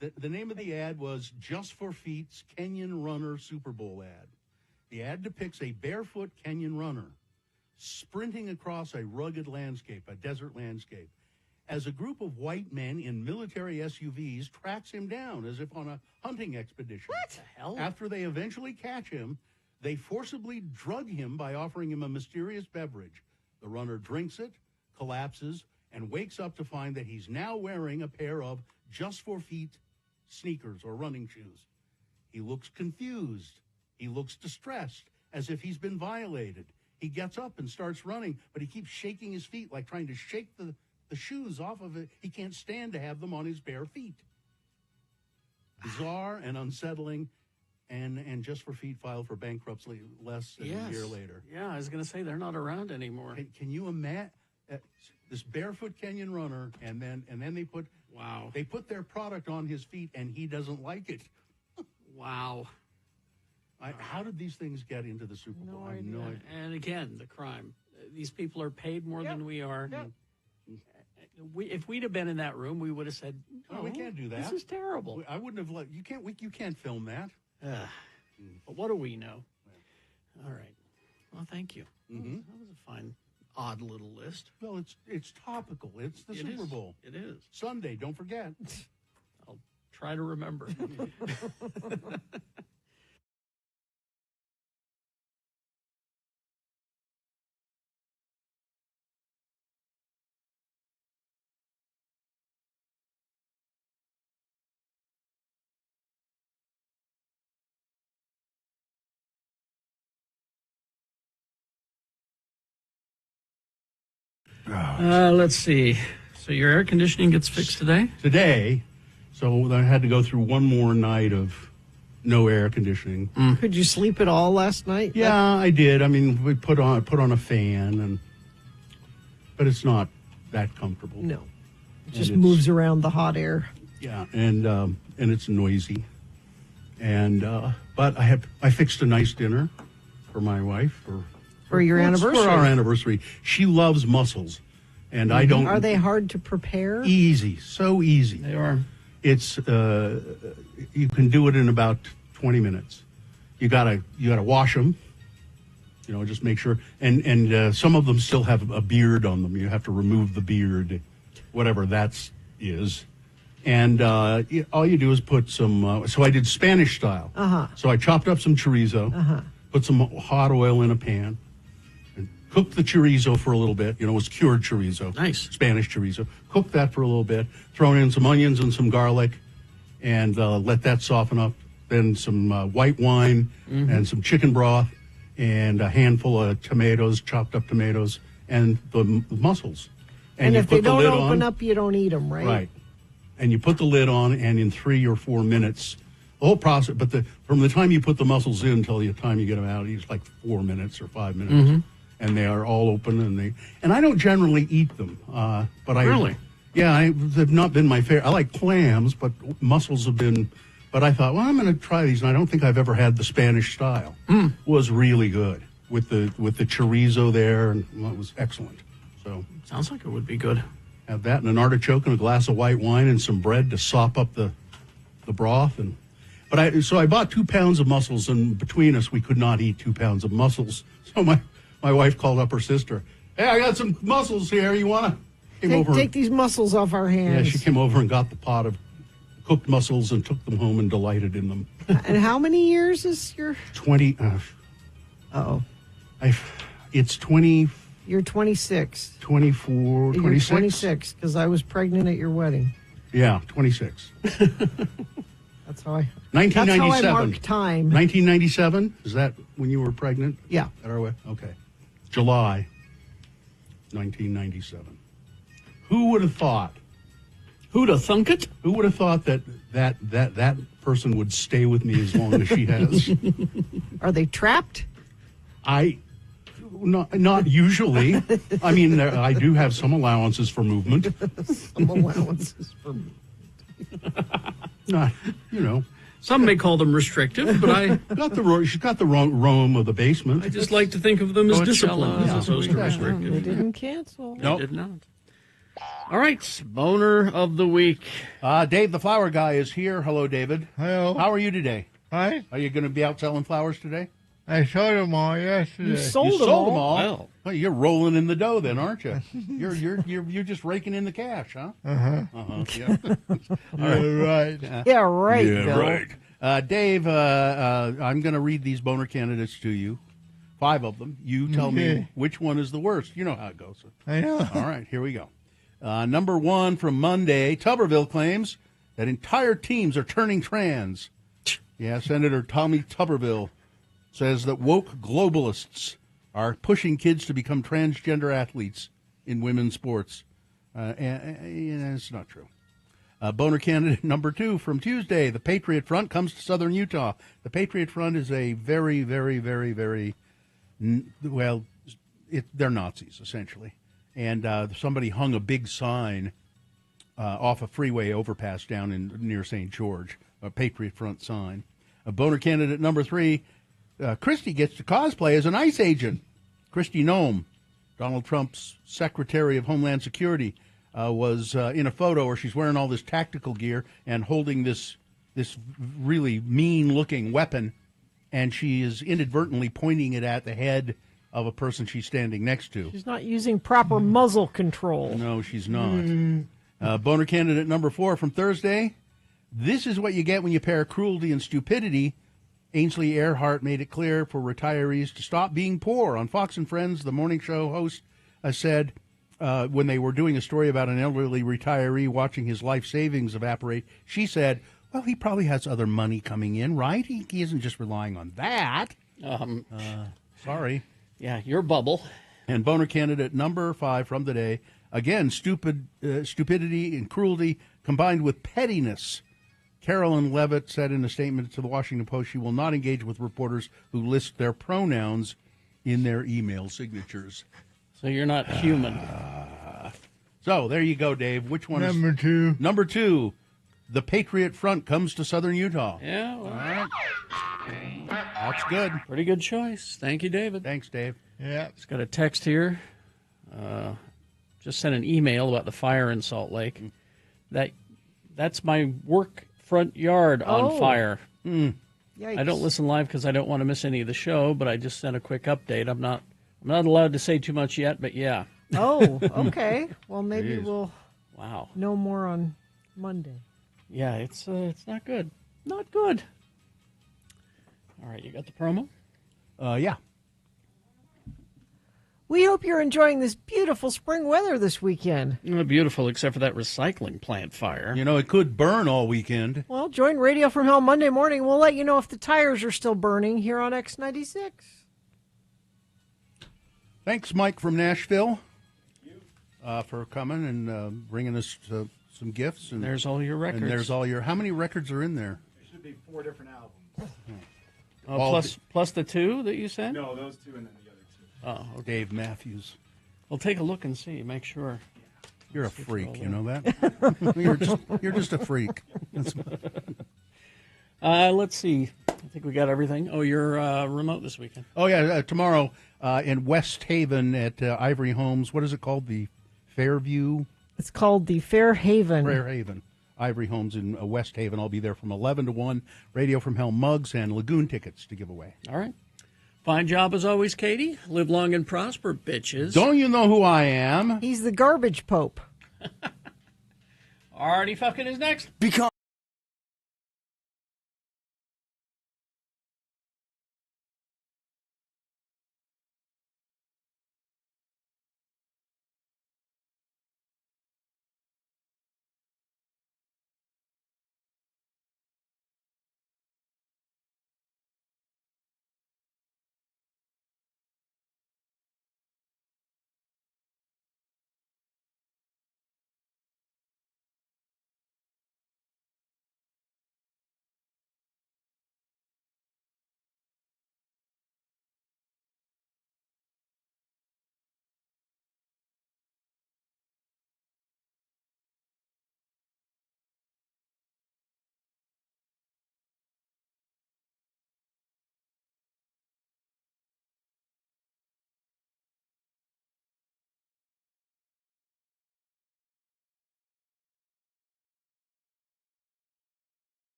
it.
The name of the ad was Just for Feet's Kenyan Runner Super Bowl ad. The ad depicts a barefoot Kenyan runner sprinting across a rugged landscape, a desert landscape, as a group of white men in military SUVs tracks him down as if on a hunting expedition. What the
hell?
After they eventually catch him, they forcibly drug him by offering him a mysterious beverage. The runner drinks it, collapses, and wakes up to find that he's now wearing a pair of Just for Feet sneakers or running shoes. He looks confused. He looks distressed, as if he's been violated. He gets up and starts running, but he keeps shaking his feet, like trying to shake the shoes off of it. He can't stand to have them on his bare feet. Bizarre and unsettling, and Just for Feet filed for bankruptcy less than a year later.
Yeah, I was going to say they're not around anymore.
Can you imagine this barefoot Kenyan runner, and then they put their product on his feet, and he doesn't like it.
Wow.
How did these things get into the Super Bowl? I have no idea.
And again, the crime. These people are paid more than we are.
Yep.
If we'd have been in that room, we would have said,
No, we can't do that.
This is terrible.
I wouldn't have let you can't film that.
But what do we know? All right. Well, thank you.
Mm-hmm.
That was a fine, odd little list.
Well, it's topical. It's the Super Bowl.
It is.
Sunday, don't forget.
I'll try to remember. Let's see. So your air conditioning gets fixed today?
Today, so I had to go through one more night of no air conditioning.
Could you sleep at all last night?
Yeah, I did. I mean, we put on a fan, but it's not that comfortable.
No, it just moves around the hot air.
Yeah, and it's noisy. And but I fixed a nice dinner for my wife
for your anniversary.
For our anniversary. She loves mussels, and I don't.
Are they hard to prepare?
Easy, so easy.
They are.
It's you can do it in about 20 minutes. You gotta wash them. Just make sure. And some of them still have a beard on them. You have to remove the beard, whatever that is. And all you do is put some. So I did Spanish style. So I chopped up some chorizo, put some hot oil in a pan, and cooked the chorizo for a little bit. It was cured chorizo.
Nice.
Spanish chorizo. Cooked that for a little bit. Thrown in some onions and some garlic, and let that soften up. Then some white wine and some chicken broth, and a handful of tomatoes, chopped up tomatoes, and the mussels.
And
you
if they
put the
don't
lid
open
on.
up, you don't eat them, right?
Right. And you put the lid on, and in 3 or 4 minutes, the whole process, but from the time you put the mussels in till the time you get them out, it's like 4 minutes or 5 minutes. And they are all open, and I don't generally eat them. But
Really?
They've not been my favorite. I like clams, but mussels have been, but I thought, well, I'm going to try these, and I don't think I've ever had the Spanish style. Was really good with the chorizo there, and it was excellent. So
Sounds like it would be good.
have that and an artichoke and a glass of white wine and some bread to sop up the broth. So I bought 2 pounds of mussels, and between us we could not eat 2 pounds of mussels. So my wife called up her sister. Hey, I got some mussels here. You want to?
Take these mussels off our hands.
Yeah, she came over and got the pot of cooked mussels and took them home and delighted in them.
And how many years is your?
20. It's 20.
You're 26.
24,
You're
26?
26, because I was pregnant at your wedding.
Yeah, 26.
That's how I.
1997.
That's how I mark time.
1997? Is that when you were pregnant?
Yeah.
At our wedding? Okay. July 1997. Who would have thought?
Who'd have thunk it?
Who would have thought that person would stay with me as long as she has?
Are they trapped?
Not usually. I mean, I do have some allowances for movement.
Some allowances for movement.
Not,
Some may call them restrictive, but
she's got the wrong room of the basement.
I just like to think of them as discipline as opposed to
They
restrictive.
didn't cancel.
They did not. All right, boner of the week.
Dave, the flower guy, is here. Hello, David.
Hello.
How are you today?
Hi.
Are you going to be out selling flowers today?
I sold them all yesterday.
You sold
You
them
sold them
all?
all. Well, you're rolling in the dough, then, aren't you? You're just raking in the cash, huh? Yeah.
Right.
Yeah, right,
Yeah,
Bill.
right. Dave, I'm going to read these boner candidates to you. 5 of them. You tell me
Okay.
which one is the worst. You know how it goes.
I know.
All right, here we go. Number 1 from Monday, Tuberville claims that entire teams are turning trans. Yeah, Senator Tommy Tuberville says that woke globalists are pushing kids to become transgender athletes in women's sports. And it's not true. Boner candidate number 2 from Tuesday, the Patriot Front comes to southern Utah. The Patriot Front is a very, very, very, very, they're Nazis, essentially. And somebody hung a big sign off a freeway overpass down near St. George, a Patriot Front sign. Boner candidate number 3, Christie gets to cosplay as an ICE agent. Christie Nome, Donald Trump's Secretary of Homeland Security, was in a photo where she's wearing all this tactical gear and holding this really mean-looking weapon, and she is inadvertently pointing it at the head of a person she's standing next to.
She's not using proper muzzle control.
No, she's not. Boner candidate number 4 from Thursday. This is what you get when you pair cruelty and stupidity. Ainsley Earhart made it clear for retirees to stop being poor. On Fox and Friends, the morning show host said when they were doing a story about an elderly retiree watching his life savings evaporate, she said, well, he probably has other money coming in, right? He isn't just relying on that. Sorry.
Yeah, your bubble.
And boner candidate number 5 from today. Again, stupidity and cruelty combined with pettiness. Carolyn Levitt said in a statement to the Washington Post she will not engage with reporters who list their pronouns in their email signatures.
So you're not human.
So there you go, Dave. Which one
Number
is...
2.
Number 2. The Patriot Front comes to southern Utah.
Yeah, well,
all right. That's good.
Pretty good choice. Thank you, David.
Thanks, Dave.
Yeah.
Just got a text here. Just sent an email about the fire in Salt Lake. That's my work front yard on fire.
Yikes.
I don't listen live because I don't want to miss any of the show, but I just sent a quick update. I'm not allowed to say too much yet, but yeah.
Oh, okay. Well, maybe
Jeez.
we'll know more on Monday.
Yeah, it's not good. Not good. All right, you got the promo?
Yeah.
We hope you're enjoying this beautiful spring weather this weekend.
Beautiful, except for that recycling plant fire.
You know, it could burn all weekend.
Well, join Radio from Hell Monday morning. We'll let you know if the tires are still burning here on X96.
Thanks, Mike from Nashville, for coming and bringing us some gifts. And
there's all your records.
And there's all your... How many records are in there?
There should be 4 different albums.
Plus the 2 that you sent?
No, those 2 and then the other 2.
Oh, okay.
Dave Matthews.
Well, take a look and see. Make sure.
You're a freak, you know that? You're just a freak.
Let's see. I think we got everything. Oh, you're remote this weekend.
Oh, yeah, tomorrow in West Haven at Ivory Homes. What is it called? The Fairview?
It's called the Fairhaven.
Fairhaven. Ivory Homes in West Haven. I'll be there from 11 to 1. Radio from Hell mugs and Lagoon tickets to give away.
All right. Fine job as always, Katie. Live long and prosper, bitches.
Don't you know who I am?
He's the garbage pope.
Artie fucking is next.
Because